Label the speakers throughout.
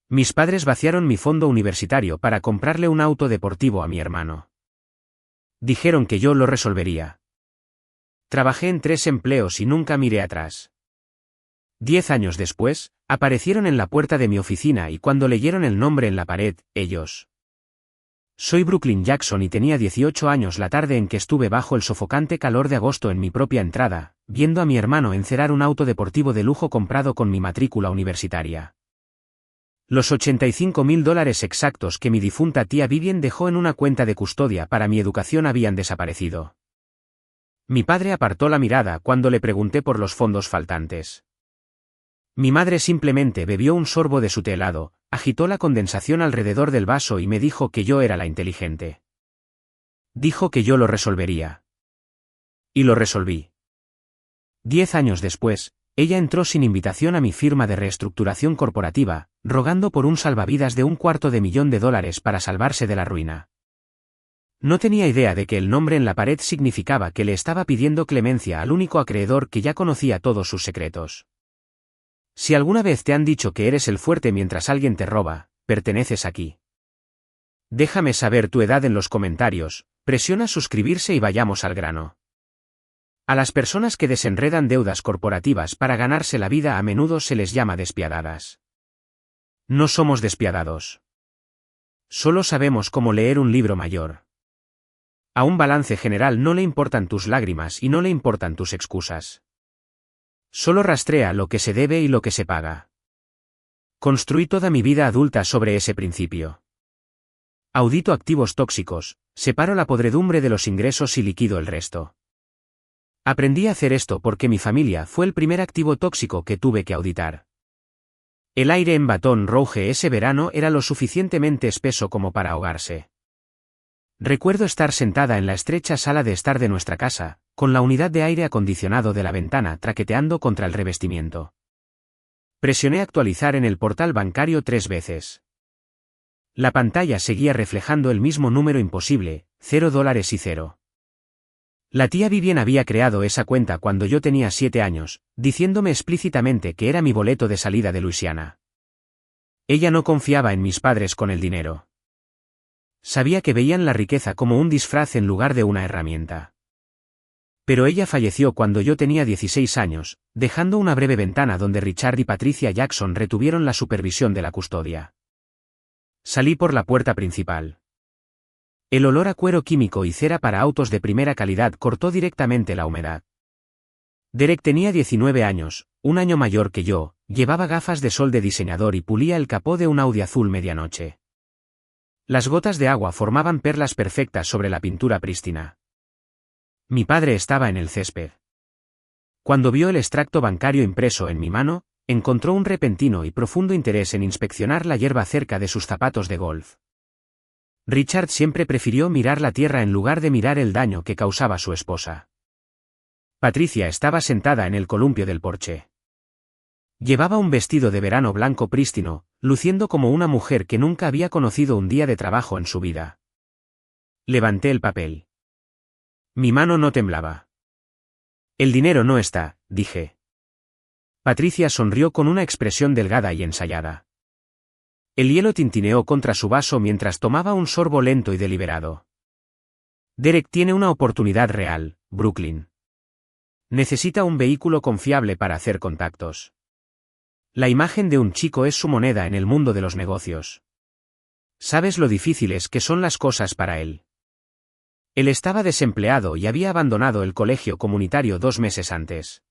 Speaker 1: Mis padres vaciaron mi fondo universitario para comprarle un auto deportivo a mi hermano. Dijeron que yo lo resolvería. Trabajé en 3 empleos y nunca miré atrás. 10 años después, aparecieron en la puerta de mi oficina y cuando leyeron el nombre en la pared, ellos. Soy Brooklyn Jackson y tenía 18 años la tarde en que estuve bajo el sofocante calor de agosto en mi propia entrada, viendo a mi hermano encerar un auto deportivo de lujo comprado con mi matrícula universitaria. Los $85.000 exactos que mi difunta tía Vivian dejó en una cuenta de custodia para mi educación habían desaparecido. Mi padre apartó la mirada cuando le pregunté por los fondos faltantes. Mi madre simplemente bebió un sorbo de su té helado, agitó la condensación alrededor del vaso y me dijo que yo era la inteligente. Dijo que yo lo resolvería. Y lo resolví. 10 años después, ella entró sin invitación a mi firma de reestructuración corporativa, rogando por un salvavidas de $250,000 para salvarse de la ruina. No tenía idea de que el nombre en la pared significaba que le estaba pidiendo clemencia al único acreedor que ya conocía todos sus secretos. Si alguna vez te han dicho que eres el fuerte mientras alguien te roba, perteneces aquí. Déjame saber tu edad en los comentarios, presiona suscribirse y vayamos al grano. A las personas que desenredan deudas corporativas para ganarse la vida a menudo se les llama despiadadas. No somos despiadados. Solo sabemos cómo leer un libro mayor. A un balance general no le importan tus lágrimas y no le importan tus excusas. Solo rastrea lo que se debe y lo que se paga. Construí toda mi vida adulta sobre ese principio. Audito activos tóxicos, separo la podredumbre de los ingresos y liquido el resto. Aprendí a hacer esto porque mi familia fue el primer activo tóxico que tuve que auditar. El aire en Baton Rouge ese verano era lo suficientemente espeso como para ahogarse. Recuerdo estar sentada en la estrecha sala de estar de nuestra casa, con la unidad de aire acondicionado de la ventana traqueteando contra el revestimiento. Presioné actualizar en el portal bancario 3 veces. La pantalla seguía reflejando el mismo número imposible, $0 y 0. La tía Vivian había creado esa cuenta cuando yo tenía 7 años, diciéndome explícitamente que era mi boleto de salida de Luisiana. Ella no confiaba en mis padres con el dinero. Sabía que veían la riqueza como un disfraz en lugar de una herramienta. Pero ella falleció cuando yo tenía 16 años, dejando una breve ventana donde Richard y Patricia Jackson retuvieron la supervisión de la custodia. Salí por la puerta principal. El olor a cuero químico y cera para autos de primera calidad cortó directamente la humedad. Derek tenía 19 años, un año mayor que yo, llevaba gafas de sol de diseñador y pulía el capó de un Audi azul medianoche. Las gotas de agua formaban perlas perfectas sobre la pintura prístina. Mi padre estaba en el césped. Cuando vio el extracto bancario impreso en mi mano, encontró un repentino y profundo interés en inspeccionar la hierba cerca de sus zapatos de golf. Richard siempre prefirió mirar la tierra en lugar de mirar el daño que causaba su esposa. Patricia estaba sentada en el columpio del porche. Llevaba un vestido de verano blanco prístino, luciendo como una mujer que nunca había conocido un día de trabajo en su vida. Levanté el papel. Mi mano no temblaba. El dinero no está, dije. Patricia sonrió con una expresión delgada y ensayada. El hielo tintineó contra su vaso mientras tomaba un sorbo lento y deliberado. Derek tiene una oportunidad real, Brooklyn. Necesita un vehículo confiable para hacer contactos. La imagen de un chico es su moneda en el mundo de los negocios. ¿Sabes lo difíciles que son las cosas para él? Él estaba desempleado y había abandonado el colegio comunitario 2 meses antes.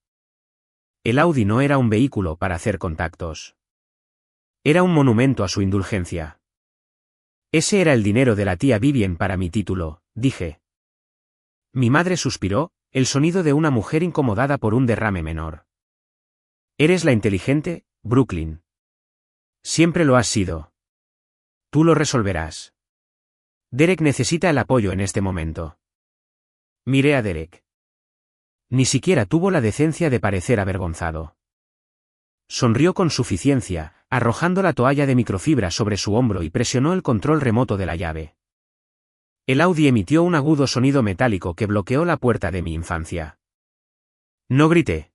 Speaker 1: El Audi no era un vehículo para hacer contactos. Era un monumento a su indulgencia. Ese era el dinero de la tía Vivian para mi título, dije. Mi madre suspiró, el sonido de una mujer incomodada por un derrame menor. Eres la inteligente, Brooklyn. Siempre lo has sido. Tú lo resolverás. Derek necesita el apoyo en este momento. Miré a Derek. Ni siquiera tuvo la decencia de parecer avergonzado. Sonrió con suficiencia, arrojando la toalla de microfibra sobre su hombro y presionó el control remoto de la llave. El Audi emitió un agudo sonido metálico que bloqueó la puerta de mi infancia. No grité.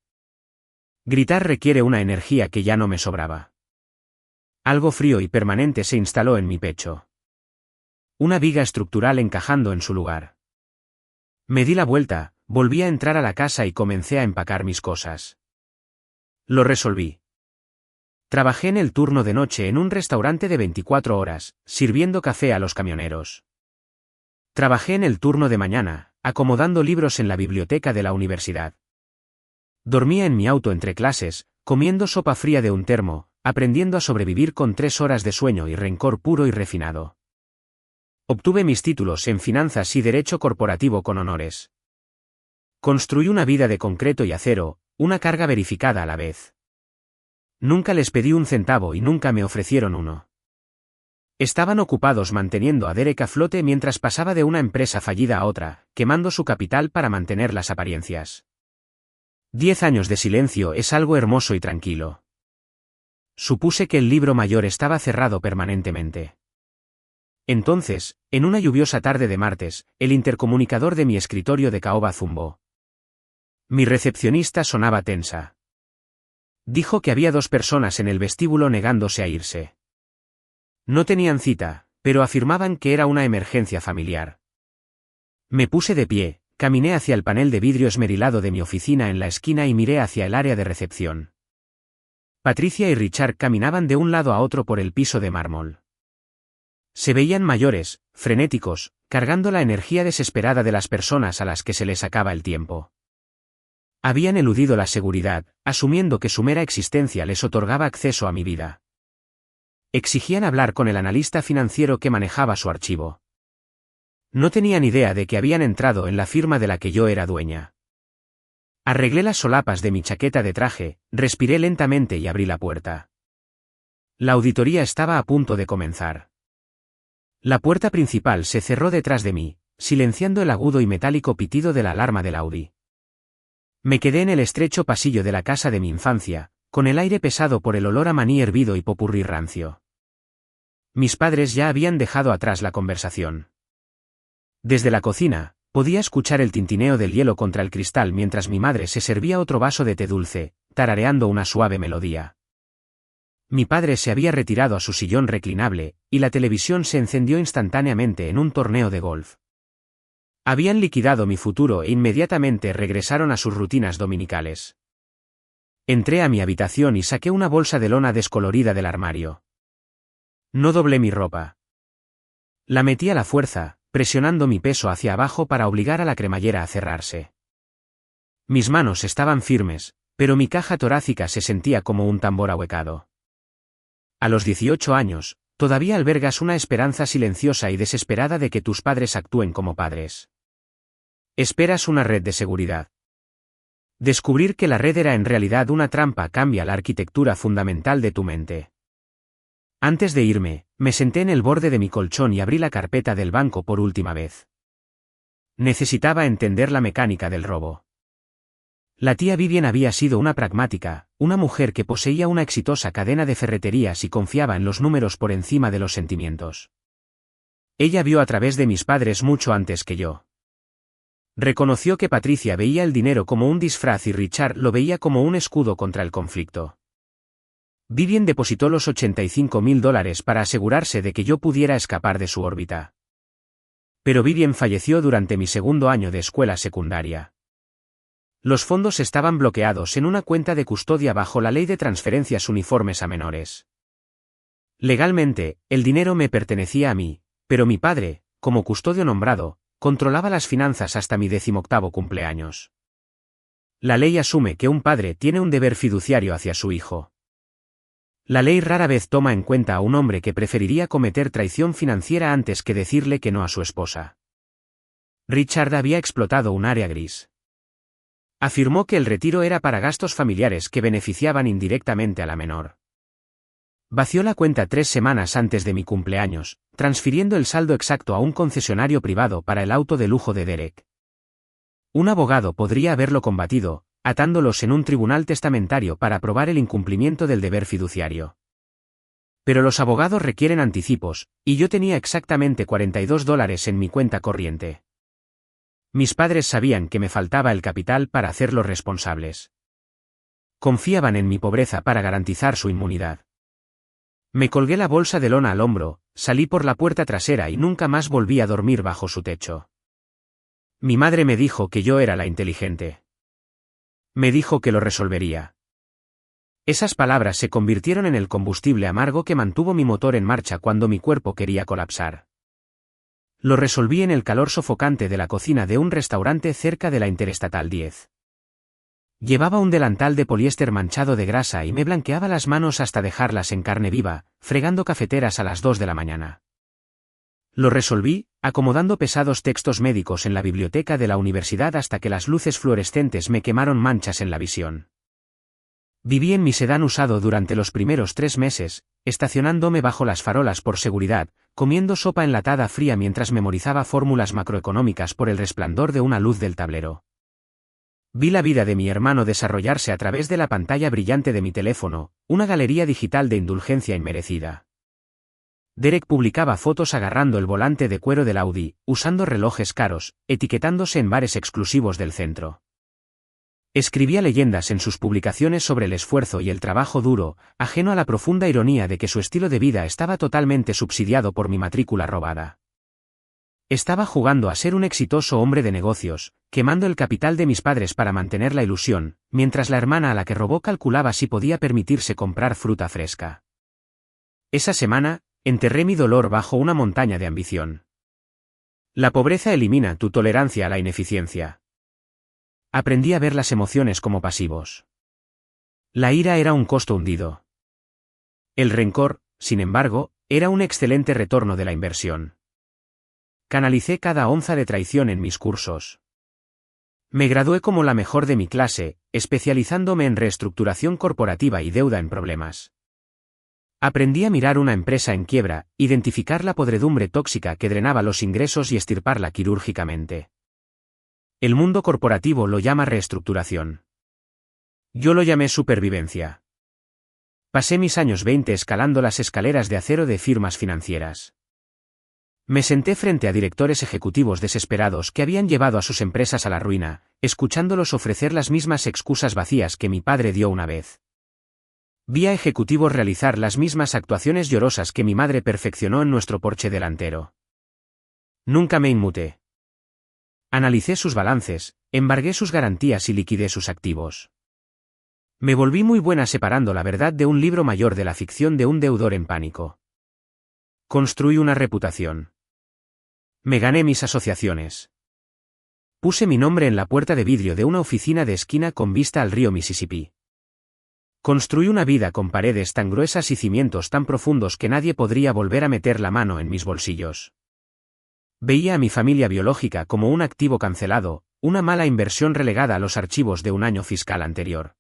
Speaker 1: Gritar requiere una energía que ya no me sobraba. Algo frío y permanente se instaló en mi pecho. Una viga estructural encajando en su lugar. Me di la vuelta, volví a entrar a la casa y comencé a empacar mis cosas. Lo resolví. Trabajé en el turno de noche en un restaurante de 24 horas, sirviendo café a los camioneros. Trabajé en el turno de mañana, acomodando libros en la biblioteca de la universidad. Dormía en mi auto entre clases, comiendo sopa fría de un termo, aprendiendo a sobrevivir con 3 horas de sueño y rencor puro y refinado. Obtuve mis títulos en finanzas y derecho corporativo con honores. Construí una vida de concreto y acero, una carga verificada a la vez. Nunca les pedí un centavo y nunca me ofrecieron uno. Estaban ocupados manteniendo a Derek a flote mientras pasaba de una empresa fallida a otra, quemando su capital para mantener las apariencias. 10 años de silencio es algo hermoso y tranquilo. Supuse que el libro mayor estaba cerrado permanentemente. Entonces, en una lluviosa tarde de martes, el intercomunicador de mi escritorio de caoba zumbó. Mi recepcionista sonaba tensa. Dijo que había 2 personas en el vestíbulo negándose a irse. No tenían cita, pero afirmaban que era una emergencia familiar. Me puse de pie, caminé hacia el panel de vidrio esmerilado de mi oficina en la esquina y miré hacia el área de recepción. Patricia y Richard caminaban de un lado a otro por el piso de mármol. Se veían mayores, frenéticos, cargando la energía desesperada de las personas a las que se les acaba el tiempo. Habían eludido la seguridad, asumiendo que su mera existencia les otorgaba acceso a mi vida. Exigían hablar con el analista financiero que manejaba su archivo. No tenían idea de que habían entrado en la firma de la que yo era dueña. Arreglé las solapas de mi chaqueta de traje, respiré lentamente y abrí la puerta. La auditoría estaba a punto de comenzar. La puerta principal se cerró detrás de mí, silenciando el agudo y metálico pitido de la alarma del Audi. Me quedé en el estrecho pasillo de la casa de mi infancia, con el aire pesado por el olor a maní hervido y popurrí rancio. Mis padres ya habían dejado atrás la conversación. Desde la cocina, podía escuchar el tintineo del hielo contra el cristal mientras mi madre se servía otro vaso de té dulce, tarareando una suave melodía. Mi padre se había retirado a su sillón reclinable, y la televisión se encendió instantáneamente en un torneo de golf. Habían liquidado mi futuro e inmediatamente regresaron a sus rutinas dominicales. Entré a mi habitación y saqué una bolsa de lona descolorida del armario. No doblé mi ropa. La metí a la fuerza, presionando mi peso hacia abajo para obligar a la cremallera a cerrarse. Mis manos estaban firmes, pero mi caja torácica se sentía como un tambor ahuecado. A los 18 años, todavía albergas una esperanza silenciosa y desesperada de que tus padres actúen como padres. Esperas una red de seguridad. Descubrir que la red era en realidad una trampa cambia la arquitectura fundamental de tu mente. Antes de irme, me senté en el borde de mi colchón y abrí la carpeta del banco por última vez. Necesitaba entender la mecánica del robo. La tía Vivian había sido una pragmática, una mujer que poseía una exitosa cadena de ferreterías y confiaba en los números por encima de los sentimientos. Ella vio a través de mis padres mucho antes que yo. Reconoció que Patricia veía el dinero como un disfraz y Richard lo veía como un escudo contra el conflicto. Vivian depositó los $85.000 para asegurarse de que yo pudiera escapar de su órbita. Pero Vivian falleció durante mi segundo año de escuela secundaria. Los fondos estaban bloqueados en una cuenta de custodia bajo la ley de transferencias uniformes a menores. Legalmente, el dinero me pertenecía a mí, pero mi padre, como custodio nombrado, controlaba las finanzas hasta mi 18º cumpleaños. La ley asume que un padre tiene un deber fiduciario hacia su hijo. La ley rara vez toma en cuenta a un hombre que preferiría cometer traición financiera antes que decirle que no a su esposa. Richard había explotado un área gris. Afirmó que el retiro era para gastos familiares que beneficiaban indirectamente a la menor. Vació la cuenta 3 semanas antes de mi cumpleaños, transfiriendo el saldo exacto a un concesionario privado para el auto de lujo de Derek. Un abogado podría haberlo combatido, atándolos en un tribunal testamentario para probar el incumplimiento del deber fiduciario. Pero los abogados requieren anticipos, y yo tenía exactamente $42 en mi cuenta corriente. Mis padres sabían que me faltaba el capital para hacerlos responsables. Confiaban en mi pobreza para garantizar su inmunidad. Me colgué la bolsa de lona al hombro, salí por la puerta trasera y nunca más volví a dormir bajo su techo. Mi madre me dijo que yo era la inteligente. Me dijo que lo resolvería. Esas palabras se convirtieron en el combustible amargo que mantuvo mi motor en marcha cuando mi cuerpo quería colapsar. Lo resolví en el calor sofocante de la cocina de un restaurante cerca de la Interestatal 10. Llevaba un delantal de poliéster manchado de grasa y me blanqueaba las manos hasta dejarlas en carne viva, fregando cafeteras a las 2 de la mañana. Lo resolví, acomodando pesados textos médicos en la biblioteca de la universidad hasta que las luces fluorescentes me quemaron manchas en la visión. Viví en mi sedán usado durante los primeros 3 meses, estacionándome bajo las farolas por seguridad, comiendo sopa enlatada fría mientras memorizaba fórmulas macroeconómicas por el resplandor de una luz del tablero. Vi la vida de mi hermano desarrollarse a través de la pantalla brillante de mi teléfono, una galería digital de indulgencia inmerecida. Derek publicaba fotos agarrando el volante de cuero del Audi, usando relojes caros, etiquetándose en bares exclusivos del centro. Escribía leyendas en sus publicaciones sobre el esfuerzo y el trabajo duro, ajeno a la profunda ironía de que su estilo de vida estaba totalmente subsidiado por mi matrícula robada. Estaba jugando a ser un exitoso hombre de negocios, quemando el capital de mis padres para mantener la ilusión, mientras la hermana a la que robó calculaba si podía permitirse comprar fruta fresca. Esa semana, enterré mi dolor bajo una montaña de ambición. La pobreza elimina tu tolerancia a la ineficiencia. Aprendí a ver las emociones como pasivos. La ira era un costo hundido. El rencor, sin embargo, era un excelente retorno de la inversión. Canalicé cada onza de traición en mis cursos. Me gradué como la mejor de mi clase, especializándome en reestructuración corporativa y deuda en problemas. Aprendí a mirar una empresa en quiebra, identificar la podredumbre tóxica que drenaba los ingresos y estirparla quirúrgicamente. El mundo corporativo lo llama reestructuración. Yo lo llamé supervivencia. Pasé mis años 20 escalando las escaleras de acero de firmas financieras. Me senté frente a directores ejecutivos desesperados que habían llevado a sus empresas a la ruina, escuchándolos ofrecer las mismas excusas vacías que mi padre dio una vez. Vi a ejecutivos realizar las mismas actuaciones llorosas que mi madre perfeccionó en nuestro porche delantero. Nunca me inmuté. Analicé sus balances, embargué sus garantías y liquidé sus activos. Me volví muy buena separando la verdad de un libro mayor de la ficción de un deudor en pánico. Construí una reputación. Me gané mis asociaciones. Puse mi nombre en la puerta de vidrio de una oficina de esquina con vista al río Mississippi. Construí una vida con paredes tan gruesas y cimientos tan profundos que nadie podría volver a meter la mano en mis bolsillos. Veía a mi familia biológica como un activo cancelado, una mala inversión relegada a los archivos de un año fiscal anterior.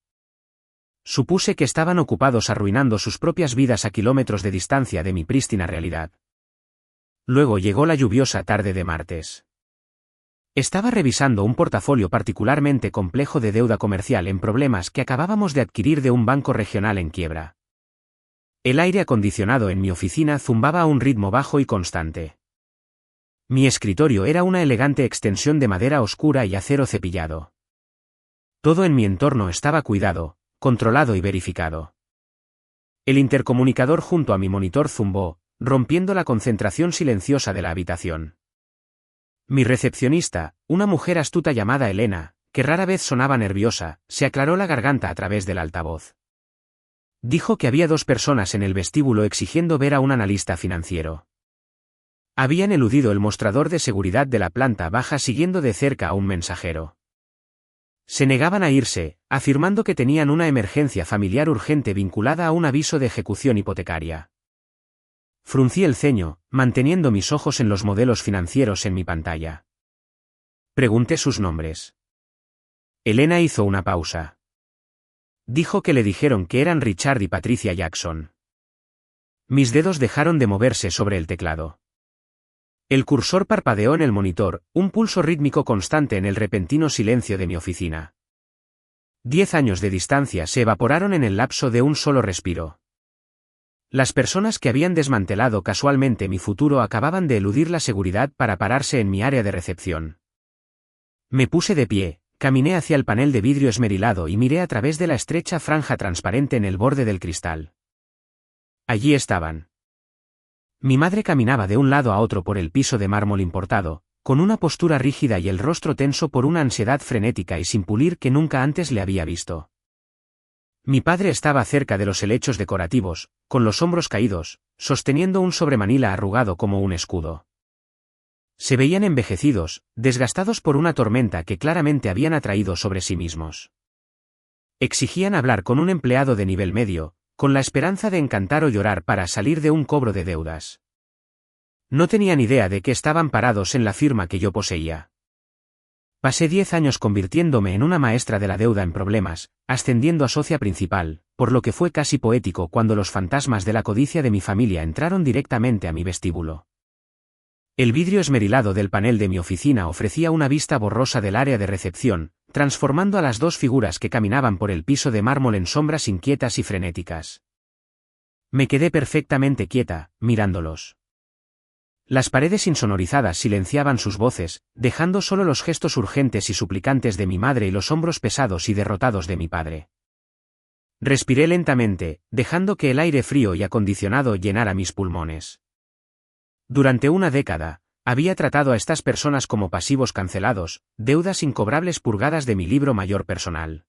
Speaker 1: Supuse que estaban ocupados arruinando sus propias vidas a kilómetros de distancia de mi prístina realidad. Luego llegó la lluviosa tarde de martes. Estaba revisando un portafolio particularmente complejo de deuda comercial en problemas que acabábamos de adquirir de un banco regional en quiebra. El aire acondicionado en mi oficina zumbaba a un ritmo bajo y constante. Mi escritorio era una elegante extensión de madera oscura y acero cepillado. Todo en mi entorno estaba cuidado, controlado y verificado. El intercomunicador junto a mi monitor zumbó, rompiendo la concentración silenciosa de la habitación. Mi recepcionista, una mujer astuta llamada Elena, que rara vez sonaba nerviosa, se aclaró la garganta a través del altavoz. Dijo que había 2 personas en el vestíbulo exigiendo ver a un analista financiero. Habían eludido el mostrador de seguridad de la planta baja siguiendo de cerca a un mensajero. Se negaban a irse, afirmando que tenían una emergencia familiar urgente vinculada a un aviso de ejecución hipotecaria. Fruncí el ceño, manteniendo mis ojos en los modelos financieros en mi pantalla. Pregunté sus nombres. Elena hizo una pausa. Dijo que le dijeron que eran Richard y Patricia Jackson. Mis dedos dejaron de moverse sobre el teclado. El cursor parpadeó en el monitor, un pulso rítmico constante en el repentino silencio de mi oficina. 10 años de distancia se evaporaron en el lapso de un solo respiro. Las personas que habían desmantelado casualmente mi futuro acababan de eludir la seguridad para pararse en mi área de recepción. Me puse de pie, caminé hacia el panel de vidrio esmerilado y miré a través de la estrecha franja transparente en el borde del cristal. Allí estaban. Mi madre caminaba de un lado a otro por el piso de mármol importado, con una postura rígida y el rostro tenso por una ansiedad frenética y sin pulir que nunca antes le había visto. Mi padre estaba cerca de los helechos decorativos, con los hombros caídos, sosteniendo un sobremanila arrugado como un escudo. Se veían envejecidos, desgastados por una tormenta que claramente habían atraído sobre sí mismos. Exigían hablar con un empleado de nivel medio, con la esperanza de encantar o llorar para salir de un cobro de deudas. No tenían idea de que estaban parados en la firma que yo poseía. Pasé 10 años convirtiéndome en una maestra de la deuda en problemas, ascendiendo a socia principal, por lo que fue casi poético cuando los fantasmas de la codicia de mi familia entraron directamente a mi vestíbulo. El vidrio esmerilado del panel de mi oficina ofrecía una vista borrosa del área de recepción, transformando a las dos figuras que caminaban por el piso de mármol en sombras inquietas y frenéticas. Me quedé perfectamente quieta, mirándolos. Las paredes insonorizadas silenciaban sus voces, dejando solo los gestos urgentes y suplicantes de mi madre y los hombros pesados y derrotados de mi padre. Respiré lentamente, dejando que el aire frío y acondicionado llenara mis pulmones. Durante una década, había tratado a estas personas como pasivos cancelados, deudas incobrables purgadas de mi libro mayor personal.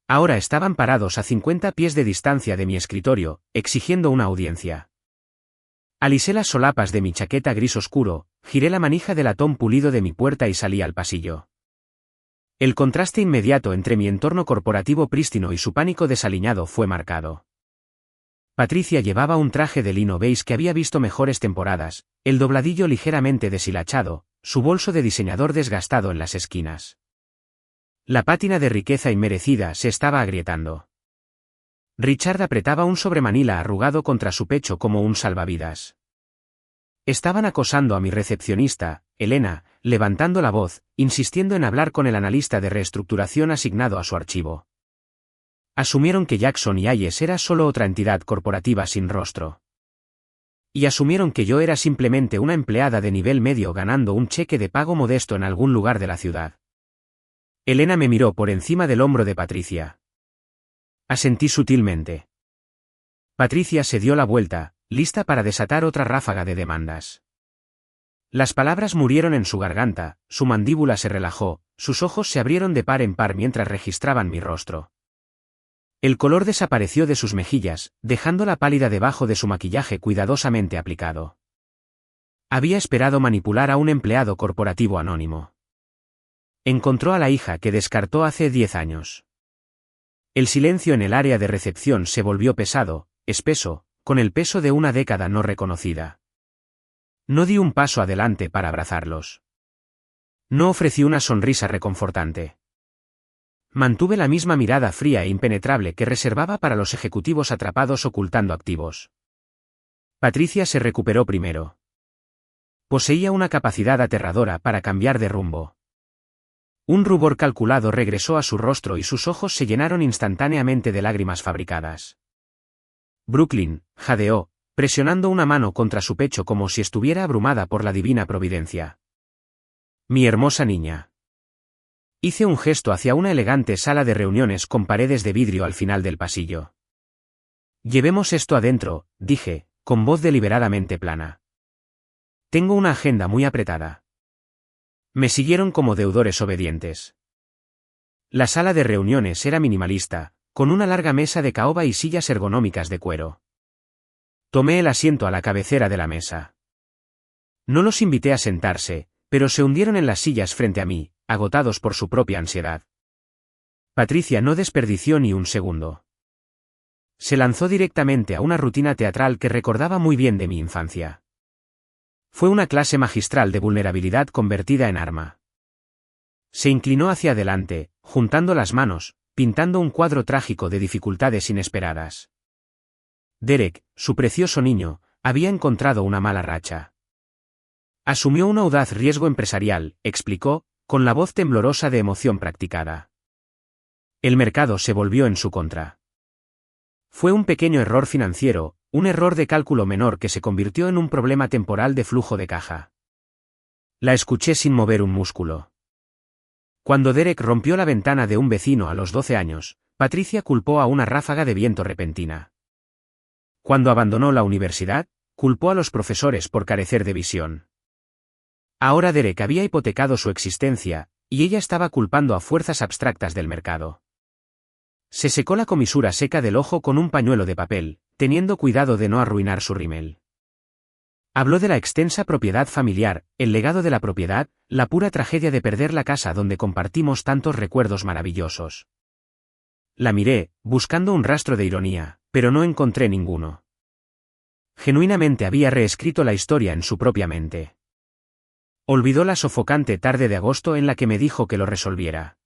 Speaker 1: Ahora estaban parados a 50 pies de distancia de mi escritorio, exigiendo una audiencia. Alisé las solapas de mi chaqueta gris oscuro, giré la manija de latón pulido de mi puerta y salí al pasillo. El contraste inmediato entre mi entorno corporativo prístino y su pánico desaliñado fue marcado. Patricia llevaba un traje de lino beige que había visto mejores temporadas, el dobladillo ligeramente deshilachado, su bolso de diseñador desgastado en las esquinas. La pátina de riqueza inmerecida se estaba agrietando. Richard apretaba un sobremanila arrugado contra su pecho como un salvavidas. Estaban acosando a mi recepcionista, Elena, levantando la voz, insistiendo en hablar con el analista de reestructuración asignado a su archivo. Asumieron que Jackson y Hayes era solo otra entidad corporativa sin rostro. Y asumieron que yo era simplemente una empleada de nivel medio ganando un cheque de pago modesto en algún lugar de la ciudad. Elena me miró por encima del hombro de Patricia. Asentí sutilmente. Patricia se dio la vuelta, lista para desatar otra ráfaga de demandas. Las palabras murieron en su garganta, su mandíbula se relajó, sus ojos se abrieron de par en par mientras registraban mi rostro. El color desapareció de sus mejillas, dejándola pálida debajo de su maquillaje cuidadosamente aplicado. Había esperado manipular a un empleado corporativo anónimo. Encontró a la hija que descartó hace 10 años. El silencio en el área de recepción se volvió pesado, espeso, con el peso de una década no reconocida. No di un paso adelante para abrazarlos. No ofrecí una sonrisa reconfortante. Mantuve la misma mirada fría e impenetrable que reservaba para los ejecutivos atrapados ocultando activos. Patricia se recuperó primero. Poseía una capacidad aterradora para cambiar de rumbo. Un rubor calculado regresó a su rostro y sus ojos se llenaron instantáneamente de lágrimas fabricadas. Brooklyn, jadeó, presionando una mano contra su pecho como si estuviera abrumada por la divina providencia. Mi hermosa niña. Hice un gesto hacia una elegante sala de reuniones con paredes de vidrio al final del pasillo. Llevemos esto adentro, dije, con voz deliberadamente plana. Tengo una agenda muy apretada. Me siguieron como deudores obedientes. La sala de reuniones era minimalista, con una larga mesa de caoba y sillas ergonómicas de cuero. Tomé el asiento a la cabecera de la mesa. No los invité a sentarse, pero se hundieron en las sillas frente a mí, agotados por su propia ansiedad. Patricia no desperdició ni un segundo. Se lanzó directamente a una rutina teatral que recordaba muy bien de mi infancia. Fue una clase magistral de vulnerabilidad convertida en arma. Se inclinó hacia adelante, juntando las manos, pintando un cuadro trágico de dificultades inesperadas. Derek, su precioso niño, había encontrado una mala racha. Asumió un audaz riesgo empresarial, explicó, con la voz temblorosa de emoción practicada. El mercado se volvió en su contra. Fue un pequeño error financiero, un error de cálculo menor que se convirtió en un problema temporal de flujo de caja. La escuché sin mover un músculo. Cuando Derek rompió la ventana de un vecino a los 12 años, Patricia culpó a una ráfaga de viento repentina. Cuando abandonó la universidad, culpó a los profesores por carecer de visión. Ahora Derek había hipotecado su existencia, y ella estaba culpando a fuerzas abstractas del mercado. Se secó la comisura seca del ojo con un pañuelo de papel, teniendo cuidado de no arruinar su rímel. Habló de la extensa propiedad familiar, el legado de la propiedad, la pura tragedia de perder la casa donde compartimos tantos recuerdos maravillosos. La miré, buscando un rastro de ironía, pero no encontré ninguno. Genuinamente había reescrito la historia en su propia mente. Olvidó la sofocante tarde de agosto en la que me dijo que lo resolviera.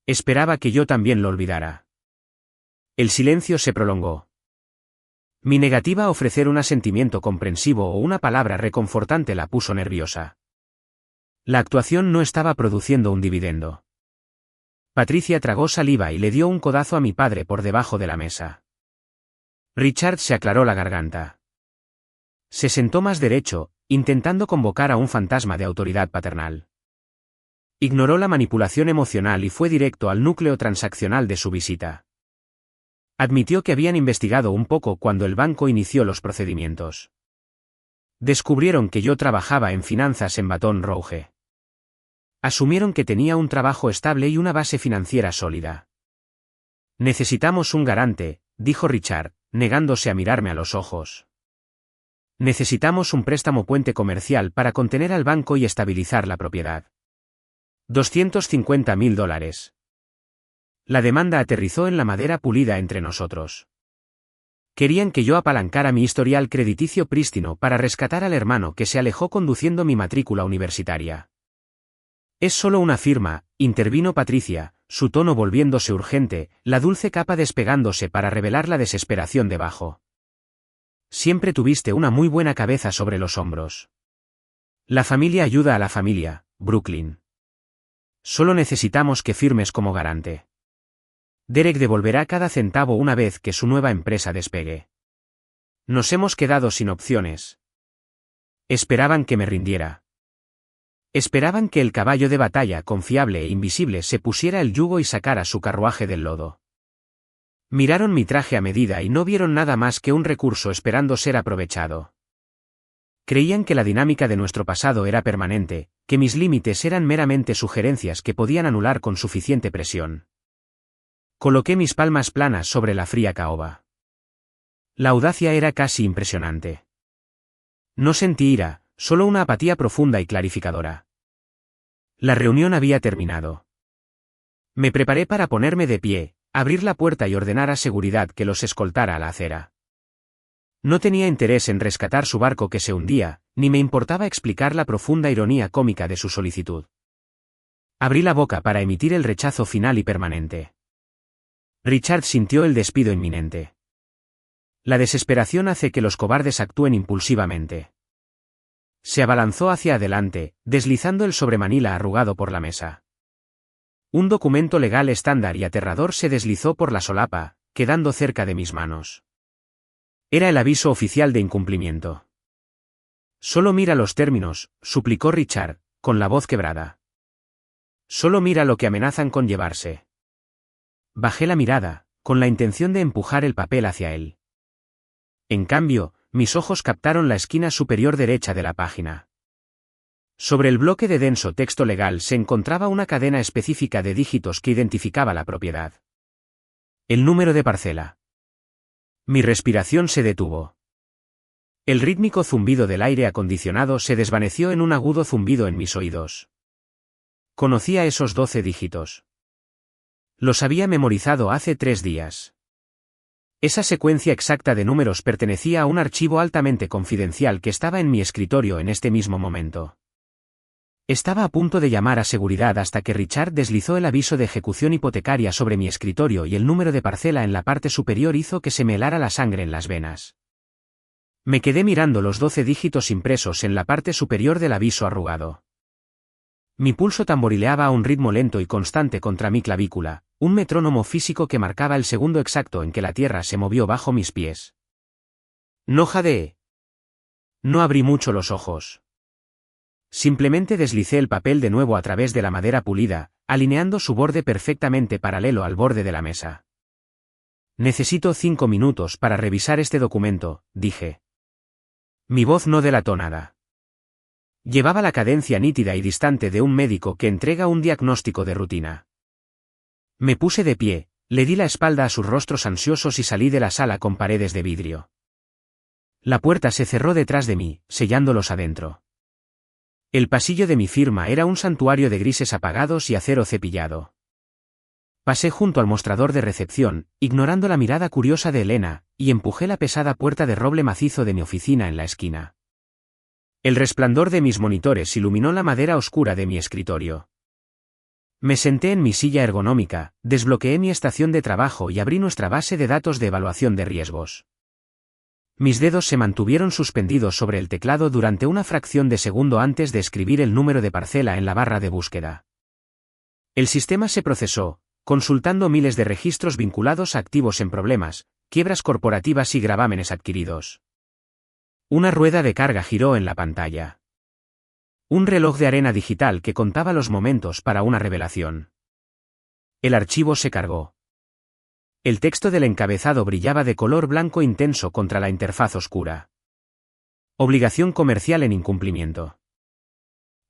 Speaker 1: Esperaba que yo también lo olvidara. El silencio se prolongó. Mi negativa a ofrecer un asentimiento comprensivo o una palabra reconfortante la puso nerviosa. La actuación no estaba produciendo un dividendo. Patricia tragó saliva y le dio un codazo a mi padre por debajo de la mesa. Richard se aclaró la garganta. Se sentó más derecho, intentando convocar a un fantasma de autoridad paternal. Ignoró la manipulación emocional y fue directo al núcleo transaccional de su visita. Admitió que habían investigado un poco cuando el banco inició los procedimientos. Descubrieron que yo trabajaba en finanzas en Baton Rouge. Asumieron que tenía un trabajo estable y una base financiera sólida. Necesitamos un garante, dijo Richard, negándose a mirarme a los ojos. Necesitamos un préstamo puente comercial para contener al banco y estabilizar la propiedad. $250.000. La demanda aterrizó en la madera pulida entre nosotros. Querían que yo apalancara mi historial crediticio prístino para rescatar al hermano que se alejó conduciendo mi matrícula universitaria. Es solo una firma, intervino Patricia, su tono volviéndose urgente, la dulce capa despegándose para revelar la desesperación debajo. Siempre tuviste una muy buena cabeza sobre los hombros. La familia ayuda a la familia, Brooklyn. Solo necesitamos que firmes como garante. Derek devolverá cada centavo una vez que su nueva empresa despegue. Nos hemos quedado sin opciones. Esperaban que me rindiera. Esperaban que el caballo de batalla confiable e invisible se pusiera el yugo y sacara su carruaje del lodo. Miraron mi traje a medida y no vieron nada más que un recurso esperando ser aprovechado. Creían que la dinámica de nuestro pasado era permanente, que mis límites eran meramente sugerencias que podían anular con suficiente presión. Coloqué mis palmas planas sobre la fría caoba. La audacia era casi impresionante. No sentí ira, solo una apatía profunda y clarificadora. La reunión había terminado. Me preparé para ponerme de pie, abrir la puerta y ordenar a seguridad que los escoltara a la acera. No tenía interés en rescatar su barco que se hundía, ni me importaba explicar la profunda ironía cómica de su solicitud. Abrí la boca para emitir el rechazo final y permanente. Richard sintió el despido inminente. La desesperación hace que los cobardes actúen impulsivamente. Se abalanzó hacia adelante, deslizando el sobremanila arrugado por la mesa. Un documento legal estándar y aterrador se deslizó por la solapa, quedando cerca de mis manos. Era el aviso oficial de incumplimiento. Solo mira los términos, suplicó Richard, con la voz quebrada. Solo mira lo que amenazan con llevarse. Bajé la mirada, con la intención de empujar el papel hacia él. En cambio, mis ojos captaron la esquina superior derecha de la página. Sobre el bloque de denso texto legal se encontraba una cadena específica de dígitos que identificaba la propiedad. El número de parcela. Mi respiración se detuvo. El rítmico zumbido del aire acondicionado se desvaneció en un agudo zumbido en mis oídos. Conocía esos 12 dígitos. Los había memorizado hace 3 días. Esa secuencia exacta de números pertenecía a un archivo altamente confidencial que estaba en mi escritorio en este mismo momento. Estaba a punto de llamar a seguridad hasta que Richard deslizó el aviso de ejecución hipotecaria sobre mi escritorio y el número de parcela en la parte superior hizo que se me helara la sangre en las venas. Me quedé mirando los 12 dígitos impresos en la parte superior del aviso arrugado. Mi pulso tamborileaba a un ritmo lento y constante contra mi clavícula, un metrónomo físico que marcaba el segundo exacto en que la tierra se movió bajo mis pies. No jadeé. No abrí mucho los ojos. Simplemente deslicé el papel de nuevo a través de la madera pulida, alineando su borde perfectamente paralelo al borde de la mesa. Necesito 5 minutos para revisar este documento, dije. Mi voz no delató nada. Llevaba la cadencia nítida y distante de un médico que entrega un diagnóstico de rutina. Me puse de pie, le di la espalda a sus rostros ansiosos y salí de la sala con paredes de vidrio. La puerta se cerró detrás de mí, sellándolos adentro. El pasillo de mi firma era un santuario de grises apagados y acero cepillado. Pasé junto al mostrador de recepción, ignorando la mirada curiosa de Elena, y empujé la pesada puerta de roble macizo de mi oficina en la esquina. El resplandor de mis monitores iluminó la madera oscura de mi escritorio. Me senté en mi silla ergonómica, desbloqueé mi estación de trabajo y abrí nuestra base de datos de evaluación de riesgos. Mis dedos se mantuvieron suspendidos sobre el teclado durante una fracción de segundo antes de escribir el número de parcela en la barra de búsqueda. El sistema se procesó, consultando miles de registros vinculados a activos en problemas, quiebras corporativas y gravámenes adquiridos. Una rueda de carga giró en la pantalla. Un reloj de arena digital que contaba los momentos para una revelación. El archivo se cargó. El texto del encabezado brillaba de color blanco intenso contra la interfaz oscura. Obligación comercial en incumplimiento.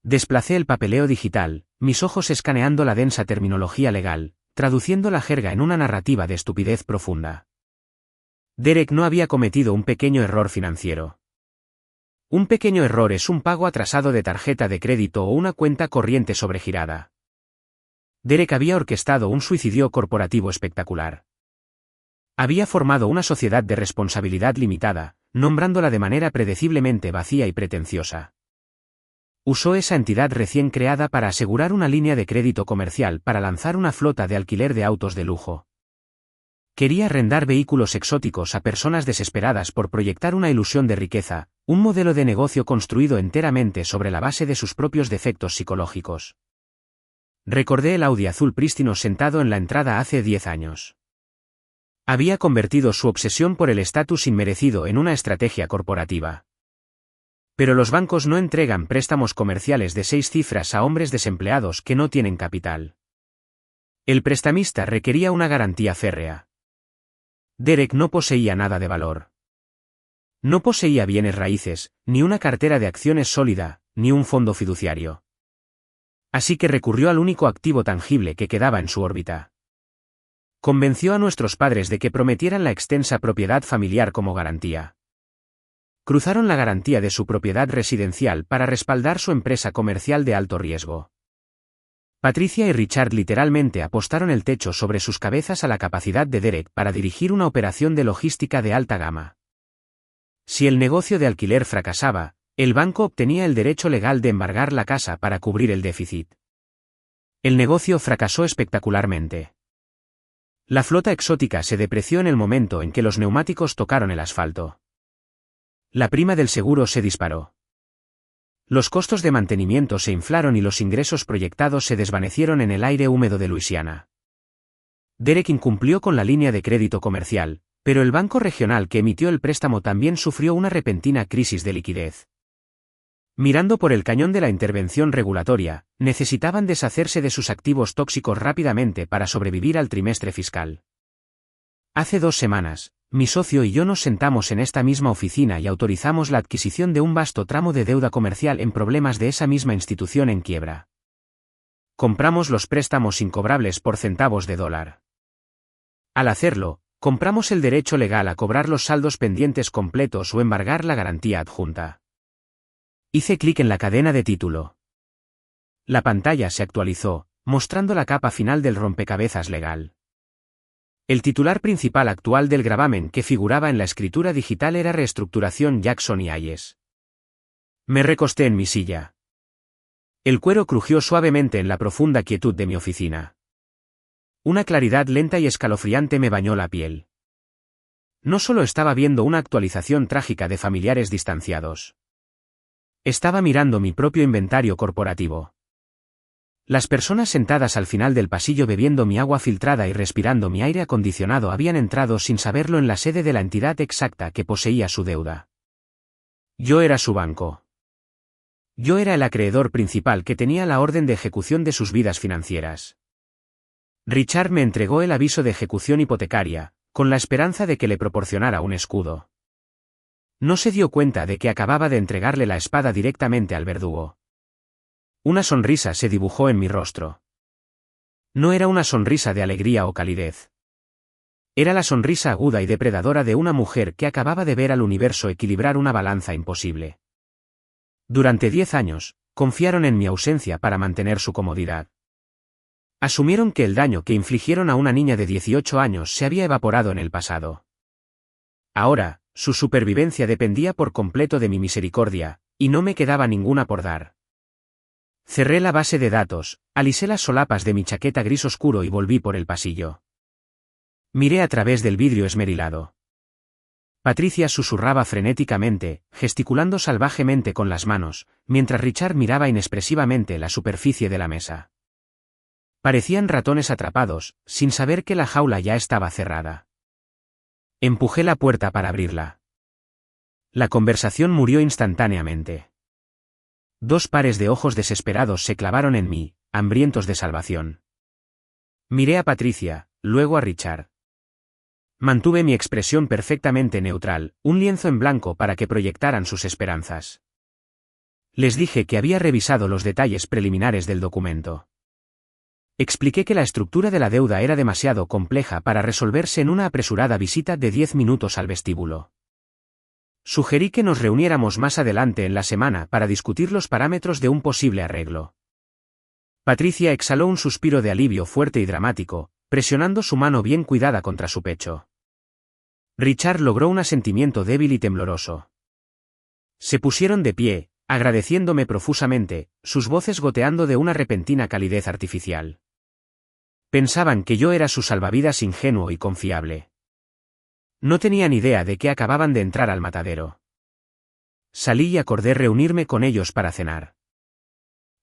Speaker 1: Desplacé el papeleo digital, mis ojos escaneando la densa terminología legal, traduciendo la jerga en una narrativa de estupidez profunda. Derek no había cometido un pequeño error financiero. Un pequeño error es un pago atrasado de tarjeta de crédito o una cuenta corriente sobregirada. Derek había orquestado un suicidio corporativo espectacular. Había formado una sociedad de responsabilidad limitada, nombrándola de manera predeciblemente vacía y pretenciosa. Usó esa entidad recién creada para asegurar una línea de crédito comercial para lanzar una flota de alquiler de autos de lujo. Quería arrendar vehículos exóticos a personas desesperadas por proyectar una ilusión de riqueza, un modelo de negocio construido enteramente sobre la base de sus propios defectos psicológicos. Recordé el Audi azul prístino sentado en la entrada hace 10 años. Había convertido su obsesión por el estatus inmerecido en una estrategia corporativa. Pero los bancos no entregan préstamos comerciales de 6 cifras a hombres desempleados que no tienen capital. El prestamista requería una garantía férrea. Derek no poseía nada de valor. No poseía bienes raíces, ni una cartera de acciones sólida, ni un fondo fiduciario. Así que recurrió al único activo tangible que quedaba en su órbita. Convenció a nuestros padres de que prometieran la extensa propiedad familiar como garantía. Cruzaron la garantía de su propiedad residencial para respaldar su empresa comercial de alto riesgo. Patricia y Richard literalmente apostaron el techo sobre sus cabezas a la capacidad de Derek para dirigir una operación de logística de alta gama. Si el negocio de alquiler fracasaba, el banco obtenía el derecho legal de embargar la casa para cubrir el déficit. El negocio fracasó espectacularmente. La flota exótica se depreció en el momento en que los neumáticos tocaron el asfalto. La prima del seguro se disparó. Los costos de mantenimiento se inflaron y los ingresos proyectados se desvanecieron en el aire húmedo de Luisiana. Derek incumplió con la línea de crédito comercial, pero el banco regional que emitió el préstamo también sufrió una repentina crisis de liquidez. Mirando por el cañón de la intervención regulatoria, necesitaban deshacerse de sus activos tóxicos rápidamente para sobrevivir al trimestre fiscal. Hace 2 semanas, mi socio y yo nos sentamos en esta misma oficina y autorizamos la adquisición de un vasto tramo de deuda comercial en problemas de esa misma institución en quiebra. Compramos los préstamos incobrables por centavos de dólar. Al hacerlo, compramos el derecho legal a cobrar los saldos pendientes completos o embargar la garantía adjunta. Hice clic en la cadena de título. La pantalla se actualizó, mostrando la capa final del rompecabezas legal. El titular principal actual del gravamen que figuraba en la escritura digital era Reestructuración Jackson y Hayes. Me recosté en mi silla. El cuero crujió suavemente en la profunda quietud de mi oficina. Una claridad lenta y escalofriante me bañó la piel. No solo estaba viendo una actualización trágica de familiares distanciados. Estaba mirando mi propio inventario corporativo. Las personas sentadas al final del pasillo bebiendo mi agua filtrada y respirando mi aire acondicionado habían entrado sin saberlo en la sede de la entidad exacta que poseía su deuda. Yo era su banco. Yo era el acreedor principal que tenía la orden de ejecución de sus vidas financieras. Richard me entregó el aviso de ejecución hipotecaria, con la esperanza de que le proporcionara un escudo. No se dio cuenta de que acababa de entregarle la espada directamente al verdugo. Una sonrisa se dibujó en mi rostro. No era una sonrisa de alegría o calidez. Era la sonrisa aguda y depredadora de una mujer que acababa de ver al universo equilibrar una balanza imposible. Durante 10 años, confiaron en mi ausencia para mantener su comodidad. Asumieron que el daño que infligieron a una niña de 18 años se había evaporado en el pasado. Ahora, su supervivencia dependía por completo de mi misericordia, y no me quedaba ninguna por dar. Cerré la base de datos, alisé las solapas de mi chaqueta gris oscuro y volví por el pasillo. Miré a través del vidrio esmerilado. Patricia susurraba frenéticamente, gesticulando salvajemente con las manos, mientras Richard miraba inexpresivamente la superficie de la mesa. Parecían ratones atrapados, sin saber que la jaula ya estaba cerrada. Empujé la puerta para abrirla. La conversación murió instantáneamente. 2 pares de ojos desesperados se clavaron en mí, hambrientos de salvación. Miré a Patricia, luego a Richard. Mantuve mi expresión perfectamente neutral, un lienzo en blanco para que proyectaran sus esperanzas. Les dije que había revisado los detalles preliminares del documento. Expliqué que la estructura de la deuda era demasiado compleja para resolverse en una apresurada visita de 10 minutos al vestíbulo. Sugerí que nos reuniéramos más adelante en la semana para discutir los parámetros de un posible arreglo. Patricia exhaló un suspiro de alivio fuerte y dramático, presionando su mano bien cuidada contra su pecho. Richard logró un asentimiento débil y tembloroso. Se pusieron de pie, agradeciéndome profusamente, sus voces goteando de una repentina calidez artificial. Pensaban que yo era su salvavidas ingenuo y confiable. No tenían idea de que acababan de entrar al matadero. Salí y acordé reunirme con ellos para cenar.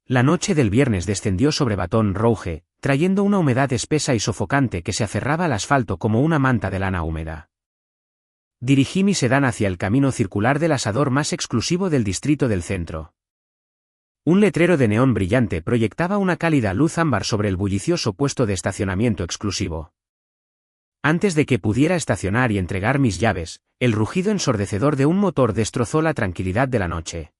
Speaker 1: La noche del viernes descendió sobre Baton Rouge, trayendo una humedad espesa y sofocante que se aferraba al asfalto como una manta de lana húmeda. Dirigí mi sedán hacia el camino circular del asador más exclusivo del distrito del centro. Un letrero de neón brillante proyectaba una cálida luz ámbar sobre el bullicioso puesto de estacionamiento exclusivo. Antes de que pudiera estacionar y entregar mis llaves, el rugido ensordecedor de un motor destrozó la tranquilidad de la noche.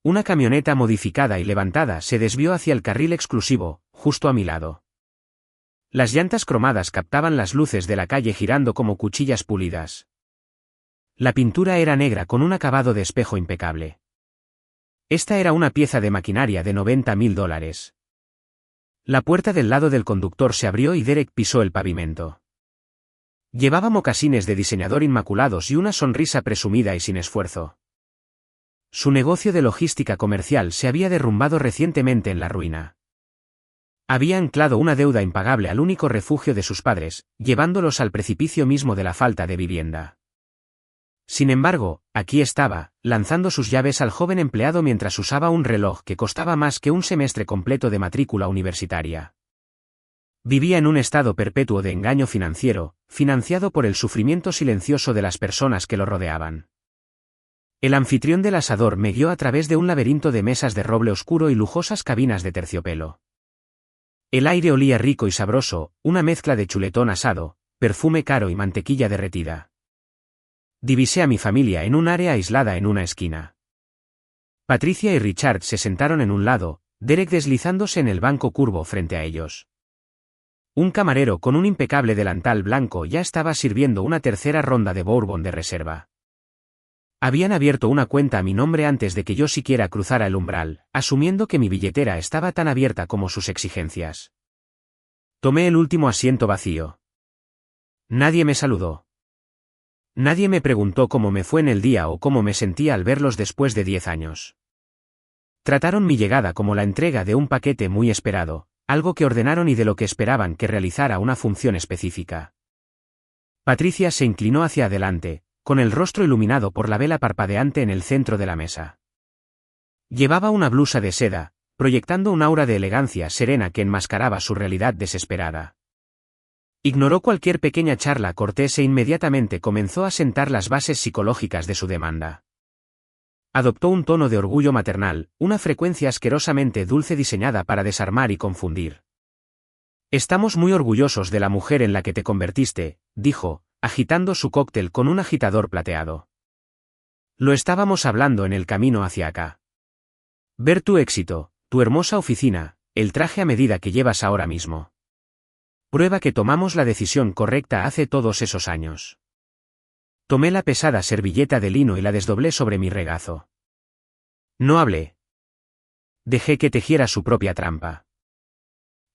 Speaker 1: Una camioneta modificada y levantada se desvió hacia el carril exclusivo, justo a mi lado. Las llantas cromadas captaban las luces de la calle girando como cuchillas pulidas. La pintura era negra con un acabado de espejo impecable. Esta era una pieza de maquinaria de $90.000. La puerta del lado del conductor se abrió y Derek pisó el pavimento. Llevaba mocasines de diseñador inmaculados y una sonrisa presumida y sin esfuerzo. Su negocio de logística comercial se había derrumbado recientemente en la ruina. Había anclado una deuda impagable al único refugio de sus padres, llevándolos al precipicio mismo de la falta de vivienda. Sin embargo, aquí estaba, lanzando sus llaves al joven empleado mientras usaba un reloj que costaba más que un semestre completo de matrícula universitaria. Vivía en un estado perpetuo de engaño financiero, financiado por el sufrimiento silencioso de las personas que lo rodeaban. El anfitrión del asador me guió a través de un laberinto de mesas de roble oscuro y lujosas cabinas de terciopelo. El aire olía rico y sabroso, una mezcla de chuletón asado, perfume caro y mantequilla derretida. Divisé a mi familia en un área aislada en una esquina. Patricia y Richard se sentaron en un lado, Derek deslizándose en el banco curvo frente a ellos. Un camarero con un impecable delantal blanco ya estaba sirviendo una tercera ronda de bourbon de reserva. Habían abierto una cuenta a mi nombre antes de que yo siquiera cruzara el umbral, asumiendo que mi billetera estaba tan abierta como sus exigencias. Tomé el último asiento vacío. Nadie me saludó. Nadie me preguntó cómo me fue en el día o cómo me sentía al verlos después de 10 años. Trataron mi llegada como la entrega de un paquete muy esperado, algo que ordenaron y de lo que esperaban que realizara una función específica. Patricia se inclinó hacia adelante, con el rostro iluminado por la vela parpadeante en el centro de la mesa. Llevaba una blusa de seda, proyectando un aura de elegancia serena que enmascaraba su realidad desesperada. Ignoró cualquier pequeña charla cortés e inmediatamente comenzó a sentar las bases psicológicas de su demanda. Adoptó un tono de orgullo maternal, una frecuencia asquerosamente dulce diseñada para desarmar y confundir. Estamos muy orgullosos de la mujer en la que te convertiste, dijo, agitando su cóctel con un agitador plateado. Lo estábamos hablando en el camino hacia acá. Ver tu éxito, tu hermosa oficina, el traje a medida que llevas ahora mismo. Prueba que tomamos la decisión correcta hace todos esos años. Tomé la pesada servilleta de lino y la desdoblé sobre mi regazo. No hablé. Dejé que tejiera su propia trampa.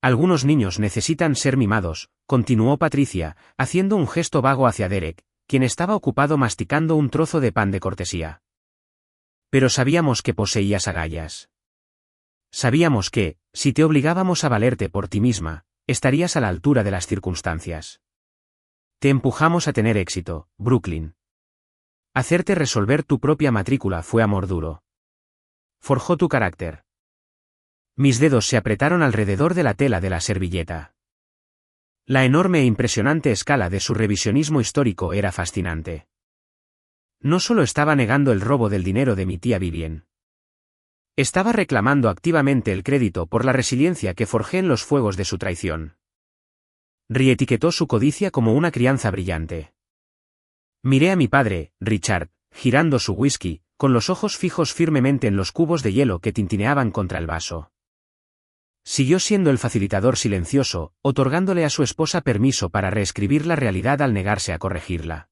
Speaker 1: Algunos niños necesitan ser mimados, continuó Patricia, haciendo un gesto vago hacia Derek, quien estaba ocupado masticando un trozo de pan de cortesía. Pero sabíamos que poseías agallas. Sabíamos que, si te obligábamos a valerte por ti misma, estarías a la altura de las circunstancias. Te empujamos a tener éxito, Brooklyn. Hacerte resolver tu propia matrícula fue amor duro. Forjó tu carácter. Mis dedos se apretaron alrededor de la tela de la servilleta. La enorme e impresionante escala de su revisionismo histórico era fascinante. No solo estaba negando el robo del dinero de mi tía Vivien. Estaba reclamando activamente el crédito por la resiliencia que forjé en los fuegos de su traición. Reetiquetó su codicia como una crianza brillante. Miré a mi padre, Richard, girando su whisky, con los ojos fijos firmemente en los cubos de hielo que tintineaban contra el vaso. Siguió siendo el facilitador silencioso, otorgándole a su esposa permiso para reescribir la realidad al negarse a corregirla.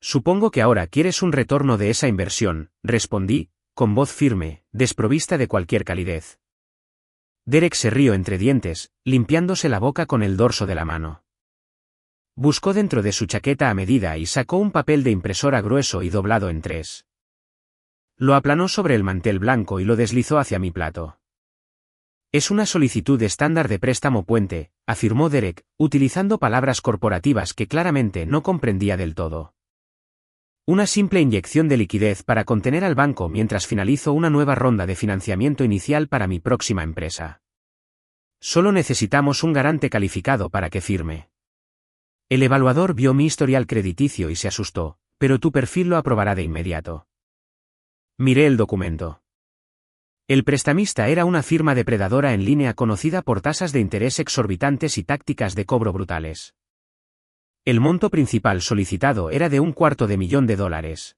Speaker 1: Supongo que ahora quieres un retorno de esa inversión, respondí, con voz firme, desprovista de cualquier calidez. Derek se rió entre dientes, limpiándose la boca con el dorso de la mano. Buscó dentro de su chaqueta a medida y sacó un papel de impresora grueso y doblado en 3. Lo aplanó sobre el mantel blanco y lo deslizó hacia mi plato. Es una solicitud estándar de préstamo puente, afirmó Derek, utilizando palabras corporativas que claramente no comprendía del todo. Una simple inyección de liquidez para contener al banco mientras finalizo una nueva ronda de financiamiento inicial para mi próxima empresa. Solo necesitamos un garante calificado para que firme. El evaluador vio mi historial crediticio y se asustó, pero tu perfil lo aprobará de inmediato. Miré el documento. El prestamista era una firma depredadora en línea conocida por tasas de interés exorbitantes y tácticas de cobro brutales. El monto principal solicitado era de $250,000.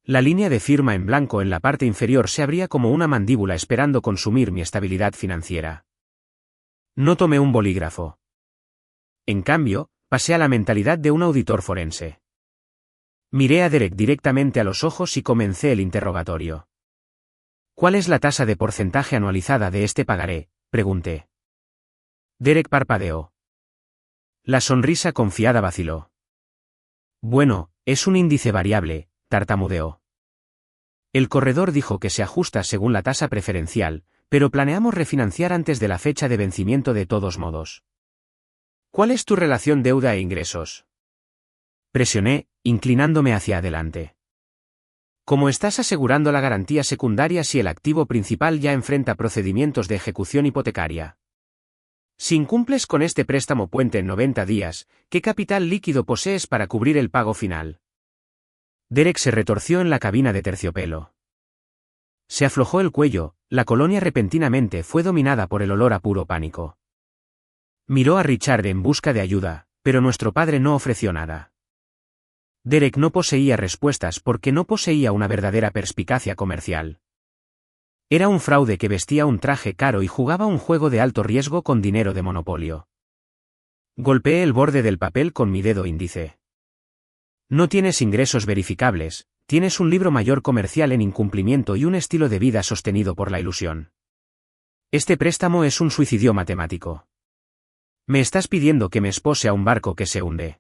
Speaker 1: La línea de firma en blanco en la parte inferior se abría como una mandíbula esperando consumir mi estabilidad financiera. No tomé un bolígrafo. En cambio, pasé a la mentalidad de un auditor forense. Miré a Derek directamente a los ojos y comencé el interrogatorio. ¿Cuál es la tasa de porcentaje anualizada de este pagaré?, pregunté. Derek parpadeó. La sonrisa confiada vaciló. Bueno, es un índice variable, tartamudeó. El corredor dijo que se ajusta según la tasa preferencial, pero planeamos refinanciar antes de la fecha de vencimiento de todos modos. ¿Cuál es tu relación deuda e ingresos? Presioné, inclinándome hacia adelante. ¿Cómo estás asegurando la garantía secundaria si el activo principal ya enfrenta procedimientos de ejecución hipotecaria? Si incumples con este préstamo puente en 90 días, ¿qué capital líquido posees para cubrir el pago final? Derek se retorció en la cabina de terciopelo. Se aflojó el cuello, la colonia repentinamente fue dominada por el olor a puro pánico. Miró a Richard en busca de ayuda, pero nuestro padre no ofreció nada. Derek no poseía respuestas porque no poseía una verdadera perspicacia comercial. Era un fraude que vestía un traje caro y jugaba un juego de alto riesgo con dinero de monopolio. Golpeé el borde del papel con mi dedo índice. No tienes ingresos verificables, tienes un libro mayor comercial en incumplimiento y un estilo de vida sostenido por la ilusión. Este préstamo es un suicidio matemático. Me estás pidiendo que me espose a un barco que se hunde.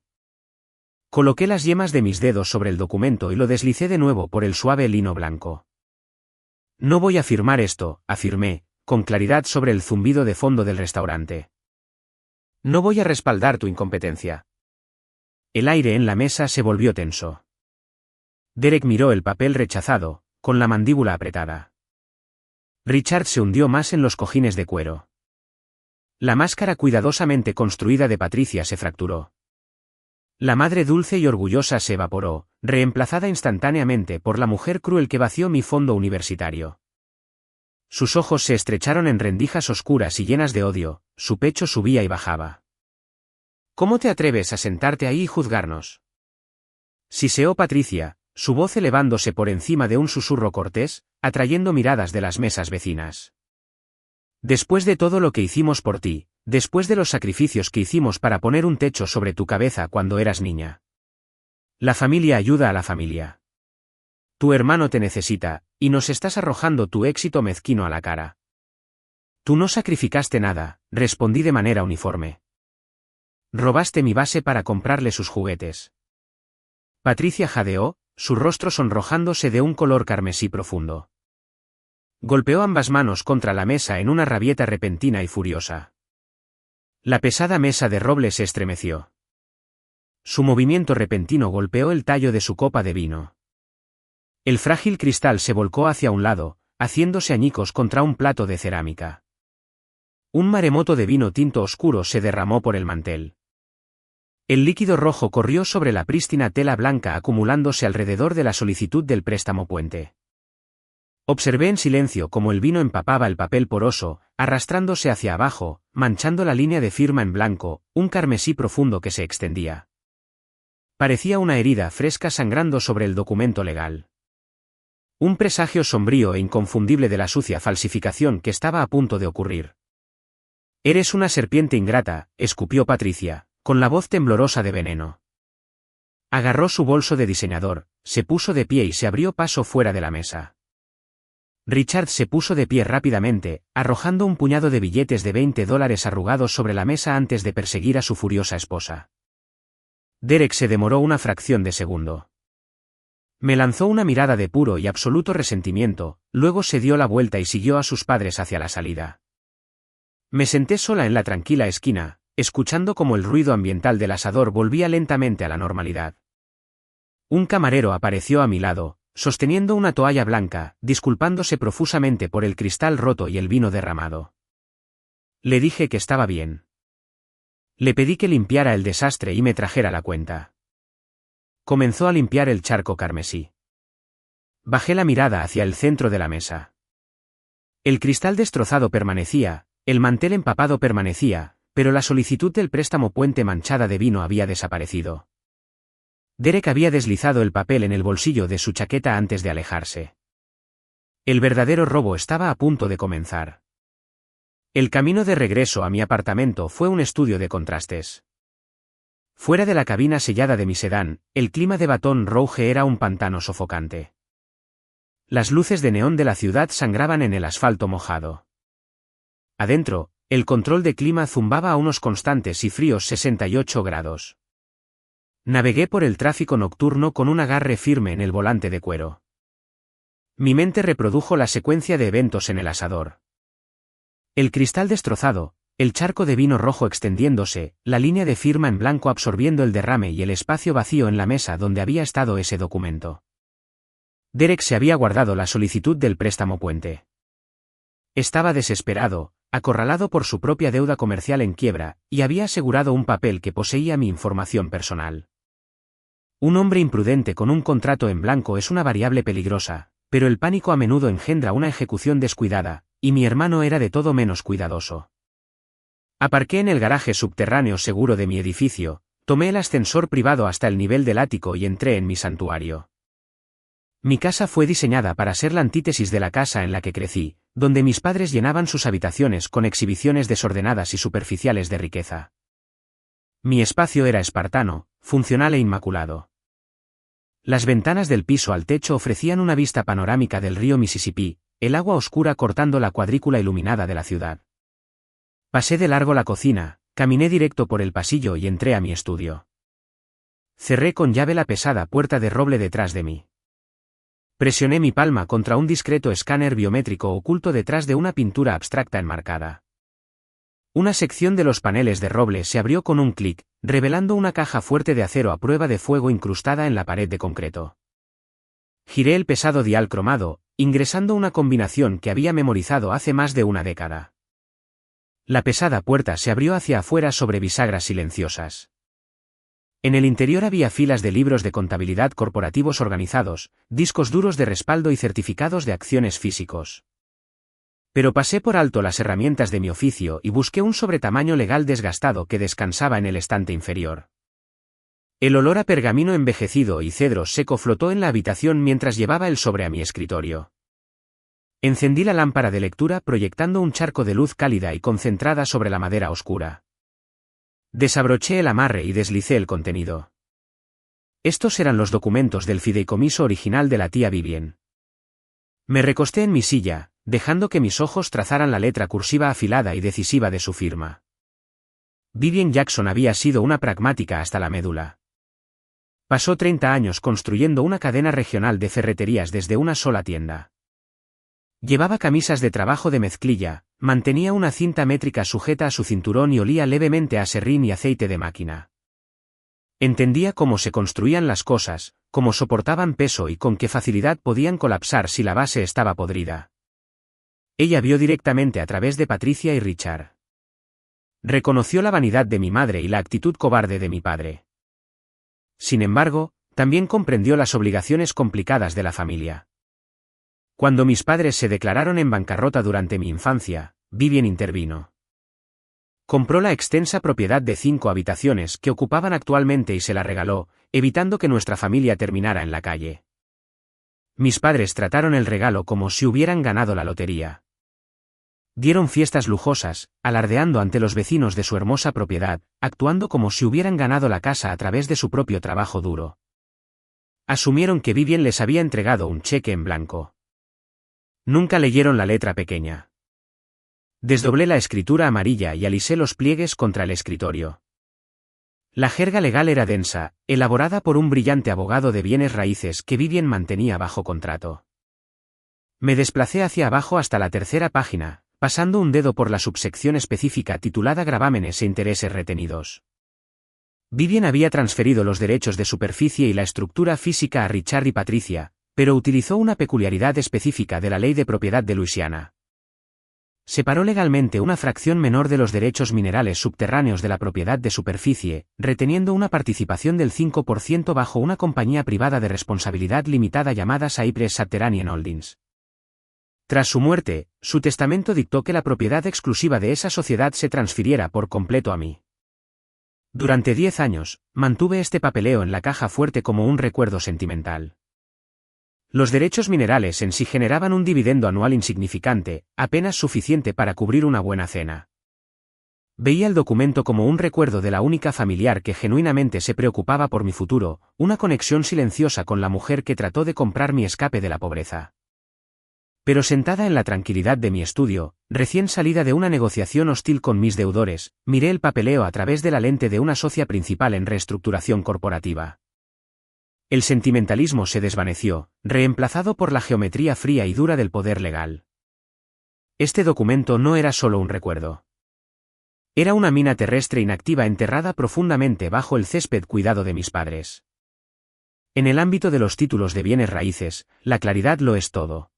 Speaker 1: Coloqué las yemas de mis dedos sobre el documento y lo deslicé de nuevo por el suave lino blanco. No voy a firmar esto, afirmé, con claridad sobre el zumbido de fondo del restaurante. No voy a respaldar tu incompetencia. El aire en la mesa se volvió tenso. Derek miró el papel rechazado, con la mandíbula apretada. Richard se hundió más en los cojines de cuero. La máscara cuidadosamente construida de Patricia se fracturó. La madre dulce y orgullosa se evaporó, reemplazada instantáneamente por la mujer cruel que vació mi fondo universitario. Sus ojos se estrecharon en rendijas oscuras y llenas de odio, su pecho subía y bajaba. ¿Cómo te atreves a sentarte ahí y juzgarnos? Siseó Patricia, su voz elevándose por encima de un susurro cortés, atrayendo miradas de las mesas vecinas. Después de todo lo que hicimos por ti, después de los sacrificios que hicimos para poner un techo sobre tu cabeza cuando eras niña. La familia ayuda a la familia. Tu hermano te necesita, y nos estás arrojando tu éxito mezquino a la cara. Tú no sacrificaste nada, respondí de manera uniforme. Robaste mi base para comprarle sus juguetes. Patricia jadeó, su rostro sonrojándose de un color carmesí profundo. Golpeó ambas manos contra la mesa en una rabieta repentina y furiosa. La pesada mesa de roble se estremeció. Su movimiento repentino golpeó el tallo de su copa de vino. El frágil cristal se volcó hacia un lado, haciéndose añicos contra un plato de cerámica. Un maremoto de vino tinto oscuro se derramó por el mantel. El líquido rojo corrió sobre la prístina tela blanca acumulándose alrededor de la solicitud del préstamo puente. Observé en silencio cómo el vino empapaba el papel poroso, arrastrándose hacia abajo, manchando la línea de firma en blanco, un carmesí profundo que se extendía. Parecía una herida fresca sangrando sobre el documento legal. Un presagio sombrío e inconfundible de la sucia falsificación que estaba a punto de ocurrir. Eres una serpiente ingrata, escupió Patricia, con la voz temblorosa de veneno. Agarró su bolso de diseñador, se puso de pie y se abrió paso fuera de la mesa. Richard se puso de pie rápidamente, arrojando un puñado de billetes de $20 arrugados sobre la mesa antes de perseguir a su furiosa esposa. Derek se demoró una fracción de segundo. Me lanzó una mirada de puro y absoluto resentimiento, luego se dio la vuelta y siguió a sus padres hacia la salida. Me senté sola en la tranquila esquina, escuchando cómo el ruido ambiental del asador volvía lentamente a la normalidad. Un camarero apareció a mi lado, sosteniendo una toalla blanca, disculpándose profusamente por el cristal roto y el vino derramado. Le dije que estaba bien. Le pedí que limpiara el desastre y me trajera la cuenta. Comenzó a limpiar el charco carmesí. Bajé la mirada hacia el centro de la mesa. El cristal destrozado permanecía, el mantel empapado permanecía, pero la solicitud del préstamo puente manchada de vino había desaparecido. Derek había deslizado el papel en el bolsillo de su chaqueta antes de alejarse. El verdadero robo estaba a punto de comenzar. El camino de regreso a mi apartamento fue un estudio de contrastes. Fuera de la cabina sellada de mi sedán, el clima de Baton Rouge era un pantano sofocante. Las luces de neón de la ciudad sangraban en el asfalto mojado. Adentro, el control de clima zumbaba a unos constantes y fríos 68 grados. Navegué por el tráfico nocturno con un agarre firme en el volante de cuero. Mi mente reprodujo la secuencia de eventos en el asador. El cristal destrozado, el charco de vino rojo extendiéndose, la línea de firma en blanco absorbiendo el derrame y el espacio vacío en la mesa donde había estado ese documento. Derek se había guardado la solicitud del préstamo puente. Estaba desesperado, acorralado por su propia deuda comercial en quiebra, y había asegurado un papel que poseía mi información personal. Un hombre imprudente con un contrato en blanco es una variable peligrosa, pero el pánico a menudo engendra una ejecución descuidada, y mi hermano era de todo menos cuidadoso. Aparqué en el garaje subterráneo seguro de mi edificio, tomé el ascensor privado hasta el nivel del ático y entré en mi santuario. Mi casa fue diseñada para ser la antítesis de la casa en la que crecí, donde mis padres llenaban sus habitaciones con exhibiciones desordenadas y superficiales de riqueza. Mi espacio era espartano, funcional e inmaculado. Las ventanas del piso al techo ofrecían una vista panorámica del río Mississippi, el agua oscura cortando la cuadrícula iluminada de la ciudad. Pasé de largo la cocina, caminé directo por el pasillo y entré a mi estudio. Cerré con llave la pesada puerta de roble detrás de mí. Presioné mi palma contra un discreto escáner biométrico oculto detrás de una pintura abstracta enmarcada. Una sección de los paneles de roble se abrió con un clic, revelando una caja fuerte de acero a prueba de fuego incrustada en la pared de concreto. Giré el pesado dial cromado, ingresando una combinación que había memorizado hace más de una década. La pesada puerta se abrió hacia afuera sobre bisagras silenciosas. En el interior había filas de libros de contabilidad corporativos organizados, discos duros de respaldo y certificados de acciones físicos. Pero pasé por alto las herramientas de mi oficio y busqué un sobretamaño legal desgastado que descansaba en el estante inferior. El olor a pergamino envejecido y cedro seco flotó en la habitación mientras llevaba el sobre a mi escritorio. Encendí la lámpara de lectura proyectando un charco de luz cálida y concentrada sobre la madera oscura. Desabroché el amarre y deslicé el contenido. Estos eran los documentos del fideicomiso original de la tía Vivien. Me recosté en mi silla, dejando que mis ojos trazaran la letra cursiva afilada y decisiva de su firma. Vivien Jackson había sido una pragmática hasta la médula. Pasó 30 años construyendo una cadena regional de ferreterías desde una sola tienda. Llevaba camisas de trabajo de mezclilla, mantenía una cinta métrica sujeta a su cinturón y olía levemente a serrín y aceite de máquina. Entendía cómo se construían las cosas, cómo soportaban peso y con qué facilidad podían colapsar si la base estaba podrida. Ella vio directamente a través de Patricia y Richard. Reconoció la vanidad de mi madre y la actitud cobarde de mi padre. Sin embargo, también comprendió las obligaciones complicadas de la familia. Cuando mis padres se declararon en bancarrota durante mi infancia, Vivien intervino. Compró la extensa propiedad de 5 habitaciones que ocupaban actualmente y se la regaló, evitando que nuestra familia terminara en la calle. Mis padres trataron el regalo como si hubieran ganado la lotería. Dieron fiestas lujosas, alardeando ante los vecinos de su hermosa propiedad, actuando como si hubieran ganado la casa a través de su propio trabajo duro. Asumieron que Vivien les había entregado un cheque en blanco. Nunca leyeron la letra pequeña. Desdoblé la escritura amarilla y alisé los pliegues contra el escritorio. La jerga legal era densa, elaborada por un brillante abogado de bienes raíces que Vivien mantenía bajo contrato. Me desplacé hacia abajo hasta la tercera página, pasando un dedo por la subsección específica titulada Gravámenes e intereses retenidos. Vivien había transferido los derechos de superficie y la estructura física a Richard y Patricia, pero utilizó una peculiaridad específica de la ley de propiedad de Luisiana. Separó legalmente una fracción menor de los derechos minerales subterráneos de la propiedad de superficie, reteniendo una participación del 5% bajo una compañía privada de responsabilidad limitada llamada Cypress Subterranean Holdings. Tras su muerte, su testamento dictó que la propiedad exclusiva de esa sociedad se transfiriera por completo a mí. Durante 10 años, mantuve este papeleo en la caja fuerte como un recuerdo sentimental. Los derechos minerales en sí generaban un dividendo anual insignificante, apenas suficiente para cubrir una buena cena. Veía el documento como un recuerdo de la única familiar que genuinamente se preocupaba por mi futuro, una conexión silenciosa con la mujer que trató de comprar mi escape de la pobreza. Pero sentada en la tranquilidad de mi estudio, recién salida de una negociación hostil con mis deudores, miré el papeleo a través de la lente de una socia principal en reestructuración corporativa. El sentimentalismo se desvaneció, reemplazado por la geometría fría y dura del poder legal. Este documento no era solo un recuerdo. Era una mina terrestre inactiva enterrada profundamente bajo el césped cuidado de mis padres. En el ámbito de los títulos de bienes raíces, la claridad lo es todo.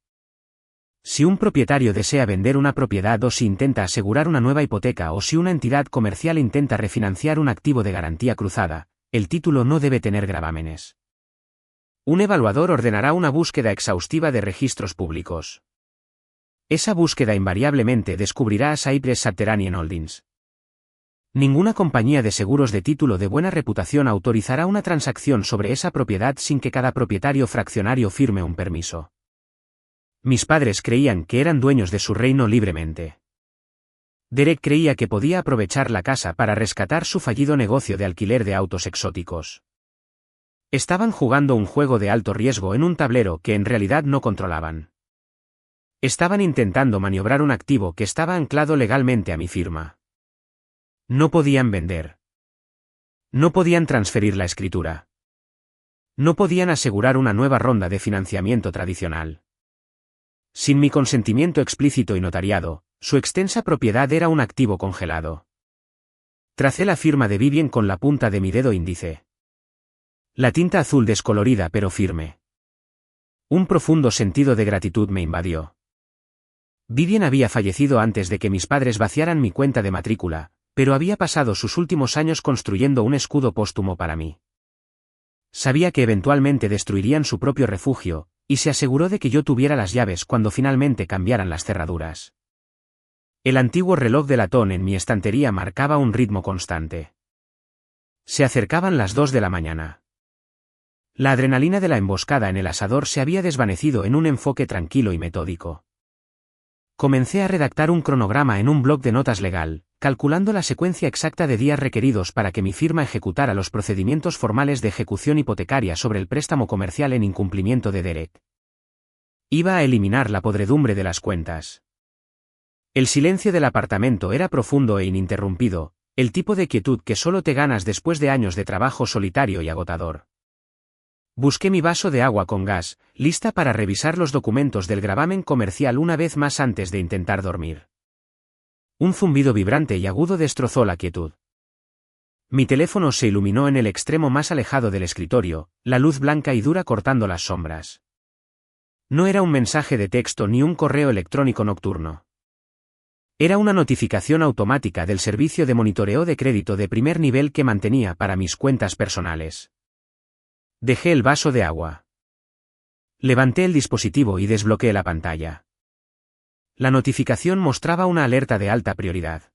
Speaker 1: Si un propietario desea vender una propiedad o si intenta asegurar una nueva hipoteca o si una entidad comercial intenta refinanciar un activo de garantía cruzada, el título no debe tener gravámenes. Un evaluador ordenará una búsqueda exhaustiva de registros públicos. Esa búsqueda invariablemente descubrirá a Cypress Subterranean Holdings. Ninguna compañía de seguros de título de buena reputación autorizará una transacción sobre esa propiedad sin que cada propietario fraccionario firme un permiso. Mis padres creían que eran dueños de su reino libremente. Derek creía que podía aprovechar la casa para rescatar su fallido negocio de alquiler de autos exóticos. Estaban jugando un juego de alto riesgo en un tablero que en realidad no controlaban. Estaban intentando maniobrar un activo que estaba anclado legalmente a mi firma. No podían vender. No podían transferir la escritura. No podían asegurar una nueva ronda de financiamiento tradicional. Sin mi consentimiento explícito y notariado, su extensa propiedad era un activo congelado. Tracé la firma de Vivien con la punta de mi dedo índice. La tinta azul descolorida pero firme. Un profundo sentido de gratitud me invadió. Vivien había fallecido antes de que mis padres vaciaran mi cuenta de matrícula, pero había pasado sus últimos años construyendo un escudo póstumo para mí. Sabía que eventualmente destruirían su propio refugio, y se aseguró de que yo tuviera las llaves cuando finalmente cambiaran las cerraduras. El antiguo reloj de latón en mi estantería marcaba un ritmo constante. Se acercaban las 2 de la mañana. La adrenalina de la emboscada en el asador se había desvanecido en un enfoque tranquilo y metódico. Comencé a redactar un cronograma en un bloc de notas legal, calculando la secuencia exacta de días requeridos para que mi firma ejecutara los procedimientos formales de ejecución hipotecaria sobre el préstamo comercial en incumplimiento de Derek. Iba a eliminar la podredumbre de las cuentas. El silencio del apartamento era profundo e ininterrumpido, el tipo de quietud que solo te ganas después de años de trabajo solitario y agotador. Busqué mi vaso de agua con gas, lista para revisar los documentos del gravamen comercial una vez más antes de intentar dormir. Un zumbido vibrante y agudo destrozó la quietud. Mi teléfono se iluminó en el extremo más alejado del escritorio, la luz blanca y dura cortando las sombras. No era un mensaje de texto ni un correo electrónico nocturno. Era una notificación automática del servicio de monitoreo de crédito de primer nivel que mantenía para mis cuentas personales. Dejé el vaso de agua. Levanté el dispositivo y desbloqueé la pantalla. La notificación mostraba una alerta de alta prioridad.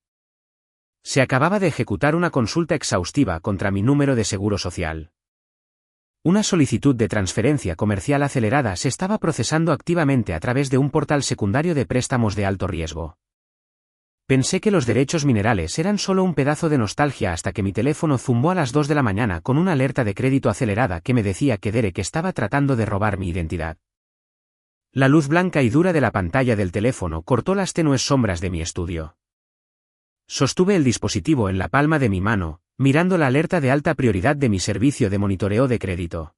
Speaker 1: Se acababa de ejecutar una consulta exhaustiva contra mi número de seguro social. Una solicitud de transferencia comercial acelerada se estaba procesando activamente a través de un portal secundario de préstamos de alto riesgo. Pensé que los derechos minerales eran solo un pedazo de nostalgia hasta que mi teléfono zumbó a las 2 de la mañana con una alerta de crédito acelerada que me decía que Derek estaba tratando de robar mi identidad. La luz blanca y dura de la pantalla del teléfono cortó las tenues sombras de mi estudio. Sostuve el dispositivo en la palma de mi mano, mirando la alerta de alta prioridad de mi servicio de monitoreo de crédito.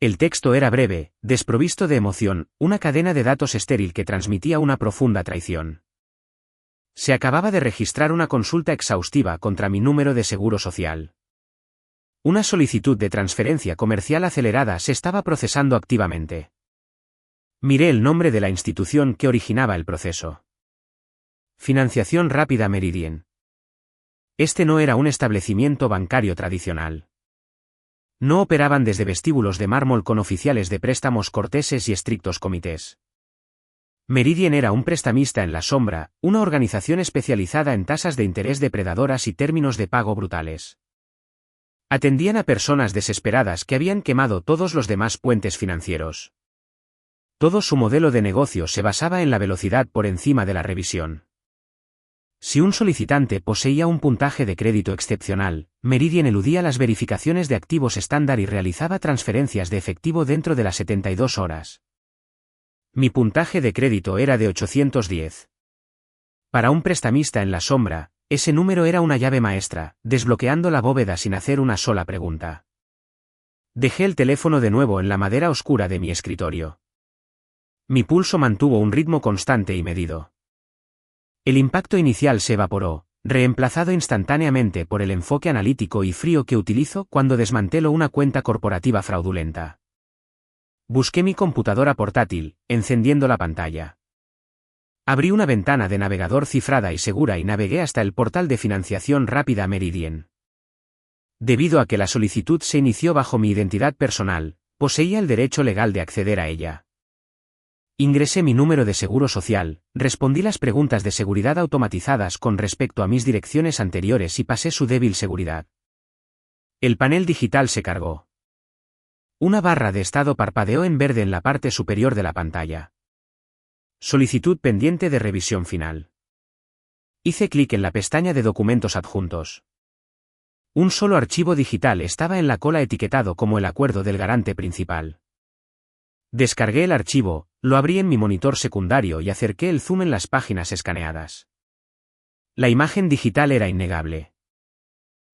Speaker 1: El texto era breve, desprovisto de emoción, una cadena de datos estéril que transmitía una profunda traición. Se acababa de registrar una consulta exhaustiva contra mi número de seguro social. Una solicitud de transferencia comercial acelerada se estaba procesando activamente. Miré el nombre de la institución que originaba el proceso. Financiación Rápida Meridian. Este no era un establecimiento bancario tradicional. No operaban desde vestíbulos de mármol con oficiales de préstamos corteses y estrictos comités. Meridian era un prestamista en la sombra, una organización especializada en tasas de interés depredadoras y términos de pago brutales. Atendían a personas desesperadas que habían quemado todos los demás puentes financieros. Todo su modelo de negocio se basaba en la velocidad por encima de la revisión. Si un solicitante poseía un puntaje de crédito excepcional, Meridian eludía las verificaciones de activos estándar y realizaba transferencias de efectivo dentro de las 72 horas. Mi puntaje de crédito era de 810. Para un prestamista en la sombra, ese número era una llave maestra, desbloqueando la bóveda sin hacer una sola pregunta. Dejé el teléfono de nuevo en la madera oscura de mi escritorio. Mi pulso mantuvo un ritmo constante y medido. El impacto inicial se evaporó, reemplazado instantáneamente por el enfoque analítico y frío que utilizo cuando desmantelo una cuenta corporativa fraudulenta. Busqué mi computadora portátil, encendiendo la pantalla. Abrí una ventana de navegador cifrada y segura y navegué hasta el portal de financiación rápida Meridian. Debido a que la solicitud se inició bajo mi identidad personal, poseía el derecho legal de acceder a ella. Ingresé mi número de seguro social, respondí las preguntas de seguridad automatizadas con respecto a mis direcciones anteriores y pasé su débil seguridad. El panel digital se cargó. Una barra de estado parpadeó en verde en la parte superior de la pantalla. Solicitud pendiente de revisión final. Hice clic en la pestaña de documentos adjuntos. Un solo archivo digital estaba en la cola etiquetado como el acuerdo del garante principal. Descargué el archivo, lo abrí en mi monitor secundario y acerqué el zoom en las páginas escaneadas. La imagen digital era innegable.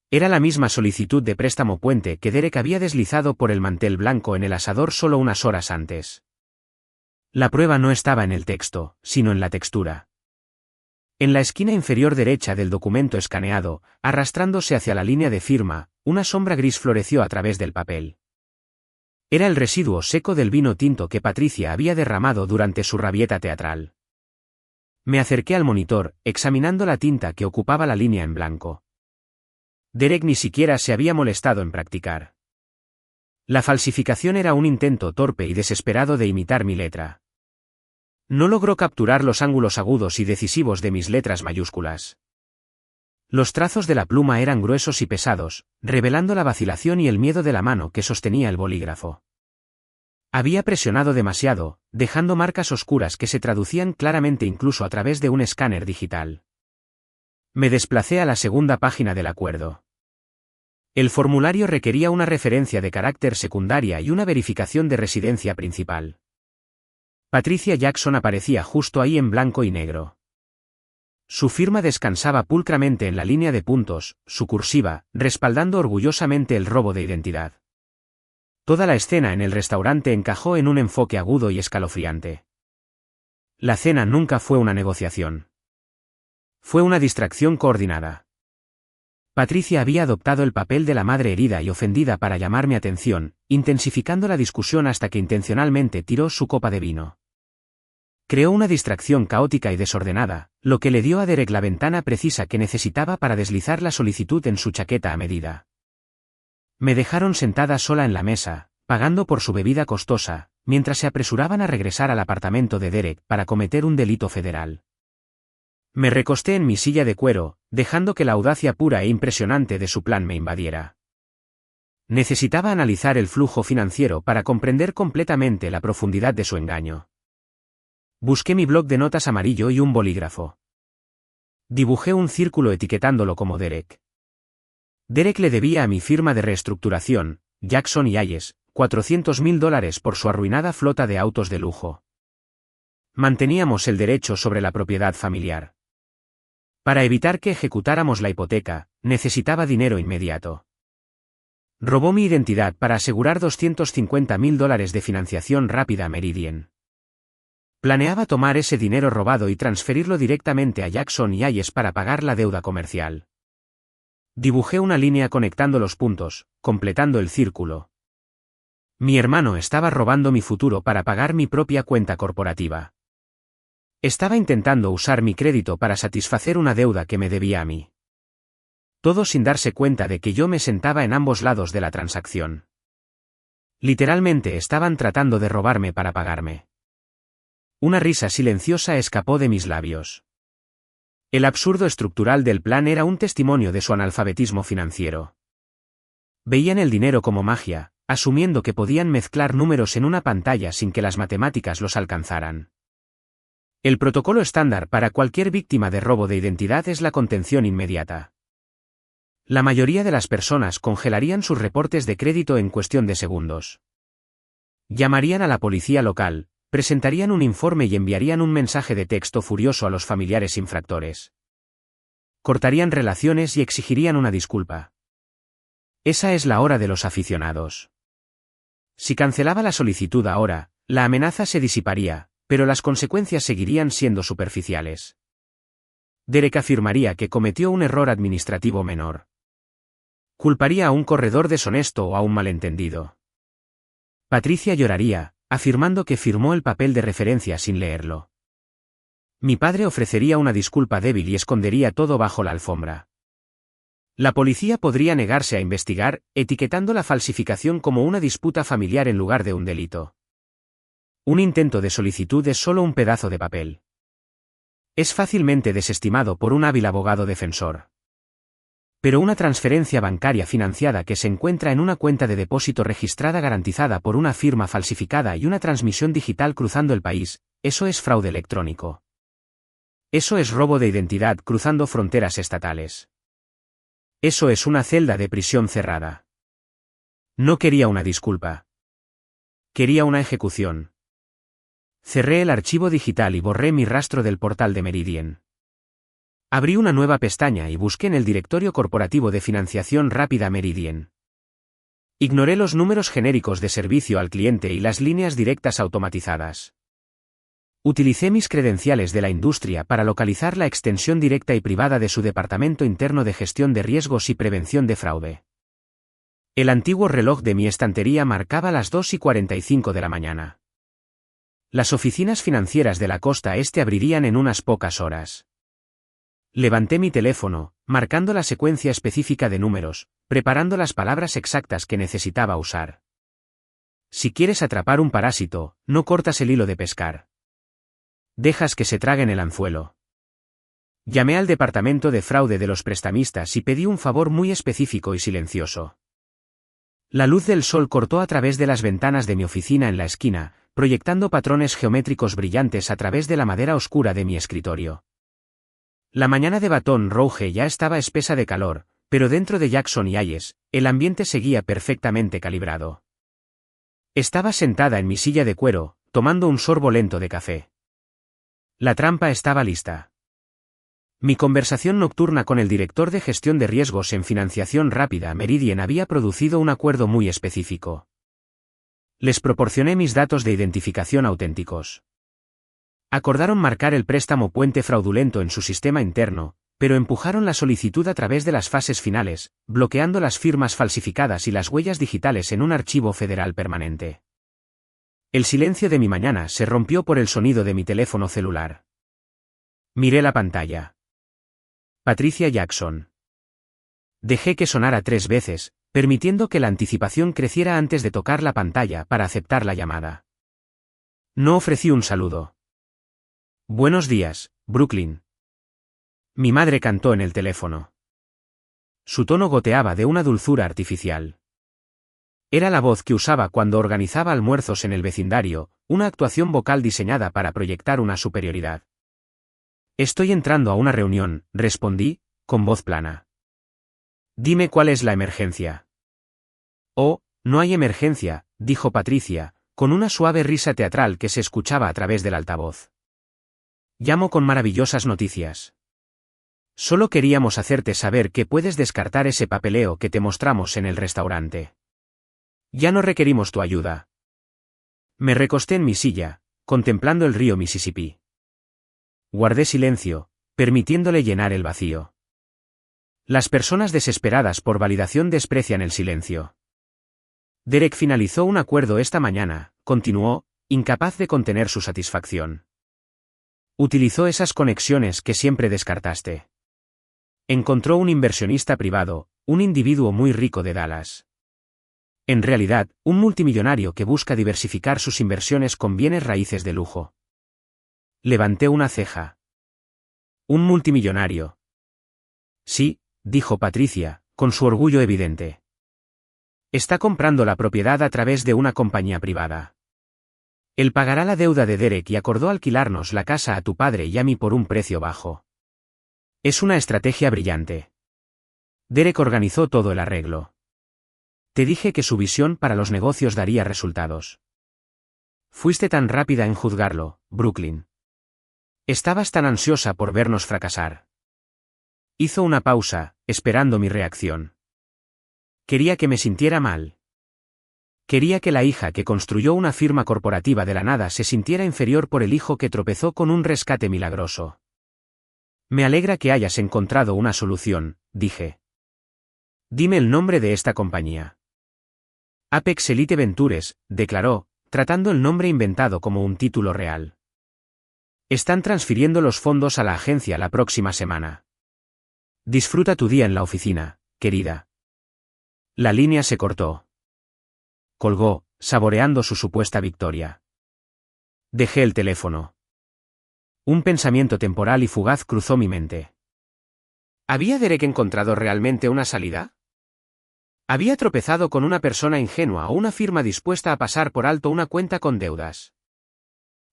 Speaker 1: Era la misma solicitud de préstamo puente que Derek había deslizado por el mantel blanco en el asador solo unas horas antes. La prueba no estaba en el texto, sino en la textura. En la esquina inferior derecha del documento escaneado, arrastrándose hacia la línea de firma, una sombra gris floreció a través del papel. Era el residuo seco del vino tinto que Patricia había derramado durante su rabieta teatral. Me acerqué al monitor, examinando la tinta que ocupaba la línea en blanco. Derek ni siquiera se había molestado en practicar. La falsificación era un intento torpe y desesperado de imitar mi letra. No logró capturar los ángulos agudos y decisivos de mis letras mayúsculas. Los trazos de la pluma eran gruesos y pesados, revelando la vacilación y el miedo de la mano que sostenía el bolígrafo. Había presionado demasiado, dejando marcas oscuras que se traducían claramente incluso a través de un escáner digital. Me desplacé a la segunda página del acuerdo. El formulario requería una referencia de carácter secundaria y una verificación de residencia principal. Patricia Jackson aparecía justo ahí en blanco y negro. Su firma descansaba pulcramente en la línea de puntos, su cursiva, respaldando orgullosamente el robo de identidad. Toda la escena en el restaurante encajó en un enfoque agudo y escalofriante. La cena nunca fue una negociación. Fue una distracción coordinada. Patricia había adoptado el papel de la madre herida y ofendida para llamar mi atención, intensificando la discusión hasta que intencionalmente tiró su copa de vino. Creó una distracción caótica y desordenada, lo que le dio a Derek la ventana precisa que necesitaba para deslizar la solicitud en su chaqueta a medida. Me dejaron sentada sola en la mesa, pagando por su bebida costosa, mientras se apresuraban a regresar al apartamento de Derek para cometer un delito federal. Me recosté en mi silla de cuero, dejando que la audacia pura e impresionante de su plan me invadiera. Necesitaba analizar el flujo financiero para comprender completamente la profundidad de su engaño. Busqué mi bloc de notas amarillo y un bolígrafo. Dibujé un círculo etiquetándolo como Derek. Derek le debía a mi firma de reestructuración, Jackson y Hayes, $400,000 por su arruinada flota de autos de lujo. Manteníamos el derecho sobre la propiedad familiar. Para evitar que ejecutáramos la hipoteca, necesitaba dinero inmediato. Robó mi identidad para asegurar $250,000 de financiación rápida a Meridian. Planeaba tomar ese dinero robado y transferirlo directamente a Jackson y Hayes para pagar la deuda comercial. Dibujé una línea conectando los puntos, completando el círculo. Mi hermano estaba robando mi futuro para pagar mi propia cuenta corporativa. Estaba intentando usar mi crédito para satisfacer una deuda que me debía a mí. Todo sin darse cuenta de que yo me sentaba en ambos lados de la transacción. Literalmente estaban tratando de robarme para pagarme. Una risa silenciosa escapó de mis labios. El absurdo estructural del plan era un testimonio de su analfabetismo financiero. Veían el dinero como magia, asumiendo que podían mezclar números en una pantalla sin que las matemáticas los alcanzaran. El protocolo estándar para cualquier víctima de robo de identidad es la contención inmediata. La mayoría de las personas congelarían sus reportes de crédito en cuestión de segundos. Llamarían a la policía local, presentarían un informe y enviarían un mensaje de texto furioso a los familiares infractores. Cortarían relaciones y exigirían una disculpa. Esa es la hora de los aficionados. Si cancelaba la solicitud ahora, la amenaza se disiparía, pero las consecuencias seguirían siendo superficiales. Derek afirmaría que cometió un error administrativo menor. Culparía a un corredor deshonesto o a un malentendido. Patricia lloraría, afirmando que firmó el papel de referencia sin leerlo. Mi padre ofrecería una disculpa débil y escondería todo bajo la alfombra. La policía podría negarse a investigar, etiquetando la falsificación como una disputa familiar en lugar de un delito. Un intento de solicitud es solo un pedazo de papel. Es fácilmente desestimado por un hábil abogado defensor. Pero una transferencia bancaria financiada que se encuentra en una cuenta de depósito registrada garantizada por una firma falsificada y una transmisión digital cruzando el país, eso es fraude electrónico. Eso es robo de identidad cruzando fronteras estatales. Eso es una celda de prisión cerrada. No quería una disculpa. Quería una ejecución. Cerré el archivo digital y borré mi rastro del portal de Meridian. Abrí una nueva pestaña y busqué en el directorio corporativo de financiación rápida Meridian. Ignoré los números genéricos de servicio al cliente y las líneas directas automatizadas. Utilicé mis credenciales de la industria para localizar la extensión directa y privada de su departamento interno de gestión de riesgos y prevención de fraude. El antiguo reloj de mi estantería marcaba las 2:45 de la mañana. Las oficinas financieras de la costa este abrirían en unas pocas horas. Levanté mi teléfono, marcando la secuencia específica de números, preparando las palabras exactas que necesitaba usar. Si quieres atrapar un parásito, no cortas el hilo de pescar. Dejas que se traguen el anzuelo. Llamé al departamento de fraude de los prestamistas y pedí un favor muy específico y silencioso. La luz del sol cortó a través de las ventanas de mi oficina en la esquina, proyectando patrones geométricos brillantes a través de la madera oscura de mi escritorio. La mañana de Baton Rouge ya estaba espesa de calor, pero dentro de Jackson y Hayes, el ambiente seguía perfectamente calibrado. Estaba sentada en mi silla de cuero, tomando un sorbo lento de café. La trampa estaba lista. Mi conversación nocturna con el director de gestión de riesgos en financiación rápida Meridian había producido un acuerdo muy específico. Les proporcioné mis datos de identificación auténticos. Acordaron marcar el préstamo puente fraudulento en su sistema interno, pero empujaron la solicitud a través de las fases finales, bloqueando las firmas falsificadas y las huellas digitales en un archivo federal permanente. El silencio de mi mañana se rompió por el sonido de mi teléfono celular. Miré la pantalla. Patricia Jackson. Dejé que sonara 3 veces, permitiendo que la anticipación creciera antes de tocar la pantalla para aceptar la llamada. No ofrecí un saludo. Buenos días, Brooklyn. Mi madre cantó en el teléfono. Su tono goteaba de una dulzura artificial. Era la voz que usaba cuando organizaba almuerzos en el vecindario, una actuación vocal diseñada para proyectar una superioridad. Estoy entrando a una reunión, respondí, con voz plana. Dime cuál es la emergencia. Oh, no hay emergencia, dijo Patricia, con una suave risa teatral que se escuchaba a través del altavoz. Llamo con maravillosas noticias. Solo queríamos hacerte saber que puedes descartar ese papeleo que te mostramos en el restaurante. Ya no requerimos tu ayuda. Me recosté en mi silla, contemplando el río Mississippi. Guardé silencio, permitiéndole llenar el vacío. Las personas desesperadas por validación desprecian el silencio. Derek finalizó un acuerdo esta mañana, continuó, incapaz de contener su satisfacción. Utilizó esas conexiones que siempre descartaste. Encontró un inversionista privado, un individuo muy rico de Dallas. En realidad, un multimillonario que busca diversificar sus inversiones con bienes raíces de lujo. Levanté una ceja. ¿Un multimillonario? Sí, dijo Patricia, con su orgullo evidente. Está comprando la propiedad a través de una compañía privada. Él pagará la deuda de Derek y acordó alquilarnos la casa a tu padre y a mí por un precio bajo. Es una estrategia brillante. Derek organizó todo el arreglo. Te dije que su visión para los negocios daría resultados. Fuiste tan rápida en juzgarlo, Brooklyn. Estabas tan ansiosa por vernos fracasar. Hizo una pausa, esperando mi reacción. Quería que me sintiera mal. Quería que la hija que construyó una firma corporativa de la nada se sintiera inferior por el hijo que tropezó con un rescate milagroso. Me alegra que hayas encontrado una solución, dije. Dime el nombre de esta compañía. Apex Elite Ventures, declaró, tratando el nombre inventado como un título real. Están transfiriendo los fondos a la agencia la próxima semana. Disfruta tu día en la oficina, querida. La línea se cortó. Colgó, saboreando su supuesta victoria. Dejé el teléfono. Un pensamiento temporal y fugaz cruzó mi mente. ¿Había Derek encontrado realmente una salida? ¿Había tropezado con una persona ingenua o una firma dispuesta a pasar por alto una cuenta con deudas?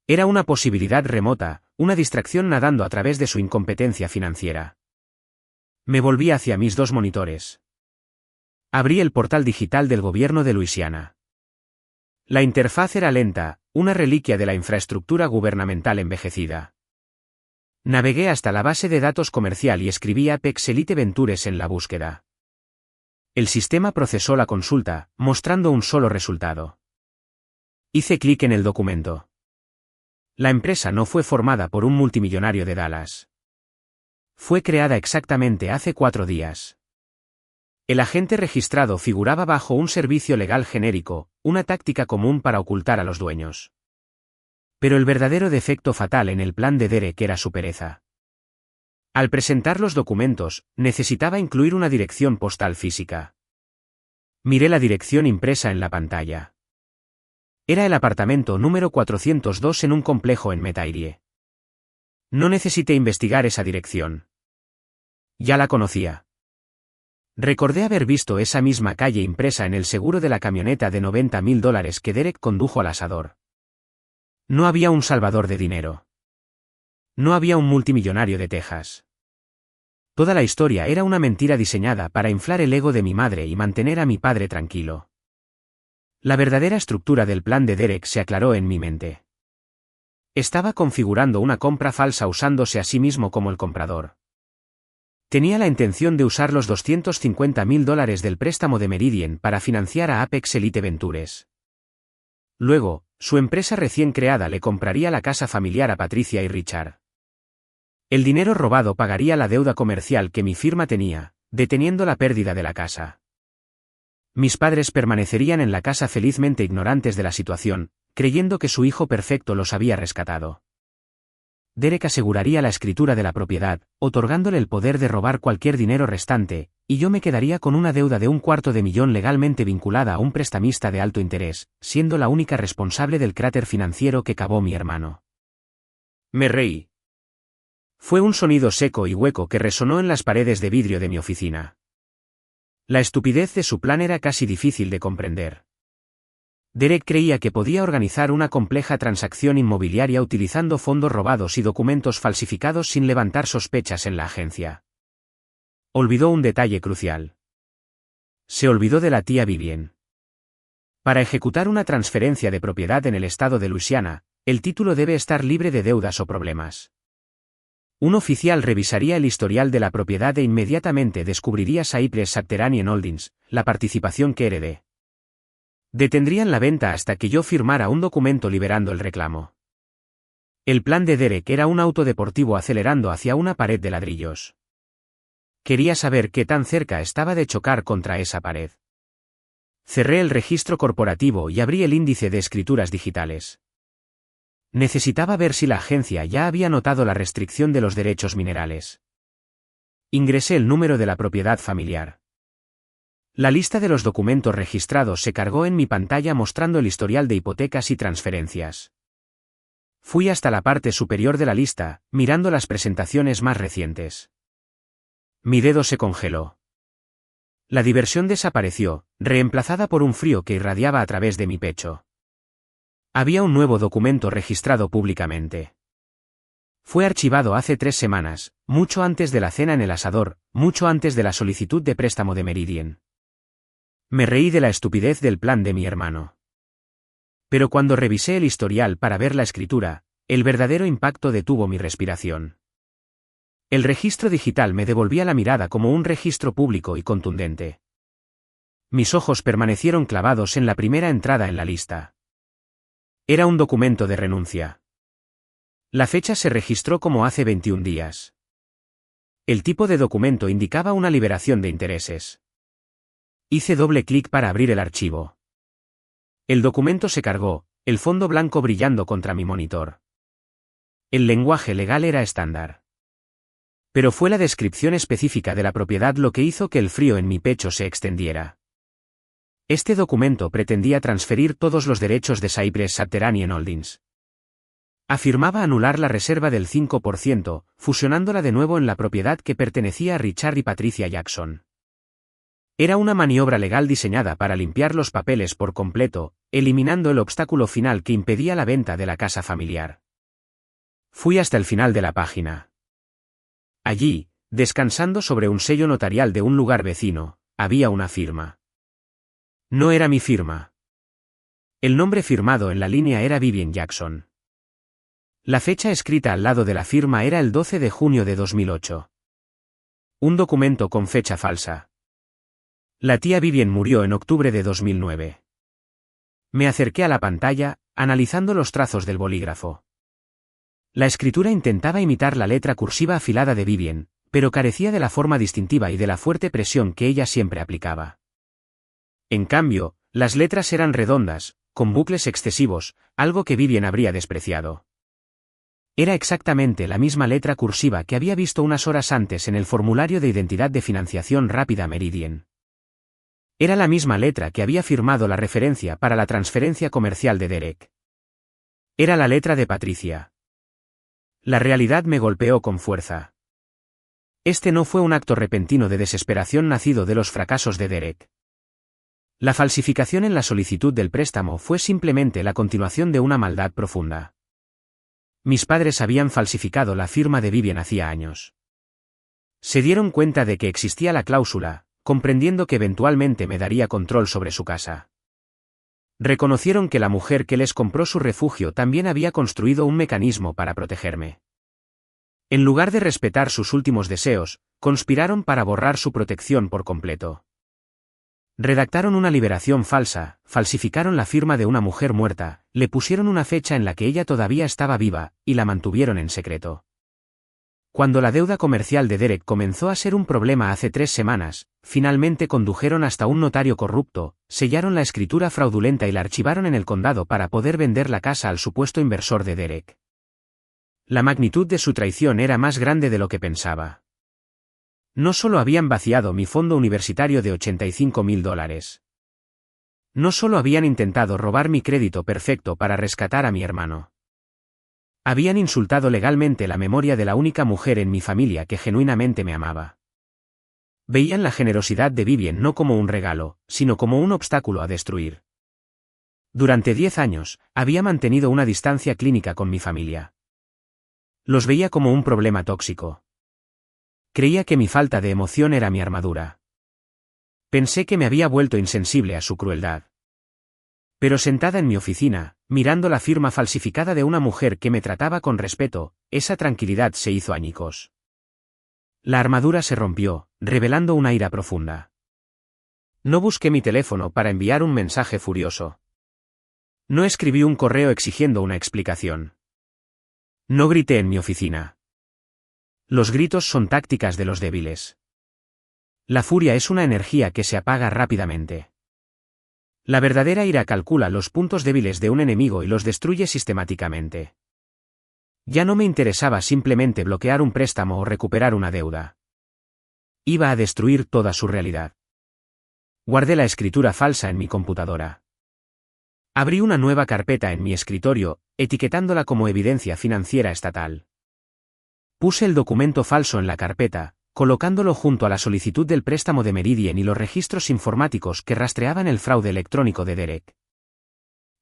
Speaker 1: Era una posibilidad remota, una distracción nadando a través de su incompetencia financiera. Me volví hacia mis 2 monitores. Abrí el portal digital del gobierno de Luisiana. La interfaz era lenta, una reliquia de la infraestructura gubernamental envejecida. Navegué hasta la base de datos comercial y escribí Apex Elite Ventures en la búsqueda. El sistema procesó la consulta, mostrando un solo resultado. Hice clic en el documento. La empresa no fue formada por un multimillonario de Dallas. Fue creada exactamente hace 4 días. El agente registrado figuraba bajo un servicio legal genérico, una táctica común para ocultar a los dueños. Pero el verdadero defecto fatal en el plan de Derek era su pereza. Al presentar los documentos, necesitaba incluir una dirección postal física. Miré la dirección impresa en la pantalla. Era el apartamento número 402 en un complejo en Metairie. No necesité investigar esa dirección. Ya la conocía. Recordé haber visto esa misma calle impresa en el seguro de la camioneta de $90.000 que Derek condujo al asador. No había un salvador de dinero. No había un multimillonario de Texas. Toda la historia era una mentira diseñada para inflar el ego de mi madre y mantener a mi padre tranquilo. La verdadera estructura del plan de Derek se aclaró en mi mente. Estaba configurando una compra falsa usándose a sí mismo como el comprador. Tenía la intención de usar los $250.000 del préstamo de Meridian para financiar a Apex Elite Ventures. Luego, su empresa recién creada le compraría la casa familiar a Patricia y Richard. El dinero robado pagaría la deuda comercial que mi firma tenía, deteniendo la pérdida de la casa. Mis padres permanecerían en la casa felizmente ignorantes de la situación, creyendo que su hijo perfecto los había rescatado. Derek aseguraría la escritura de la propiedad, otorgándole el poder de robar cualquier dinero restante, y yo me quedaría con una deuda de $250.000 legalmente vinculada a un prestamista de alto interés, siendo la única responsable del cráter financiero que cavó mi hermano. Me reí. Fue un sonido seco y hueco que resonó en las paredes de vidrio de mi oficina. La estupidez de su plan era casi difícil de comprender. Derek creía que podía organizar una compleja transacción inmobiliaria utilizando fondos robados y documentos falsificados sin levantar sospechas en la agencia. Olvidó un detalle crucial. Se olvidó de la tía Vivien. Para ejecutar una transferencia de propiedad en el estado de Luisiana, el título debe estar libre de deudas o problemas. Un oficial revisaría el historial de la propiedad e inmediatamente descubriría Cypress Subterranean Holdings, la participación que heredé. Detendrían la venta hasta que yo firmara un documento liberando el reclamo. El plan de Derek era un auto deportivo acelerando hacia una pared de ladrillos. Quería saber qué tan cerca estaba de chocar contra esa pared. Cerré el registro corporativo y abrí el índice de escrituras digitales. Necesitaba ver si la agencia ya había notado la restricción de los derechos minerales. Ingresé el número de la propiedad familiar. La lista de los documentos registrados se cargó en mi pantalla mostrando el historial de hipotecas y transferencias. Fui hasta la parte superior de la lista, mirando las presentaciones más recientes. Mi dedo se congeló. La diversión desapareció, reemplazada por un frío que irradiaba a través de mi pecho. Había un nuevo documento registrado públicamente. Fue archivado hace 3 semanas, mucho antes de la cena en el asador, mucho antes de la solicitud de préstamo de Meridian. Me reí de la estupidez del plan de mi hermano. Pero cuando revisé el historial para ver la escritura, el verdadero impacto detuvo mi respiración. El registro digital me devolvía la mirada como un registro público y contundente. Mis ojos permanecieron clavados en la primera entrada en la lista. Era un documento de renuncia. La fecha se registró como hace 21 días. El tipo de documento indicaba una liberación de intereses. Hice doble clic para abrir el archivo. El documento se cargó, el fondo blanco brillando contra mi monitor. El lenguaje legal era estándar. Pero fue la descripción específica de la propiedad lo que hizo que el frío en mi pecho se extendiera. Este documento pretendía transferir todos los derechos de Cypress Subterranean Holdings. Afirmaba anular la reserva del 5%, fusionándola de nuevo en la propiedad que pertenecía a Richard y Patricia Jackson. Era una maniobra legal diseñada para limpiar los papeles por completo, eliminando el obstáculo final que impedía la venta de la casa familiar. Fui hasta el final de la página. Allí, descansando sobre un sello notarial de un lugar vecino, había una firma. No era mi firma. El nombre firmado en la línea era Vivien Jackson. La fecha escrita al lado de la firma era el 12 de junio de 2008. Un documento con fecha falsa. La tía Vivien murió en octubre de 2009. Me acerqué a la pantalla, analizando los trazos del bolígrafo. La escritura intentaba imitar la letra cursiva afilada de Vivien, pero carecía de la forma distintiva y de la fuerte presión que ella siempre aplicaba. En cambio, las letras eran redondas, con bucles excesivos, algo que Vivien habría despreciado. Era exactamente la misma letra cursiva que había visto unas horas antes en el formulario de identidad de financiación rápida Meridian. Era la misma letra que había firmado la referencia para la transferencia comercial de Derek. Era la letra de Patricia. La realidad me golpeó con fuerza. Este no fue un acto repentino de desesperación nacido de los fracasos de Derek. La falsificación en la solicitud del préstamo fue simplemente la continuación de una maldad profunda. Mis padres habían falsificado la firma de Vivian hacía años. Se dieron cuenta de que existía la cláusula, comprendiendo que eventualmente me daría control sobre su casa. Reconocieron que la mujer que les compró su refugio también había construido un mecanismo para protegerme. En lugar de respetar sus últimos deseos, conspiraron para borrar su protección por completo. Redactaron una liberación falsa, falsificaron la firma de una mujer muerta, le pusieron una fecha en la que ella todavía estaba viva, y la mantuvieron en secreto. Cuando la deuda comercial de Derek comenzó a ser un problema hace 3 semanas, finalmente condujeron hasta un notario corrupto, sellaron la escritura fraudulenta y la archivaron en el condado para poder vender la casa al supuesto inversor de Derek. La magnitud de su traición era más grande de lo que pensaba. No solo habían vaciado mi fondo universitario de $85,000. No solo habían intentado robar mi crédito perfecto para rescatar a mi hermano. Habían insultado legalmente la memoria de la única mujer en mi familia que genuinamente me amaba. Veían la generosidad de Vivian no como un regalo, sino como un obstáculo a destruir. Durante 10 años, había mantenido una distancia clínica con mi familia. Los veía como un problema tóxico. Creía que mi falta de emoción era mi armadura. Pensé que me había vuelto insensible a su crueldad. Pero sentada en mi oficina, mirando la firma falsificada de una mujer que me trataba con respeto, esa tranquilidad se hizo añicos. La armadura se rompió, revelando una ira profunda. No busqué mi teléfono para enviar un mensaje furioso. No escribí un correo exigiendo una explicación. No grité en mi oficina. Los gritos son tácticas de los débiles. La furia es una energía que se apaga rápidamente. La verdadera ira calcula los puntos débiles de un enemigo y los destruye sistemáticamente. Ya no me interesaba simplemente bloquear un préstamo o recuperar una deuda. Iba a destruir toda su realidad. Guardé la escritura falsa en mi computadora. Abrí una nueva carpeta en mi escritorio, etiquetándola como evidencia financiera estatal. Puse el documento falso en la carpeta, colocándolo junto a la solicitud del préstamo de Meridian y los registros informáticos que rastreaban el fraude electrónico de Derek.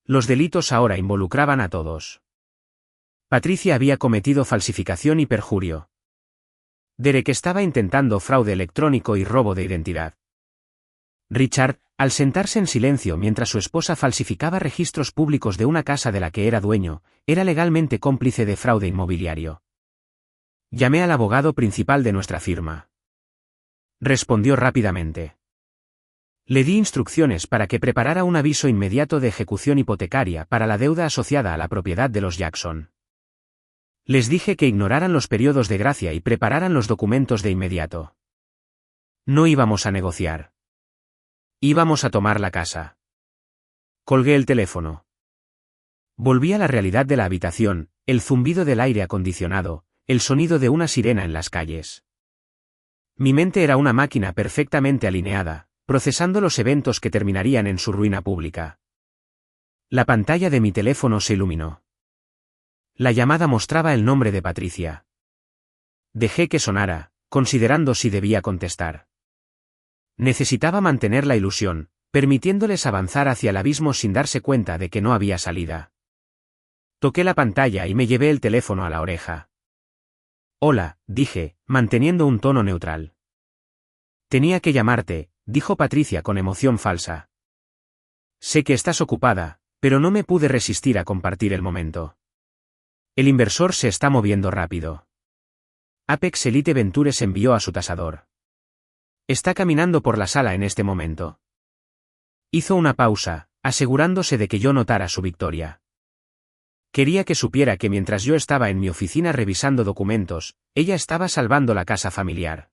Speaker 1: Los delitos ahora involucraban a todos. Patricia había cometido falsificación y perjurio. Derek estaba intentando fraude electrónico y robo de identidad. Richard, al sentarse en silencio mientras su esposa falsificaba registros públicos de una casa de la que era dueño, era legalmente cómplice de fraude inmobiliario. Llamé al abogado principal de nuestra firma. Respondió rápidamente. Le di instrucciones para que preparara un aviso inmediato de ejecución hipotecaria para la deuda asociada a la propiedad de los Jackson. Les dije que ignoraran los periodos de gracia y prepararan los documentos de inmediato. No íbamos a negociar. Íbamos a tomar la casa. Colgué el teléfono. Volví a la realidad de la habitación, el zumbido del aire acondicionado, el sonido de una sirena en las calles. Mi mente era una máquina perfectamente alineada, procesando los eventos que terminarían en su ruina pública. La pantalla de mi teléfono se iluminó. La llamada mostraba el nombre de Patricia. Dejé que sonara, considerando si debía contestar. Necesitaba mantener la ilusión, permitiéndoles avanzar hacia el abismo sin darse cuenta de que no había salida. Toqué la pantalla y me llevé el teléfono a la oreja. Hola, dije, manteniendo un tono neutral. Tenía que llamarte, dijo Patricia con emoción falsa. Sé que estás ocupada, pero no me pude resistir a compartir el momento. El inversor se está moviendo rápido. Apex Elite Ventures envió a su tasador. Está caminando por la sala en este momento. Hizo una pausa, asegurándose de que yo notara su victoria. Quería que supiera que mientras yo estaba en mi oficina revisando documentos, ella estaba salvando la casa familiar.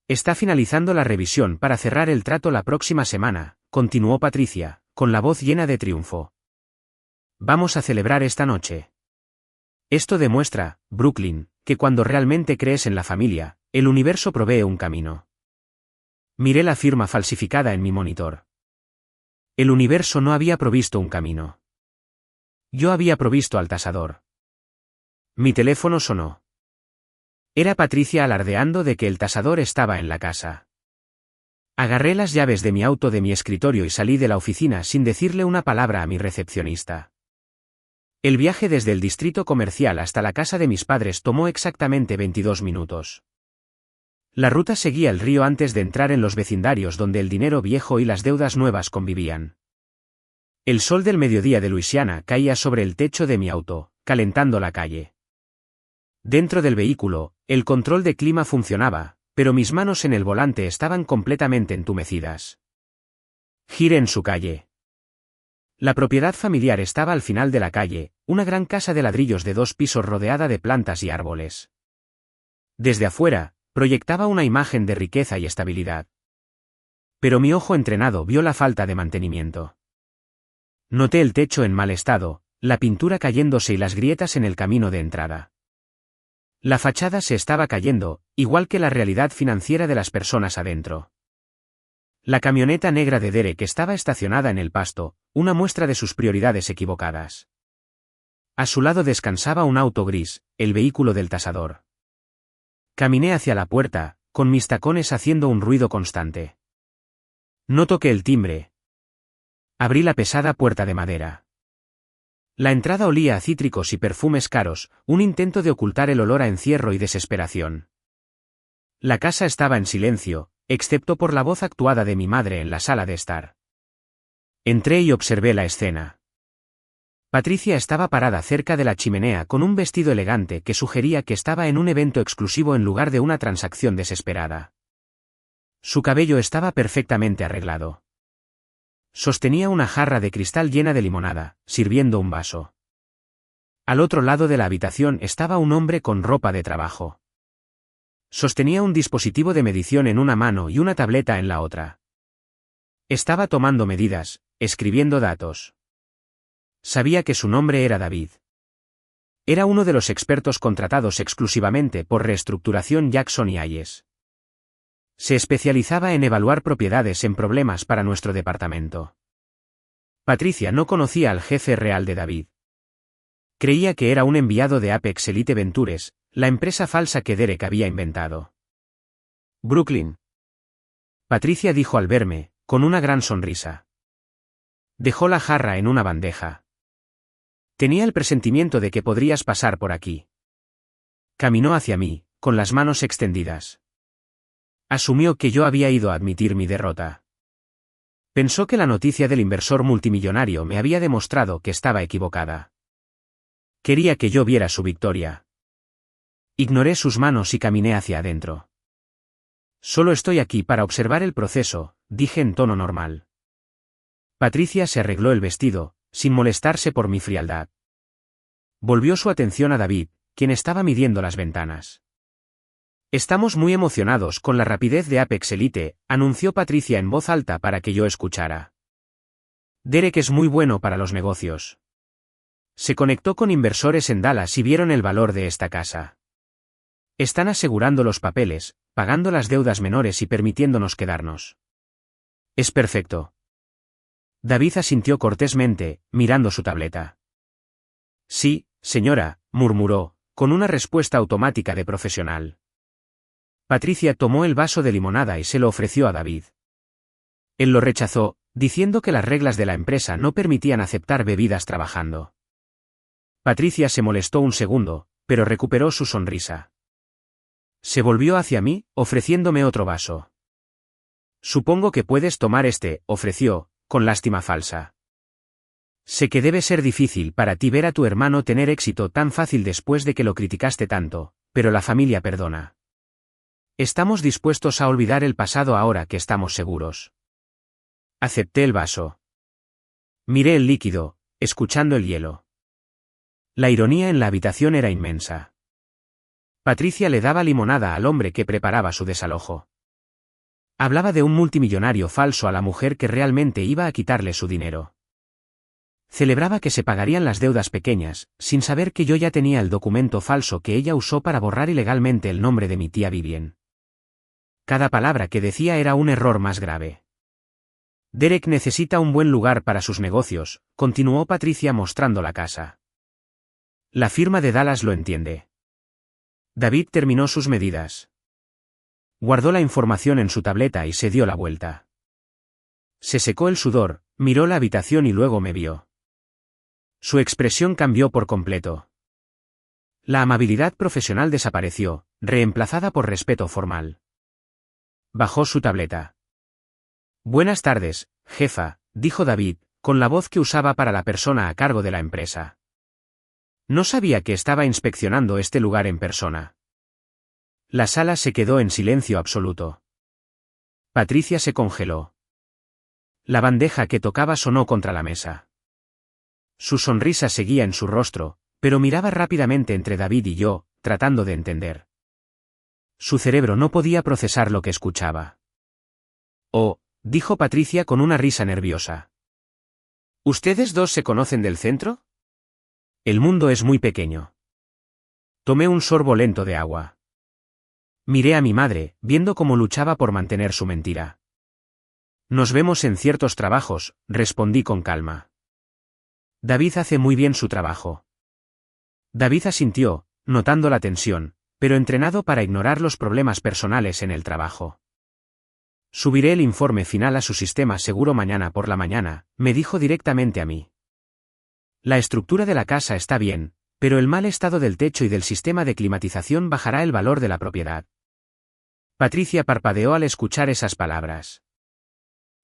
Speaker 1: Está finalizando la revisión para cerrar el trato la próxima semana, continuó Patricia, con la voz llena de triunfo. Vamos a celebrar esta noche. Esto demuestra, Brooklyn, que cuando realmente crees en la familia, el universo provee un camino. Miré la firma falsificada en mi monitor. El universo no había provisto un camino. Yo había provisto al tasador. Mi teléfono sonó. Era Patricia alardeando de que el tasador estaba en la casa. Agarré las llaves de mi auto de mi escritorio y salí de la oficina sin decirle una palabra a mi recepcionista. El viaje desde el distrito comercial hasta la casa de mis padres tomó exactamente 22 minutos. La ruta seguía el río antes de entrar en los vecindarios donde el dinero viejo y las deudas nuevas convivían. El sol del mediodía de Luisiana caía sobre el techo de mi auto, calentando la calle. Dentro del vehículo, el control de clima funcionaba, pero mis manos en el volante estaban completamente entumecidas. Giré en su calle. La propiedad familiar estaba al final de la calle, una gran casa de ladrillos de 2 pisos rodeada de plantas y árboles. Desde afuera, proyectaba una imagen de riqueza y estabilidad. Pero mi ojo entrenado vio la falta de mantenimiento. Noté el techo en mal estado, la pintura cayéndose y las grietas en el camino de entrada. La fachada se estaba cayendo, igual que la realidad financiera de las personas adentro. La camioneta negra de Derek estaba estacionada en el pasto, una muestra de sus prioridades equivocadas. A su lado descansaba un auto gris, el vehículo del tasador. Caminé hacia la puerta, con mis tacones haciendo un ruido constante. No toqué el timbre. Abrí la pesada puerta de madera. La entrada olía a cítricos y perfumes caros, un intento de ocultar el olor a encierro y desesperación. La casa estaba en silencio, excepto por la voz actuada de mi madre en la sala de estar. Entré y observé la escena. Patricia estaba parada cerca de la chimenea con un vestido elegante que sugería que estaba en un evento exclusivo en lugar de una transacción desesperada. Su cabello estaba perfectamente arreglado. Sostenía una jarra de cristal llena de limonada, sirviendo un vaso. Al otro lado de la habitación estaba un hombre con ropa de trabajo. Sostenía un dispositivo de medición en una mano y una tableta en la otra. Estaba tomando medidas, escribiendo datos. Sabía que su nombre era David. Era uno de los expertos contratados exclusivamente por Reestructuración Jackson y Hayes. Se especializaba en evaluar propiedades en problemas para nuestro departamento. Patricia no conocía al jefe real de David. Creía que era un enviado de Apex Elite Ventures, la empresa falsa que Derek había inventado. Brooklyn. Patricia dijo al verme, con una gran sonrisa. Dejó la jarra en una bandeja. Tenía el presentimiento de que podrías pasar por aquí. Caminó hacia mí, con las manos extendidas. Asumió que yo había ido a admitir mi derrota. Pensó que la noticia del inversor multimillonario me había demostrado que estaba equivocada. Quería que yo viera su victoria. Ignoré sus manos y caminé hacia adentro. Solo estoy aquí para observar el proceso, dije en tono normal. Patricia se arregló el vestido, sin molestarse por mi frialdad. Volvió su atención a David, quien estaba midiendo las ventanas. Estamos muy emocionados con la rapidez de Apex Elite, anunció Patricia en voz alta para que yo escuchara. Derek es muy bueno para los negocios. Se conectó con inversores en Dallas y vieron el valor de esta casa. Están asegurando los papeles, pagando las deudas menores y permitiéndonos quedarnos. Es perfecto. David asintió cortésmente, mirando su tableta. Sí, señora, murmuró, con una respuesta automática de profesional. Patricia tomó el vaso de limonada y se lo ofreció a David. Él lo rechazó, diciendo que las reglas de la empresa no permitían aceptar bebidas trabajando. Patricia se molestó un segundo, pero recuperó su sonrisa. Se volvió hacia mí, ofreciéndome otro vaso. Supongo que puedes tomar este, ofreció, con lástima falsa. Sé que debe ser difícil para ti ver a tu hermano tener éxito tan fácil después de que lo criticaste tanto, pero la familia perdona. Estamos dispuestos a olvidar el pasado ahora que estamos seguros. Acepté el vaso. Miré el líquido, escuchando el hielo. La ironía en la habitación era inmensa. Patricia le daba limonada al hombre que preparaba su desalojo. Hablaba de un multimillonario falso a la mujer que realmente iba a quitarle su dinero. Celebraba que se pagarían las deudas pequeñas, sin saber que yo ya tenía el documento falso que ella usó para borrar ilegalmente el nombre de mi tía Vivien. Cada palabra que decía era un error más grave. Derek necesita un buen lugar para sus negocios, continuó Patricia mostrando la casa. La firma de Dallas lo entiende. David terminó sus medidas. Guardó la información en su tableta y se dio la vuelta. Se secó el sudor, miró la habitación y luego me vio. Su expresión cambió por completo. La amabilidad profesional desapareció, reemplazada por respeto formal. Bajó su tableta. Buenas tardes, jefa, dijo David, con la voz que usaba para la persona a cargo de la empresa. No sabía que estaba inspeccionando este lugar en persona. La sala se quedó en silencio absoluto. Patricia se congeló. La bandeja que tocaba sonó contra la mesa. Su sonrisa seguía en su rostro, pero miraba rápidamente entre David y yo, tratando de entender. Su cerebro no podía procesar lo que escuchaba. Oh, dijo Patricia con una risa nerviosa. ¿Ustedes dos se conocen del centro? El mundo es muy pequeño. Tomé un sorbo lento de agua. Miré a mi madre, viendo cómo luchaba por mantener su mentira. Nos vemos en ciertos trabajos, respondí con calma. David hace muy bien su trabajo. David asintió, notando la tensión, pero entrenado para ignorar los problemas personales en el trabajo. Subiré el informe final a su sistema seguro mañana por la mañana, me dijo directamente a mí. La estructura de la casa está bien, pero el mal estado del techo y del sistema de climatización bajará el valor de la propiedad. Patricia parpadeó al escuchar esas palabras.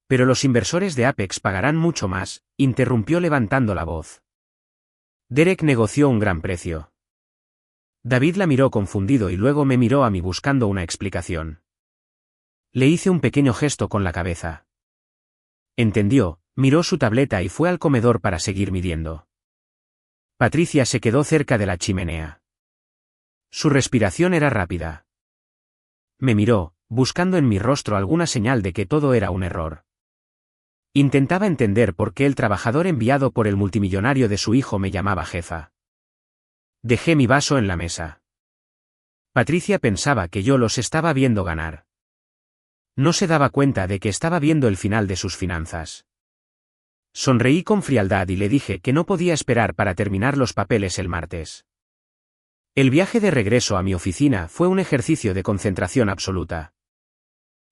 Speaker 1: Pero los inversores de Apex pagarán mucho más, interrumpió levantando la voz. Derek negoció un gran precio. David la miró confundido y luego me miró a mí buscando una explicación. Le hice un pequeño gesto con la cabeza. Entendió, miró su tableta y fue al comedor para seguir midiendo. Patricia se quedó cerca de la chimenea. Su respiración era rápida. Me miró, buscando en mi rostro alguna señal de que todo era un error. Intentaba entender por qué el trabajador enviado por el multimillonario de su hijo me llamaba jefa. Dejé mi vaso en la mesa. Patricia pensaba que yo los estaba viendo ganar. No se daba cuenta de que estaba viendo el final de sus finanzas. Sonreí con frialdad y le dije que no podía esperar para terminar los papeles el martes. El viaje de regreso a mi oficina fue un ejercicio de concentración absoluta.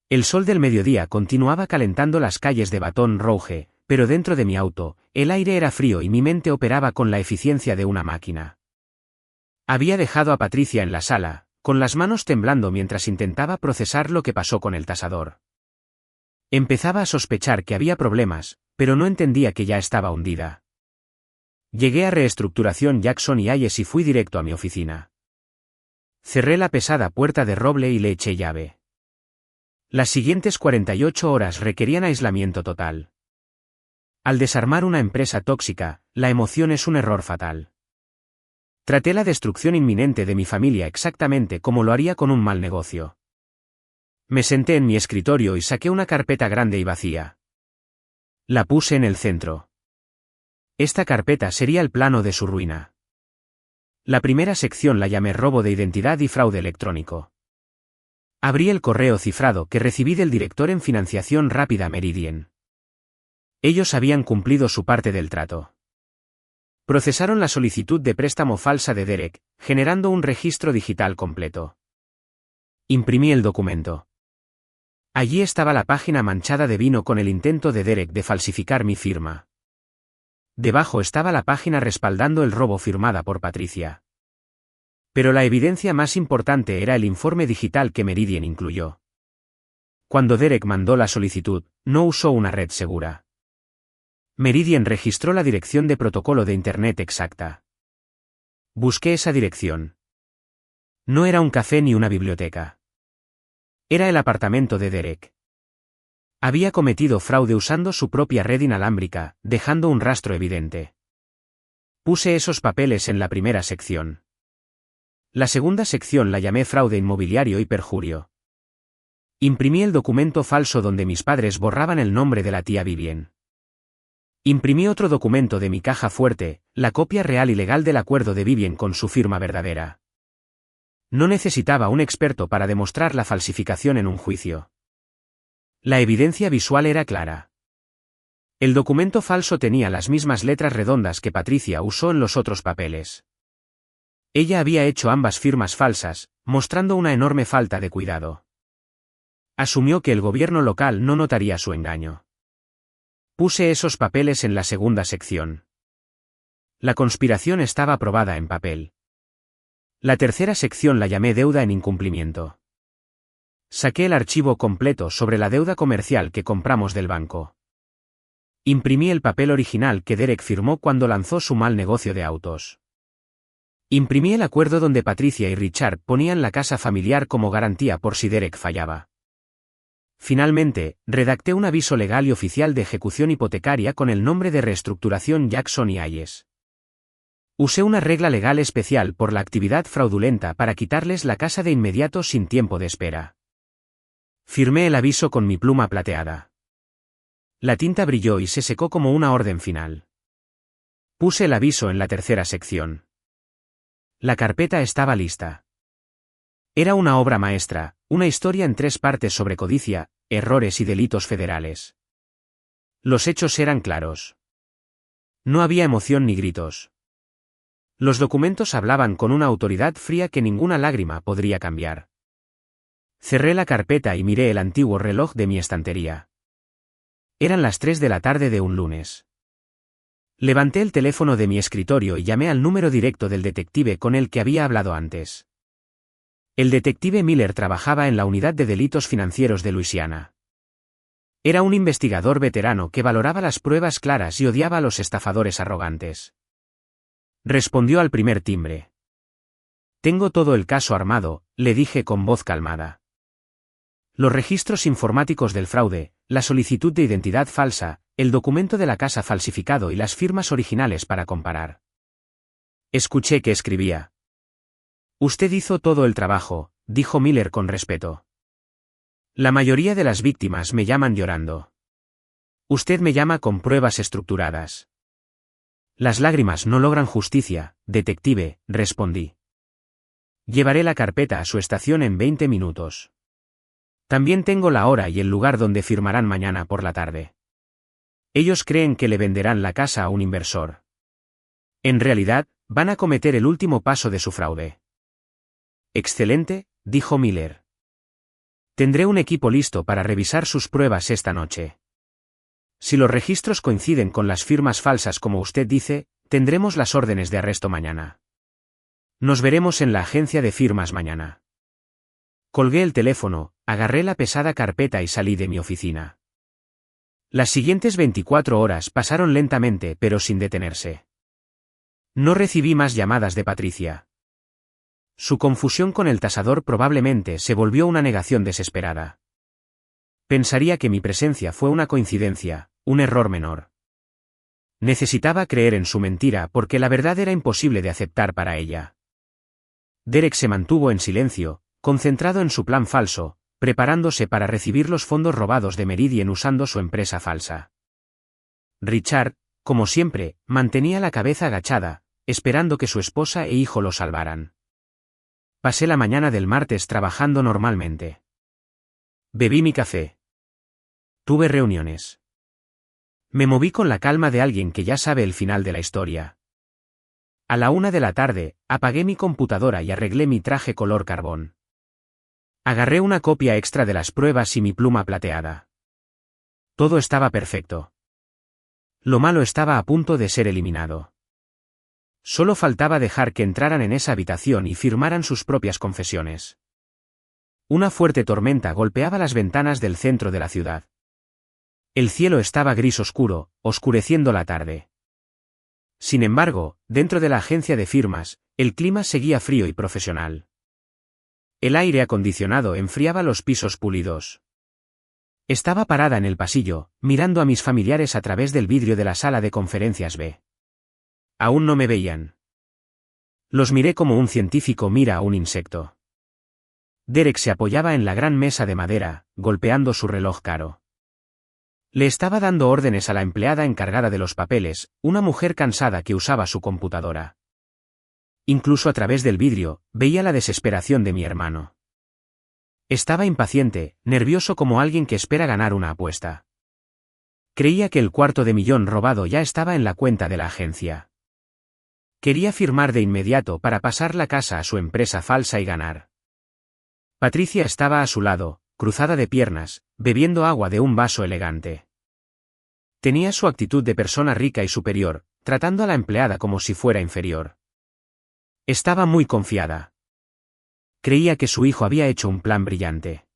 Speaker 1: El sol del mediodía continuaba calentando las calles de Baton Rouge, pero dentro de mi auto, el aire era frío y mi mente operaba con la eficiencia de una máquina. Había dejado a Patricia en la sala, con las manos temblando mientras intentaba procesar lo que pasó con el tasador. Empezaba a sospechar que había problemas, pero no entendía que ya estaba hundida. Llegué a Reestructuración Jackson y Hayes y fui directo a mi oficina. Cerré la pesada puerta de roble y le eché llave. Las siguientes 48 horas requerían aislamiento total. Al desarmar una empresa tóxica, la emoción es un error fatal. Traté la destrucción inminente de mi familia exactamente como lo haría con un mal negocio. Me senté en mi escritorio y saqué una carpeta grande y vacía. La puse en el centro. Esta carpeta sería el plano de su ruina. La primera sección la llamé robo de identidad y fraude electrónico. Abrí el correo cifrado que recibí del director en financiación rápida Meridian. Ellos habían cumplido su parte del trato. Procesaron la solicitud de préstamo falsa de Derek, generando un registro digital completo. Imprimí el documento. Allí estaba la página manchada de vino con el intento de Derek de falsificar mi firma. Debajo estaba la página respaldando el robo firmada por Patricia. Pero la evidencia más importante era el informe digital que Meridian incluyó. Cuando Derek mandó la solicitud, no usó una red segura. Meridian registró la dirección de protocolo de Internet exacta. Busqué esa dirección. No era un café ni una biblioteca. Era el apartamento de Derek. Había cometido fraude usando su propia red inalámbrica, dejando un rastro evidente. Puse esos papeles en la primera sección. La segunda sección la llamé fraude inmobiliario y perjurio. Imprimí el documento falso donde mis padres borraban el nombre de la tía Vivien. Imprimí otro documento de mi caja fuerte, la copia real y legal del acuerdo de Vivien con su firma verdadera. No necesitaba un experto para demostrar la falsificación en un juicio. La evidencia visual era clara. El documento falso tenía las mismas letras redondas que Patricia usó en los otros papeles. Ella había hecho ambas firmas falsas, mostrando una enorme falta de cuidado. Asumió que el gobierno local no notaría su engaño. Puse esos papeles en la segunda sección. La conspiración estaba aprobada en papel. La tercera sección la llamé deuda en incumplimiento. Saqué el archivo completo sobre la deuda comercial que compramos del banco. Imprimí el papel original que Derek firmó cuando lanzó su mal negocio de autos. Imprimí el acuerdo donde Patricia y Richard ponían la casa familiar como garantía por si Derek fallaba. Finalmente, redacté un aviso legal y oficial de ejecución hipotecaria con el nombre de reestructuración Jackson y Hayes. Usé una regla legal especial por la actividad fraudulenta para quitarles la casa de inmediato sin tiempo de espera. Firmé el aviso con mi pluma plateada. La tinta brilló y se secó como una orden final. Puse el aviso en la tercera sección. La carpeta estaba lista. Era una obra maestra, una historia en 3 partes sobre codicia, errores y delitos federales. Los hechos eran claros. No había emoción ni gritos. Los documentos hablaban con una autoridad fría que ninguna lágrima podría cambiar. Cerré la carpeta y miré el antiguo reloj de mi estantería. Eran las 3 de la tarde de un lunes. Levanté el teléfono de mi escritorio y llamé al número directo del detective con el que había hablado antes. El detective Miller trabajaba en la Unidad de Delitos Financieros de Luisiana. Era un investigador veterano que valoraba las pruebas claras y odiaba a los estafadores arrogantes. Respondió al primer timbre. Tengo todo el caso armado, le dije con voz calmada. Los registros informáticos del fraude, la solicitud de identidad falsa, el documento de la casa falsificado y las firmas originales para comparar. Escuché que escribía. Usted hizo todo el trabajo, dijo Miller con respeto. La mayoría de las víctimas me llaman llorando. Usted me llama con pruebas estructuradas. Las lágrimas no logran justicia, detective, respondí. Llevaré la carpeta a su estación en 20 minutos. También tengo la hora y el lugar donde firmarán mañana por la tarde. Ellos creen que le venderán la casa a un inversor. En realidad, van a cometer el último paso de su fraude. Excelente, dijo Miller. Tendré un equipo listo para revisar sus pruebas esta noche. Si los registros coinciden con las firmas falsas como usted dice, tendremos las órdenes de arresto mañana. Nos veremos en la agencia de firmas mañana. Colgué el teléfono, agarré la pesada carpeta y salí de mi oficina. Las siguientes 24 horas pasaron lentamente pero sin detenerse. No recibí más llamadas de Patricia. Su confusión con el tasador probablemente se volvió una negación desesperada. Pensaría que mi presencia fue una coincidencia, un error menor. Necesitaba creer en su mentira porque la verdad era imposible de aceptar para ella. Derek se mantuvo en silencio, concentrado en su plan falso, preparándose para recibir los fondos robados de Meridian usando su empresa falsa. Richard, como siempre, mantenía la cabeza agachada, esperando que su esposa e hijo lo salvaran. Pasé la mañana del martes trabajando normalmente. Bebí mi café. Tuve reuniones. Me moví con la calma de alguien que ya sabe el final de la historia. A la 1 de la tarde, apagué mi computadora y arreglé mi traje color carbón. Agarré una copia extra de las pruebas y mi pluma plateada. Todo estaba perfecto. Lo malo estaba a punto de ser eliminado. Solo faltaba dejar que entraran en esa habitación y firmaran sus propias confesiones. Una fuerte tormenta golpeaba las ventanas del centro de la ciudad. El cielo estaba gris oscuro, oscureciendo la tarde. Sin embargo, dentro de la agencia de firmas, el clima seguía frío y profesional. El aire acondicionado enfriaba los pisos pulidos. Estaba parada en el pasillo, mirando a mis familiares a través del vidrio de la sala de conferencias B. Aún no me veían. Los miré como un científico mira a un insecto. Derek se apoyaba en la gran mesa de madera, golpeando su reloj caro. Le estaba dando órdenes a la empleada encargada de los papeles, una mujer cansada que usaba su computadora. Incluso a través del vidrio, veía la desesperación de mi hermano. Estaba impaciente, nervioso como alguien que espera ganar una apuesta. Creía que el $250,000 robado ya estaba en la cuenta de la agencia. Quería firmar de inmediato para pasar la casa a su empresa falsa y ganar. Patricia estaba a su lado, cruzada de piernas, bebiendo agua de un vaso elegante. Tenía su actitud de persona rica y superior, tratando a la empleada como si fuera inferior. Estaba muy confiada. Creía que su hijo había hecho un plan brillante.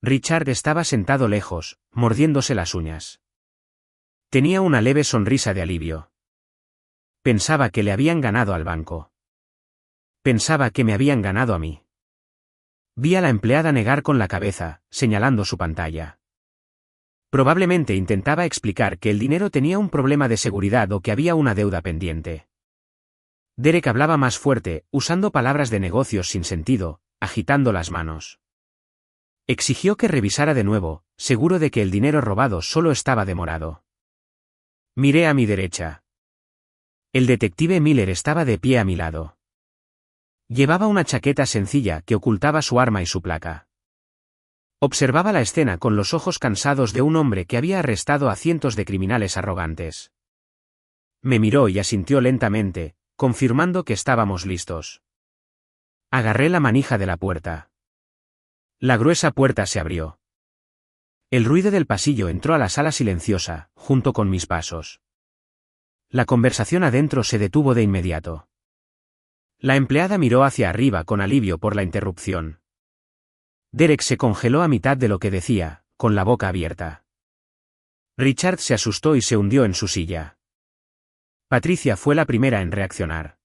Speaker 1: Richard estaba sentado lejos, mordiéndose las uñas. Tenía una leve sonrisa de alivio. Pensaba que le habían ganado al banco. Pensaba que me habían ganado a mí. Vi a la empleada negar con la cabeza, señalando su pantalla. Probablemente intentaba explicar que el dinero tenía un problema de seguridad o que había una deuda pendiente. Derek hablaba más fuerte, usando palabras de negocios sin sentido, agitando las manos. Exigió que revisara de nuevo, seguro de que el dinero robado solo estaba demorado. Miré a mi derecha. El detective Miller estaba de pie a mi lado. Llevaba una chaqueta sencilla que ocultaba su arma y su placa. Observaba la escena con los ojos cansados de un hombre que había arrestado a cientos de criminales arrogantes. Me miró y asintió lentamente, confirmando que estábamos listos. Agarré la manija de la puerta. La gruesa puerta se abrió. El ruido del pasillo entró a la sala silenciosa, junto con mis pasos. La conversación adentro se detuvo de inmediato. La empleada miró hacia arriba con alivio por la interrupción. Derek se congeló a mitad de lo que decía, con la boca abierta. Richard se asustó y se hundió en su silla. Patricia fue la primera en reaccionar.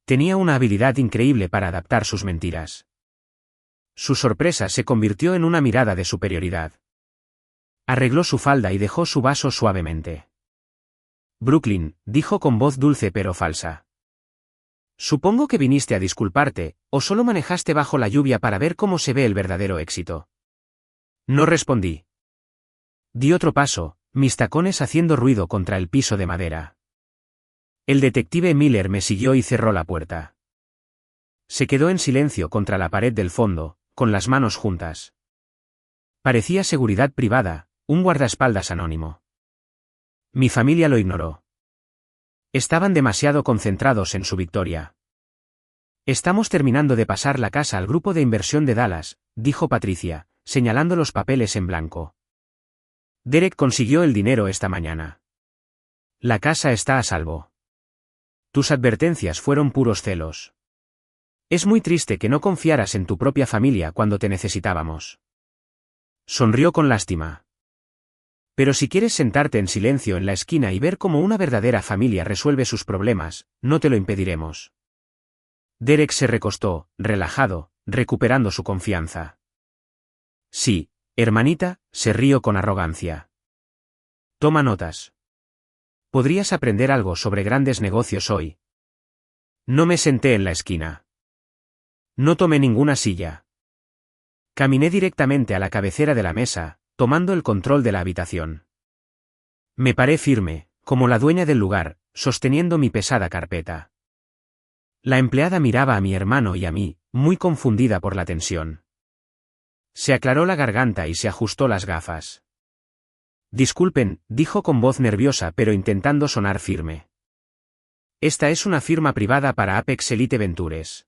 Speaker 1: Tenía una habilidad increíble para adaptar sus mentiras. Su sorpresa se convirtió en una mirada de superioridad. Arregló su falda y dejó su vaso suavemente. Brooklyn, dijo con voz dulce pero falsa. Supongo que viniste a disculparte, o solo manejaste bajo la lluvia para ver cómo se ve el verdadero éxito. No respondí. Di otro paso, mis tacones haciendo ruido contra el piso de madera. El detective Miller me siguió y cerró la puerta. Se quedó en silencio contra la pared del fondo, con las manos juntas. Parecía seguridad privada, un guardaespaldas anónimo. Mi familia lo ignoró. Estaban demasiado concentrados en su victoria. Estamos terminando de pasar la casa al grupo de inversión de Dallas, dijo Patricia, señalando los papeles en blanco. Derek consiguió el dinero esta mañana. La casa está a salvo. Tus advertencias fueron puros celos. Es muy triste que no confiaras en tu propia familia cuando te necesitábamos. Sonrió con lástima. Pero si quieres sentarte en silencio en la esquina y ver cómo una verdadera familia resuelve sus problemas, no te lo impediremos. Derek se recostó, relajado, recuperando su confianza. Sí, hermanita, se rió con arrogancia. Toma notas. Podrías aprender algo sobre grandes negocios hoy. No me senté en la esquina. No tomé ninguna silla. Caminé directamente a la cabecera de la mesa, tomando el control de la habitación. Me paré firme, como la dueña del lugar, sosteniendo mi pesada carpeta. La empleada miraba a mi hermano y a mí, muy confundida por la tensión. Se aclaró la garganta y se ajustó las gafas. Disculpen, dijo con voz nerviosa pero intentando sonar firme. Esta es una firma privada para Apex Elite Ventures.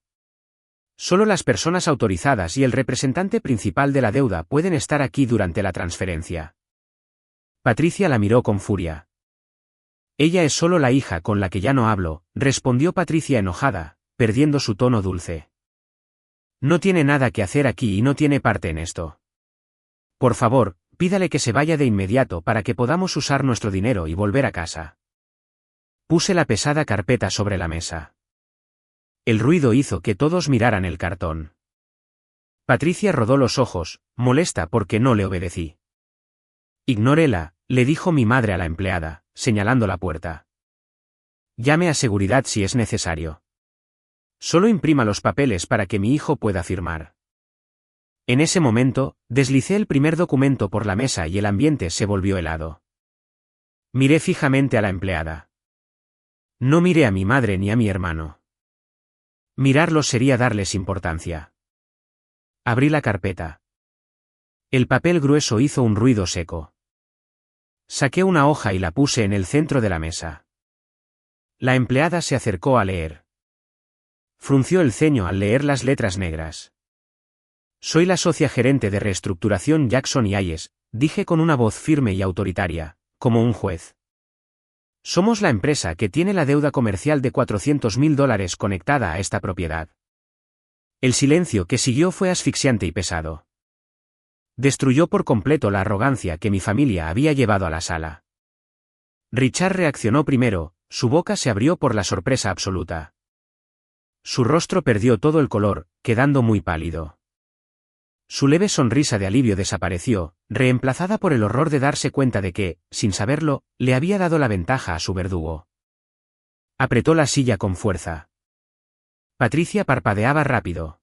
Speaker 1: Solo las personas autorizadas y el representante principal de la deuda pueden estar aquí durante la transferencia. Patricia la miró con furia. Ella es solo la hija con la que ya no hablo, respondió Patricia enojada, perdiendo su tono dulce. No tiene nada que hacer aquí y no tiene parte en esto. Por favor, pídale que se vaya de inmediato para que podamos usar nuestro dinero y volver a casa. Puse la pesada carpeta sobre la mesa. El ruido hizo que todos miraran el cartón. Patricia rodó los ojos, molesta porque no le obedecí. Ignórela, le dijo mi madre a la empleada, señalando la puerta. Llame a seguridad si es necesario. Solo imprima los papeles para que mi hijo pueda firmar. En ese momento, deslicé el primer documento por la mesa y el ambiente se volvió helado. Miré fijamente a la empleada. No miré a mi madre ni a mi hermano. Mirarlos sería darles importancia. Abrí la carpeta. El papel grueso hizo un ruido seco. Saqué una hoja y la puse en el centro de la mesa. La empleada se acercó a leer. Frunció el ceño al leer las letras negras. Soy la socia gerente de reestructuración Jackson y Hayes, dije con una voz firme y autoritaria, como un juez. Somos la empresa que tiene la deuda comercial de $400.000 conectada a esta propiedad. El silencio que siguió fue asfixiante y pesado. Destruyó por completo la arrogancia que mi familia había llevado a la sala. Richard reaccionó primero, su boca se abrió por la sorpresa absoluta. Su rostro perdió todo el color, quedando muy pálido. Su leve sonrisa de alivio desapareció, reemplazada por el horror de darse cuenta de que, sin saberlo, le había dado la ventaja a su verdugo. Apretó la silla con fuerza. Patricia parpadeaba rápido.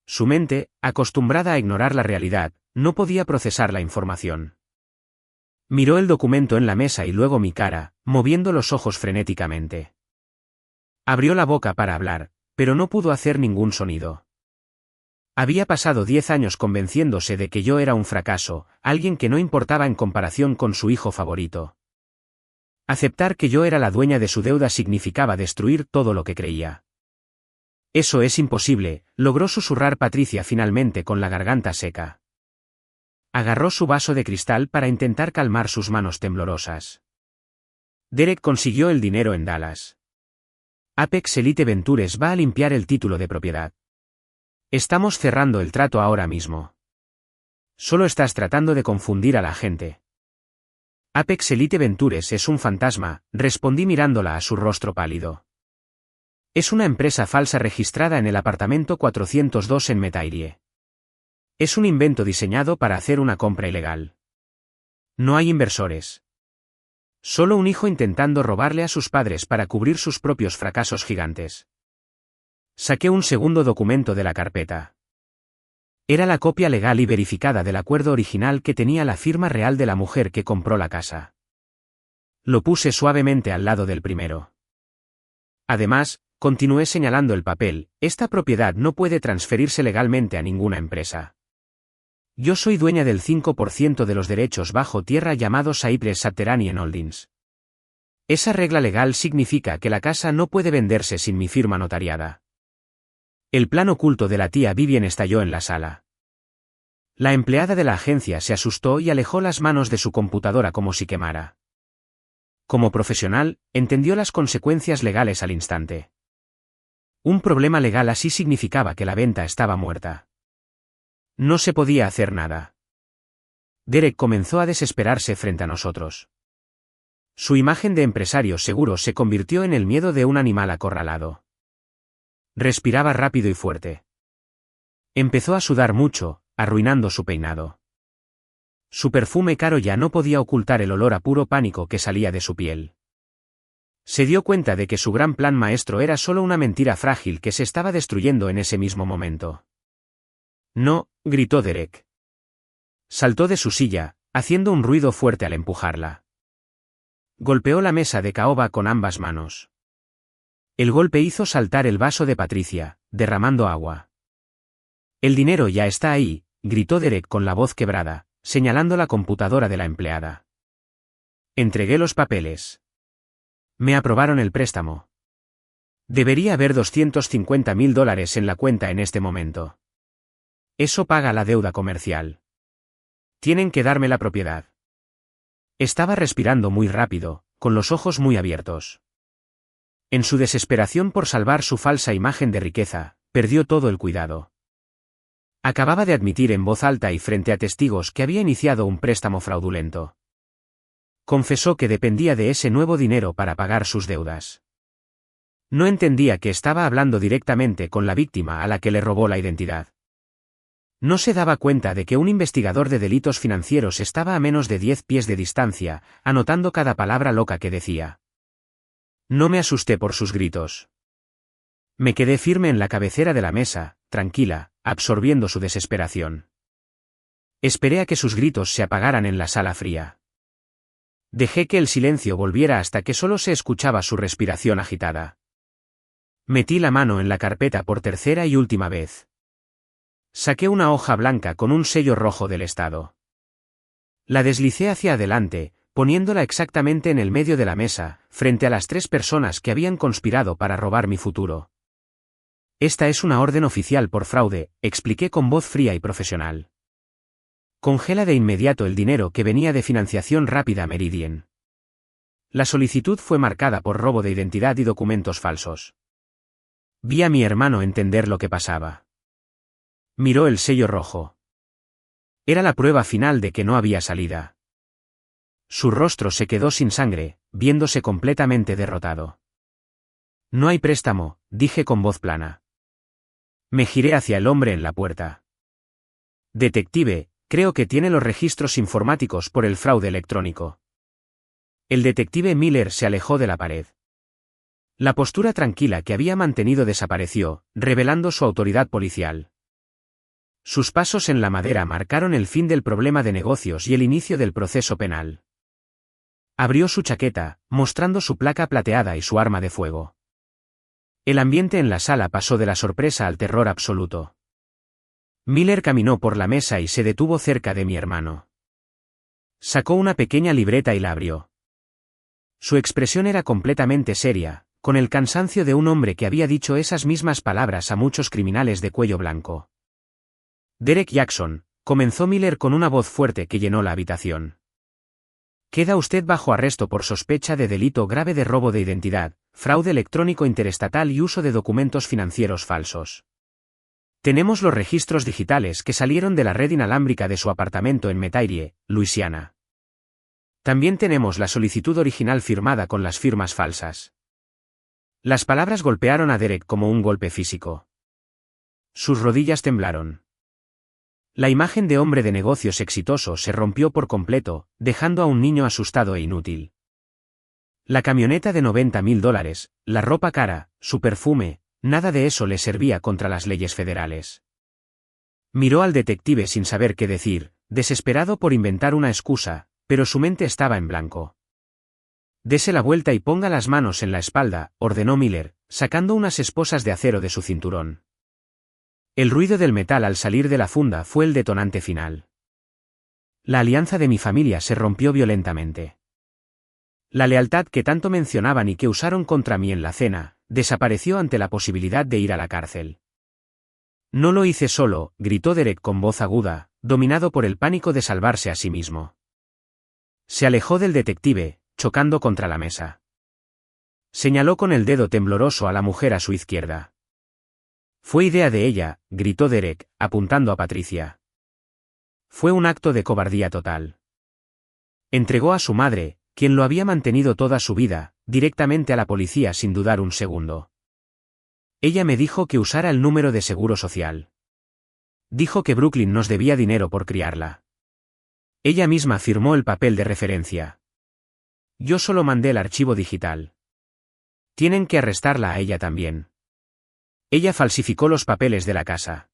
Speaker 1: Su mente, acostumbrada a ignorar la realidad, no podía procesar la información. Miró el documento en la mesa y luego mi cara, moviendo los ojos frenéticamente. Abrió la boca para hablar, pero no pudo hacer ningún sonido. Había pasado 10 años convenciéndose de que yo era un fracaso, alguien que no importaba en comparación con su hijo favorito. Aceptar que yo era la dueña de su deuda significaba destruir todo lo que creía. Eso es imposible, logró susurrar Patricia finalmente con la garganta seca. Agarró su vaso de cristal para intentar calmar sus manos temblorosas. Derek consiguió el dinero en Dallas. Apex Elite Ventures va a limpiar el título de propiedad. Estamos cerrando el trato ahora mismo. Solo estás tratando de confundir a la gente. Apex Elite Ventures es un fantasma, respondí mirándola a su rostro pálido. Es una empresa falsa registrada en el apartamento 402 en Metairie. Es un invento diseñado para hacer una compra ilegal. No hay inversores. Solo un hijo intentando robarle a sus padres para cubrir sus propios fracasos gigantes. Saqué un segundo documento de la carpeta. Era la copia legal y verificada del acuerdo original que tenía la firma real de la mujer que compró la casa. Lo puse suavemente al lado del primero. Además, continué señalando el papel, esta propiedad no puede transferirse legalmente a ninguna empresa. Yo soy dueña del 5% de los derechos bajo tierra llamados Cypress Subterranean Holdings. Esa regla legal significa que la casa no puede venderse sin mi firma notariada. El plan oculto de la tía Vivian estalló en la sala. La empleada de la agencia se asustó y alejó las manos de su computadora como si quemara. Como profesional, entendió las consecuencias legales al instante. Un problema legal así significaba que la venta estaba muerta. No se podía hacer nada. Derek comenzó a desesperarse frente a nosotros. Su imagen de empresario seguro se convirtió en el miedo de un animal acorralado. Respiraba rápido y fuerte. Empezó a sudar mucho, arruinando su peinado. Su perfume caro ya no podía ocultar el olor a puro pánico que salía de su piel. Se dio cuenta de que su gran plan maestro era solo una mentira frágil que se estaba destruyendo en ese mismo momento. No, gritó Derek. Saltó de su silla, haciendo un ruido fuerte al empujarla. Golpeó la mesa de caoba con ambas manos. El golpe hizo saltar el vaso de Patricia, derramando agua. El dinero ya está ahí, gritó Derek con la voz quebrada, señalando la computadora de la empleada. Entregué los papeles. Me aprobaron el préstamo. Debería haber $250.000 en la cuenta en este momento. Eso paga la deuda comercial. Tienen que darme la propiedad. Estaba respirando muy rápido, con los ojos muy abiertos. En su desesperación por salvar su falsa imagen de riqueza, perdió todo el cuidado. Acababa de admitir en voz alta y frente a testigos que había iniciado un préstamo fraudulento. Confesó que dependía de ese nuevo dinero para pagar sus deudas. No entendía que estaba hablando directamente con la víctima a la que le robó la identidad. No se daba cuenta de que un investigador de delitos financieros estaba a menos de 10 pies de distancia, anotando cada palabra loca que decía. No me asusté por sus gritos. Me quedé firme en la cabecera de la mesa, tranquila, absorbiendo su desesperación. Esperé a que sus gritos se apagaran en la sala fría. Dejé que el silencio volviera hasta que solo se escuchaba su respiración agitada. Metí la mano en la carpeta por tercera y última vez. Saqué una hoja blanca con un sello rojo del Estado. La deslicé hacia adelante, poniéndola exactamente en el medio de la mesa, frente a las 3 personas que habían conspirado para robar mi futuro. Esta es una orden oficial por fraude, expliqué con voz fría y profesional. Congela de inmediato el dinero que venía de financiación rápida Meridian. La solicitud fue marcada por robo de identidad y documentos falsos. Vi a mi hermano entender lo que pasaba. Miró el sello rojo. Era la prueba final de que no había salida. Su rostro se quedó sin sangre, viéndose completamente derrotado. No hay préstamo, dije con voz plana. Me giré hacia el hombre en la puerta. Detective, creo que tiene los registros informáticos por el fraude electrónico. El detective Miller se alejó de la pared. La postura tranquila que había mantenido desapareció, revelando su autoridad policial. Sus pasos en la madera marcaron el fin del problema de negocios y el inicio del proceso penal. Abrió su chaqueta, mostrando su placa plateada y su arma de fuego. El ambiente en la sala pasó de la sorpresa al terror absoluto. Miller caminó por la mesa y se detuvo cerca de mi hermano. Sacó una pequeña libreta y la abrió. Su expresión era completamente seria, con el cansancio de un hombre que había dicho esas mismas palabras a muchos criminales de cuello blanco. Derek Jackson, comenzó Miller con una voz fuerte que llenó la habitación. Queda usted bajo arresto por sospecha de delito grave de robo de identidad, fraude electrónico interestatal y uso de documentos financieros falsos. Tenemos los registros digitales que salieron de la red inalámbrica de su apartamento en Metairie, Luisiana. También tenemos la solicitud original firmada con las firmas falsas. Las palabras golpearon a Derek como un golpe físico. Sus rodillas temblaron. La imagen de hombre de negocios exitoso se rompió por completo, dejando a un niño asustado e inútil. La camioneta de $90.000, la ropa cara, su perfume, nada de eso le servía contra las leyes federales. Miró al detective sin saber qué decir, desesperado por inventar una excusa, pero su mente estaba en blanco. Dese la vuelta y ponga las manos en la espalda, ordenó Miller, sacando unas esposas de acero de su cinturón. El ruido del metal al salir de la funda fue el detonante final. La alianza de mi familia se rompió violentamente. La lealtad que tanto mencionaban y que usaron contra mí en la cena, desapareció ante la posibilidad de ir a la cárcel. No lo hice solo, gritó Derek con voz aguda, dominado por el pánico de salvarse a sí mismo. Se alejó del detective, chocando contra la mesa. Señaló con el dedo tembloroso a la mujer a su izquierda. Fue idea de ella, gritó Derek, apuntando a Patricia. Fue un acto de cobardía total. Entregó a su madre, quien lo había mantenido toda su vida, directamente a la policía sin dudar un segundo. Ella me dijo que usara el número de seguro social. Dijo que Brooklyn nos debía dinero por criarla. Ella misma firmó el papel de referencia. Yo solo mandé el archivo digital. Tienen que arrestarla a ella también. Ella falsificó los papeles de la casa.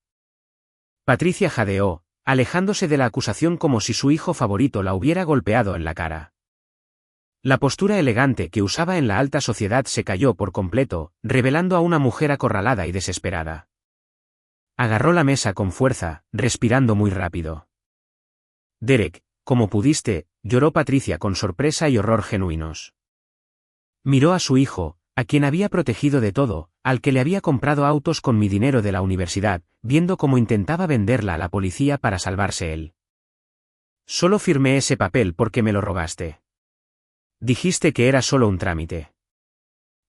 Speaker 1: Patricia jadeó, alejándose de la acusación como si su hijo favorito la hubiera golpeado en la cara. La postura elegante que usaba en la alta sociedad se cayó por completo, revelando a una mujer acorralada y desesperada. Agarró la mesa con fuerza, respirando muy rápido. Derek, como pudiste, lloró Patricia con sorpresa y horror genuinos. Miró a su hijo, a quien había protegido de todo, al que le había comprado autos con mi dinero de la universidad, viendo cómo intentaba venderla a la policía para salvarse él. Solo firmé ese papel porque me lo robaste. Dijiste que era solo un trámite.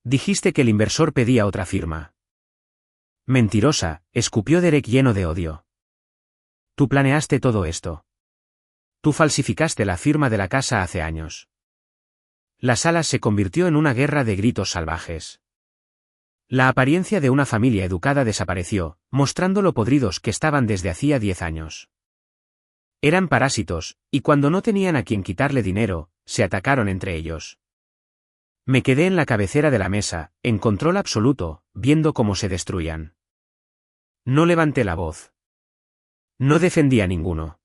Speaker 1: Dijiste que el inversor pedía otra firma. Mentirosa, escupió Derek lleno de odio. Tú planeaste todo esto. Tú falsificaste la firma de la casa hace años. La sala se convirtió en una guerra de gritos salvajes. La apariencia de una familia educada desapareció, mostrando lo podridos que estaban desde hacía 10 años. Eran parásitos, y cuando no tenían a quien quitarle dinero, se atacaron entre ellos. Me quedé en la cabecera de la mesa, en control absoluto, viendo cómo se destruían. No levanté la voz. No defendí a ninguno.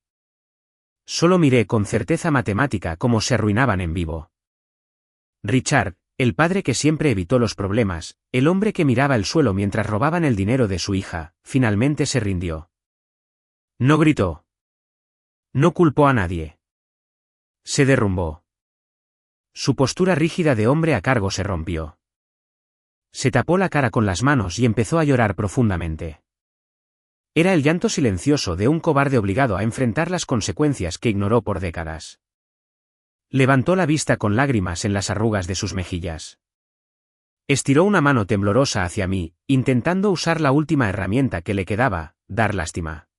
Speaker 1: Solo miré con certeza matemática cómo se arruinaban en vivo. Richard, el padre que siempre evitó los problemas, el hombre que miraba el suelo mientras robaban el dinero de su hija, finalmente se rindió. No gritó. No culpó a nadie. Se derrumbó. Su postura rígida de hombre a cargo se rompió. Se tapó la cara con las manos y empezó a llorar profundamente. Era el llanto silencioso de un cobarde obligado a enfrentar las consecuencias que ignoró por décadas. Levantó la vista con lágrimas en las arrugas de sus mejillas. Estiró una mano temblorosa hacia mí, intentando usar la última herramienta que le quedaba, dar lástima.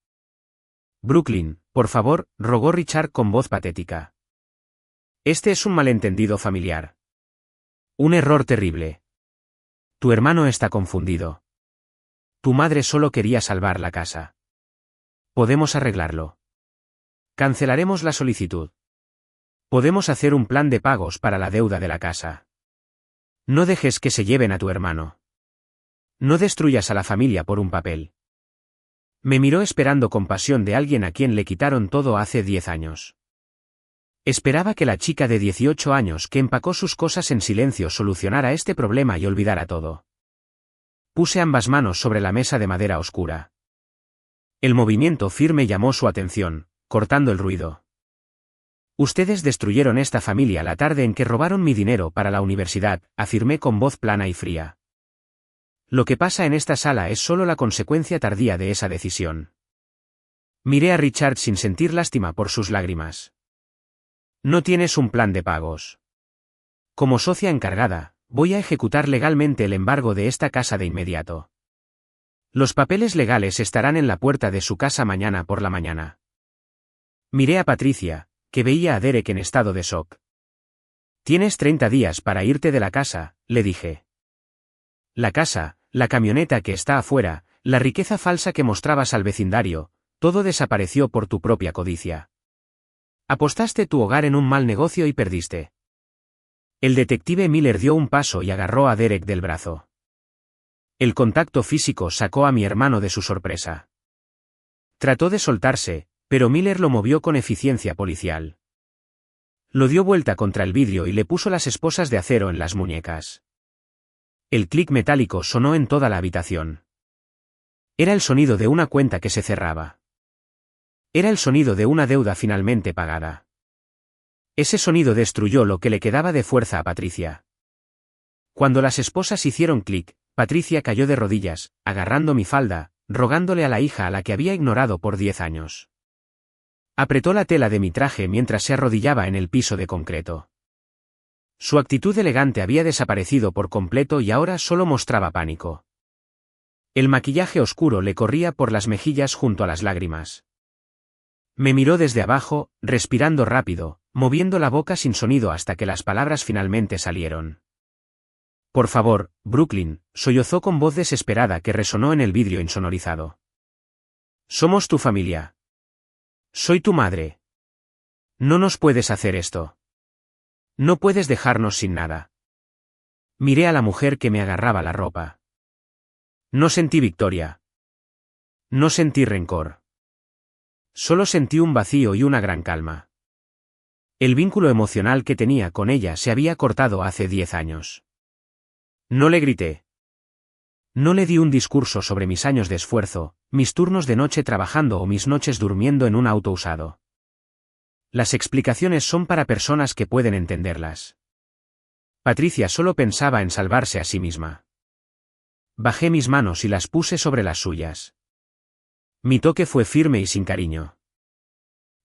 Speaker 1: Brooklyn, por favor, rogó Richard con voz patética. Este es un malentendido familiar. Un error terrible. Tu hermano está confundido. Tu madre solo quería salvar la casa. Podemos arreglarlo. Cancelaremos la solicitud. Podemos hacer un plan de pagos para la deuda de la casa. No dejes que se lleven a tu hermano. No destruyas a la familia por un papel. Me miró esperando compasión de alguien a quien le quitaron todo hace 10 años. Esperaba que la chica de 18 años que empacó sus cosas en silencio solucionara este problema y olvidara todo. Puse ambas manos sobre la mesa de madera oscura. El movimiento firme llamó su atención, cortando el ruido. Ustedes destruyeron esta familia la tarde en que robaron mi dinero para la universidad, afirmé con voz plana y fría. Lo que pasa en esta sala es solo la consecuencia tardía de esa decisión. Miré a Richard sin sentir lástima por sus lágrimas. No tienes un plan de pagos. Como socia encargada, voy a ejecutar legalmente el embargo de esta casa de inmediato. Los papeles legales estarán en la puerta de su casa mañana por la mañana. Miré a Patricia, que veía a Derek en estado de shock. Tienes 30 días para irte de la casa, le dije. La casa, la camioneta que está afuera, la riqueza falsa que mostrabas al vecindario, todo desapareció por tu propia codicia. Apostaste tu hogar en un mal negocio y perdiste. El detective Miller dio un paso y agarró a Derek del brazo. El contacto físico sacó a mi hermano de su sorpresa. Trató de soltarse, pero Miller lo movió con eficiencia policial. Lo dio vuelta contra el vidrio y le puso las esposas de acero en las muñecas. El clic metálico sonó en toda la habitación. Era el sonido de una cuenta que se cerraba. Era el sonido de una deuda finalmente pagada. Ese sonido destruyó lo que le quedaba de fuerza a Patricia. Cuando las esposas hicieron clic, Patricia cayó de rodillas, agarrando mi falda, rogándole a la hija a la que había ignorado por 10 años. Apretó la tela de mi traje mientras se arrodillaba en el piso de concreto. Su actitud elegante había desaparecido por completo y ahora solo mostraba pánico. El maquillaje oscuro le corría por las mejillas junto a las lágrimas. Me miró desde abajo, respirando rápido, moviendo la boca sin sonido hasta que las palabras finalmente salieron. Por favor, Brooklyn, sollozó con voz desesperada que resonó en el vidrio insonorizado. Somos tu familia. Soy tu madre. No nos puedes hacer esto. No puedes dejarnos sin nada. Miré a la mujer que me agarraba la ropa. No sentí victoria. No sentí rencor. Solo sentí un vacío y una gran calma. El vínculo emocional que tenía con ella se había cortado hace 10 años. No le grité. No le di un discurso sobre mis años de esfuerzo, mis turnos de noche trabajando o mis noches durmiendo en un auto usado. Las explicaciones son para personas que pueden entenderlas. Patricia solo pensaba en salvarse a sí misma. Bajé mis manos y las puse sobre las suyas. Mi toque fue firme y sin cariño.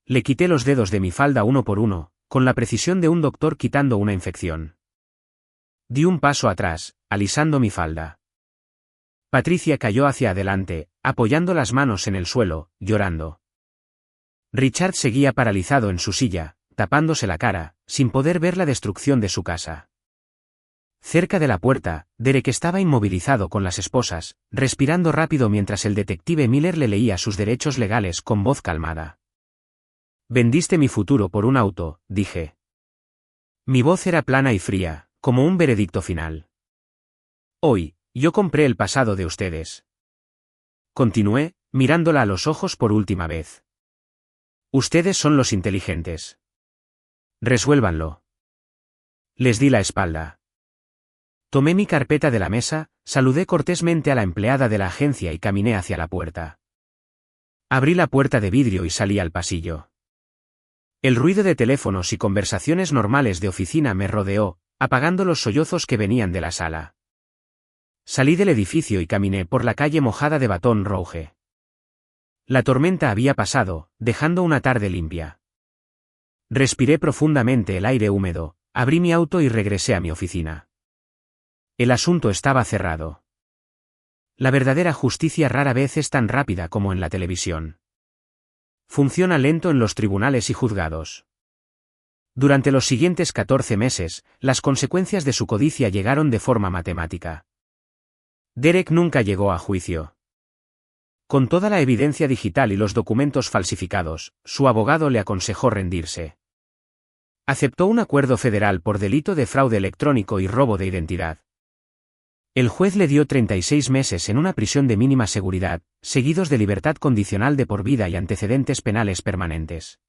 Speaker 1: Le quité los dedos de mi falda uno por uno, con la precisión de un doctor quitando una infección. Di un paso atrás, alisando mi falda. Patricia cayó hacia adelante, apoyando las manos en el suelo, llorando. Richard seguía paralizado en su silla, tapándose la cara, sin poder ver la destrucción de su casa. Cerca de la puerta, Derek estaba inmovilizado con las esposas, respirando rápido mientras el detective Miller le leía sus derechos legales con voz calmada. Vendiste mi futuro por un auto, dije. Mi voz era plana y fría, como un veredicto final. Hoy, yo compré el pasado de ustedes. Continué, mirándola a los ojos por última vez. Ustedes son los inteligentes. Resuélvanlo. Les di la espalda. Tomé mi carpeta de la mesa, saludé cortésmente a la empleada de la agencia y caminé hacia la puerta. Abrí la puerta de vidrio y salí al pasillo. El ruido de teléfonos y conversaciones normales de oficina me rodeó, apagando los sollozos que venían de la sala. Salí del edificio y caminé por la calle mojada de Baton Rouge. La tormenta había pasado, dejando una tarde limpia. Respiré profundamente el aire húmedo, abrí mi auto y regresé a mi oficina. El asunto estaba cerrado. La verdadera justicia rara vez es tan rápida como en la televisión. Funciona lento en los tribunales y juzgados. Durante los siguientes 14 meses, las consecuencias de su codicia llegaron de forma matemática. Derek nunca llegó a juicio. Con toda la evidencia digital y los documentos falsificados, su abogado le aconsejó rendirse. Aceptó un acuerdo federal por delito de fraude electrónico y robo de identidad. El juez le dio 36 meses en una prisión de mínima seguridad, seguidos de libertad condicional de por vida y antecedentes penales permanentes.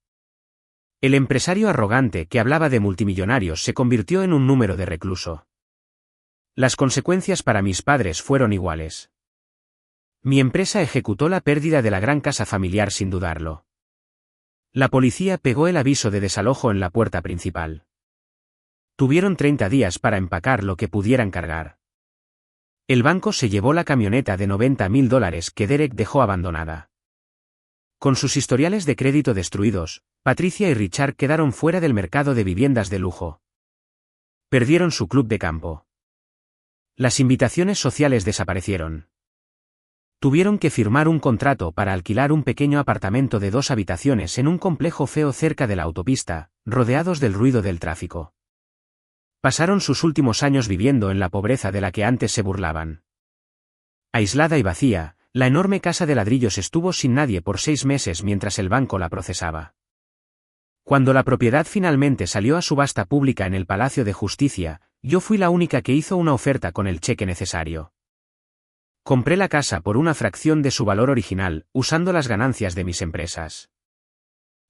Speaker 1: El empresario arrogante que hablaba de multimillonarios se convirtió en un número de recluso. Las consecuencias para mis padres fueron iguales. Mi empresa ejecutó la pérdida de la gran casa familiar sin dudarlo. La policía pegó el aviso de desalojo en la puerta principal. Tuvieron 30 días para empacar lo que pudieran cargar. El banco se llevó la camioneta de $90.000 que Derek dejó abandonada. Con sus historiales de crédito destruidos, Patricia y Richard quedaron fuera del mercado de viviendas de lujo. Perdieron su club de campo. Las invitaciones sociales desaparecieron. Tuvieron que firmar un contrato para alquilar un pequeño apartamento de 2 habitaciones en un complejo feo cerca de la autopista, rodeados del ruido del tráfico. Pasaron sus últimos años viviendo en la pobreza de la que antes se burlaban. Aislada y vacía, la enorme casa de ladrillos estuvo sin nadie por 6 meses mientras el banco la procesaba. Cuando la propiedad finalmente salió a subasta pública en el Palacio de Justicia, yo fui la única que hizo una oferta con el cheque necesario. Compré la casa por una fracción de su valor original, usando las ganancias de mis empresas.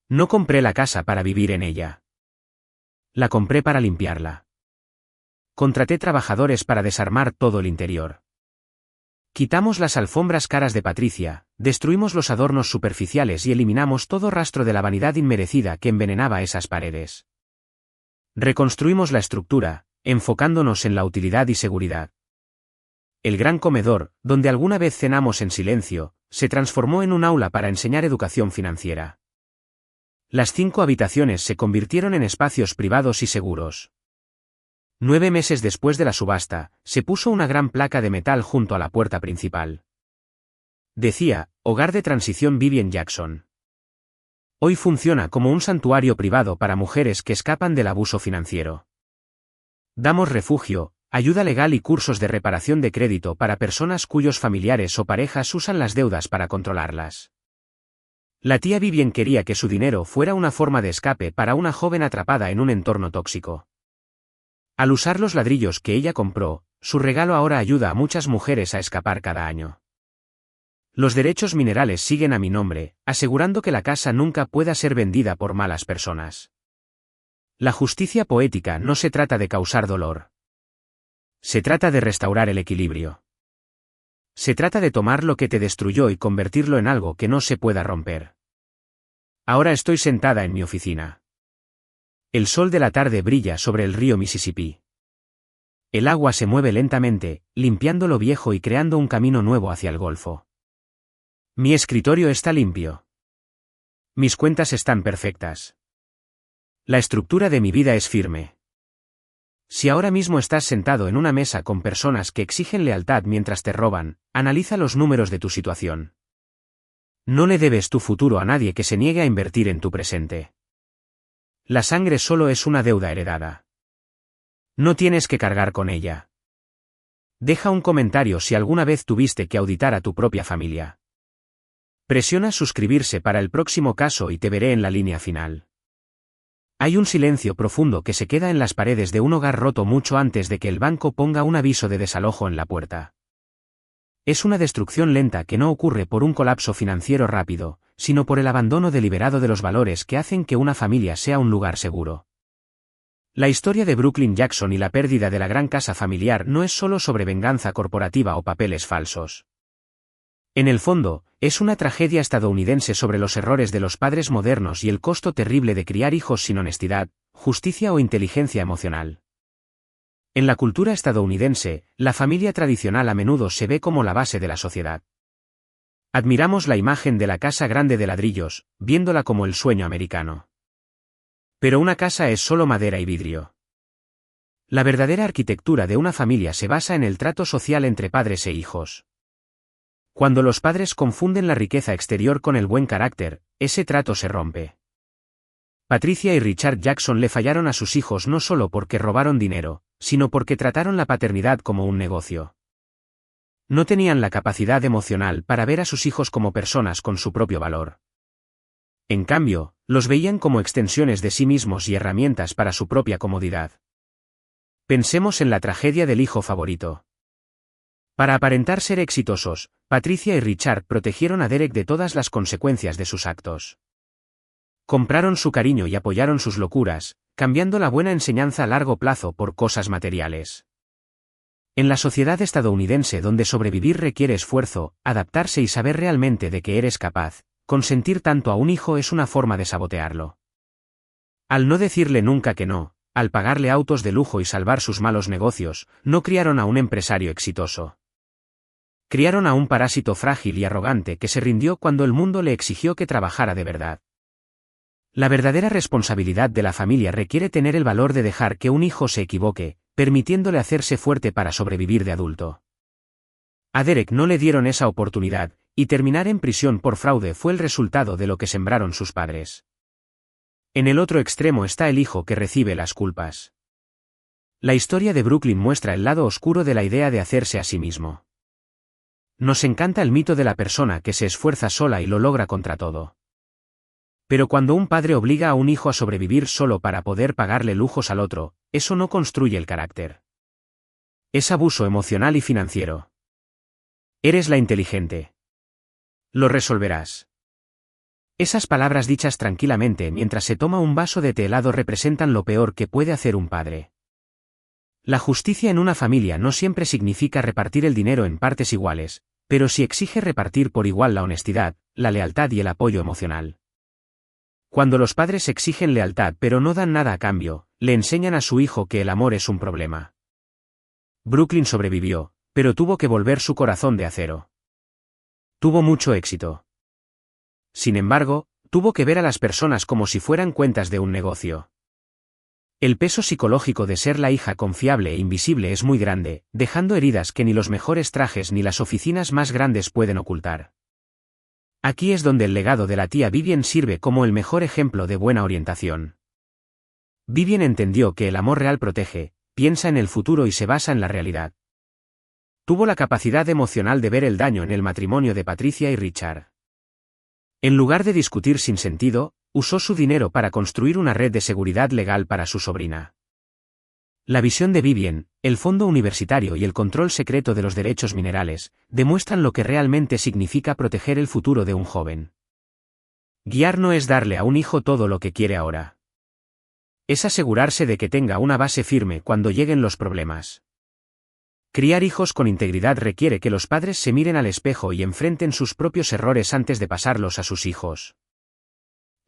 Speaker 1: No compré la casa para vivir en ella. La compré para limpiarla. Contraté trabajadores para desarmar todo el interior. Quitamos las alfombras caras de Patricia, destruimos los adornos superficiales y eliminamos todo rastro de la vanidad inmerecida que envenenaba esas paredes. Reconstruimos la estructura, enfocándonos en la utilidad y seguridad. El gran comedor, donde alguna vez cenamos en silencio, se transformó en un aula para enseñar educación financiera. Las 5 habitaciones se convirtieron en espacios privados y seguros. 9 meses después de la subasta, se puso una gran placa de metal junto a la puerta principal. Decía, Hogar de Transición Vivian Jackson. Hoy funciona como un santuario privado para mujeres que escapan del abuso financiero. Damos refugio, ayuda legal y cursos de reparación de crédito para personas cuyos familiares o parejas usan las deudas para controlarlas. La tía Vivian quería que su dinero fuera una forma de escape para una joven atrapada en un entorno tóxico. Al usar los ladrillos que ella compró, su regalo ahora ayuda a muchas mujeres a escapar cada año. Los derechos minerales siguen a mi nombre, asegurando que la casa nunca pueda ser vendida por malas personas. La justicia poética no se trata de causar dolor. Se trata de restaurar el equilibrio. Se trata de tomar lo que te destruyó y convertirlo en algo que no se pueda romper. Ahora estoy sentada en mi oficina. El sol de la tarde brilla sobre el río Mississippi. El agua se mueve lentamente, limpiando lo viejo y creando un camino nuevo hacia el golfo. Mi escritorio está limpio. Mis cuentas están perfectas. La estructura de mi vida es firme. Si ahora mismo estás sentado en una mesa con personas que exigen lealtad mientras te roban, analiza los números de tu situación. No le debes tu futuro a nadie que se niegue a invertir en tu presente. La sangre solo es una deuda heredada. No tienes que cargar con ella. Deja un comentario si alguna vez tuviste que auditar a tu propia familia. Presiona suscribirse para el próximo caso y te veré en la línea final. Hay un silencio profundo que se queda en las paredes de un hogar roto mucho antes de que el banco ponga un aviso de desalojo en la puerta. Es una destrucción lenta que no ocurre por un colapso financiero rápido, sino por el abandono deliberado de los valores que hacen que una familia sea un lugar seguro. La historia de Brooklyn Jackson y la pérdida de la gran casa familiar no es solo sobre venganza corporativa o papeles falsos. En el fondo, es una tragedia estadounidense sobre los errores de los padres modernos y el costo terrible de criar hijos sin honestidad, justicia o inteligencia emocional. En la cultura estadounidense, la familia tradicional a menudo se ve como la base de la sociedad. Admiramos la imagen de la casa grande de ladrillos, viéndola como el sueño americano. Pero una casa es solo madera y vidrio. La verdadera arquitectura de una familia se basa en el trato social entre padres e hijos. Cuando los padres confunden la riqueza exterior con el buen carácter, ese trato se rompe. Patricia y Richard Jackson le fallaron a sus hijos no solo porque robaron dinero, sino porque trataron la paternidad como un negocio. No tenían la capacidad emocional para ver a sus hijos como personas con su propio valor. En cambio, los veían como extensiones de sí mismos y herramientas para su propia comodidad. Pensemos en la tragedia del hijo favorito. Para aparentar ser exitosos, Patricia y Richard protegieron a Derek de todas las consecuencias de sus actos. Compraron su cariño y apoyaron sus locuras, cambiando la buena enseñanza a largo plazo por cosas materiales. En la sociedad estadounidense donde sobrevivir requiere esfuerzo, adaptarse y saber realmente de qué eres capaz, consentir tanto a un hijo es una forma de sabotearlo. Al no decirle nunca que no, al pagarle autos de lujo y salvar sus malos negocios, no criaron a un empresario exitoso. Criaron a un parásito frágil y arrogante que se rindió cuando el mundo le exigió que trabajara de verdad. La verdadera responsabilidad de la familia requiere tener el valor de dejar que un hijo se equivoque, permitiéndole hacerse fuerte para sobrevivir de adulto. A Derek no le dieron esa oportunidad, y terminar en prisión por fraude fue el resultado de lo que sembraron sus padres. En el otro extremo está el hijo que recibe las culpas. La historia de Brooklyn muestra el lado oscuro de la idea de hacerse a sí mismo. Nos encanta el mito de la persona que se esfuerza sola y lo logra contra todo. Pero cuando un padre obliga a un hijo a sobrevivir solo para poder pagarle lujos al otro, eso no construye el carácter. Es abuso emocional y financiero. Eres la inteligente. Lo resolverás. Esas palabras dichas tranquilamente mientras se toma un vaso de té helado representan lo peor que puede hacer un padre. La justicia en una familia no siempre significa repartir el dinero en partes iguales, pero sí exige repartir por igual la honestidad, la lealtad y el apoyo emocional. Cuando los padres exigen lealtad pero no dan nada a cambio, le enseñan a su hijo que el amor es un problema. Brooklyn sobrevivió, pero tuvo que volver su corazón de acero. Tuvo mucho éxito. Sin embargo, tuvo que ver a las personas como si fueran cuentas de un negocio. El peso psicológico de ser la hija confiable e invisible es muy grande, dejando heridas que ni los mejores trajes ni las oficinas más grandes pueden ocultar. Aquí es donde el legado de la tía Vivian sirve como el mejor ejemplo de buena orientación. Vivian entendió que el amor real protege, piensa en el futuro y se basa en la realidad. Tuvo la capacidad emocional de ver el daño en el matrimonio de Patricia y Richard. En lugar de discutir sin sentido, usó su dinero para construir una red de seguridad legal para su sobrina. La visión de Vivian, el fondo universitario y el control secreto de los derechos minerales, demuestran lo que realmente significa proteger el futuro de un joven. Guiar no es darle a un hijo todo lo que quiere ahora. Es asegurarse de que tenga una base firme cuando lleguen los problemas. Criar hijos con integridad requiere que los padres se miren al espejo y enfrenten sus propios errores antes de pasarlos a sus hijos.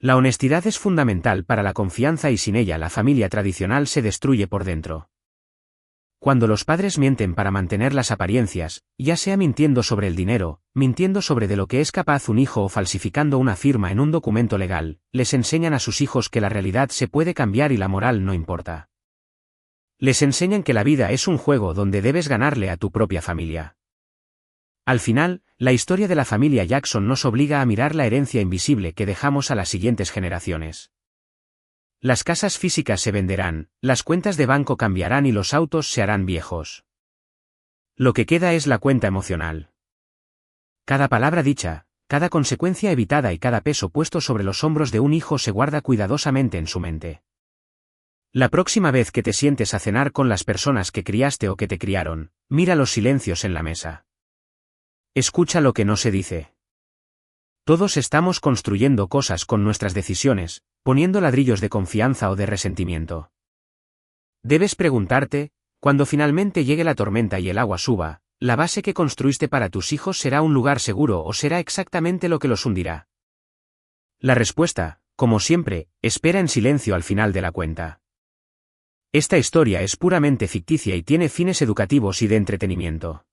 Speaker 1: La honestidad es fundamental para la confianza y sin ella la familia tradicional se destruye por dentro. Cuando los padres mienten para mantener las apariencias, ya sea mintiendo sobre el dinero, mintiendo sobre de lo que es capaz un hijo o falsificando una firma en un documento legal, les enseñan a sus hijos que la realidad se puede cambiar y la moral no importa. Les enseñan que la vida es un juego donde debes ganarle a tu propia familia. Al final, la historia de la familia Jackson nos obliga a mirar la herencia invisible que dejamos a las siguientes generaciones. Las casas físicas se venderán, las cuentas de banco cambiarán y los autos se harán viejos. Lo que queda es la cuenta emocional. Cada palabra dicha, cada consecuencia evitada y cada peso puesto sobre los hombros de un hijo se guarda cuidadosamente en su mente. La próxima vez que te sientes a cenar con las personas que criaste o que te criaron, mira los silencios en la mesa. Escucha lo que no se dice. Todos estamos construyendo cosas con nuestras decisiones, poniendo ladrillos de confianza o de resentimiento. Debes preguntarte, cuando finalmente llegue la tormenta y el agua suba, ¿La base que construiste para tus hijos será un lugar seguro o será exactamente lo que los hundirá? La respuesta, como siempre, espera en silencio al final de la cuenta. Esta historia es puramente ficticia y tiene fines educativos y de entretenimiento.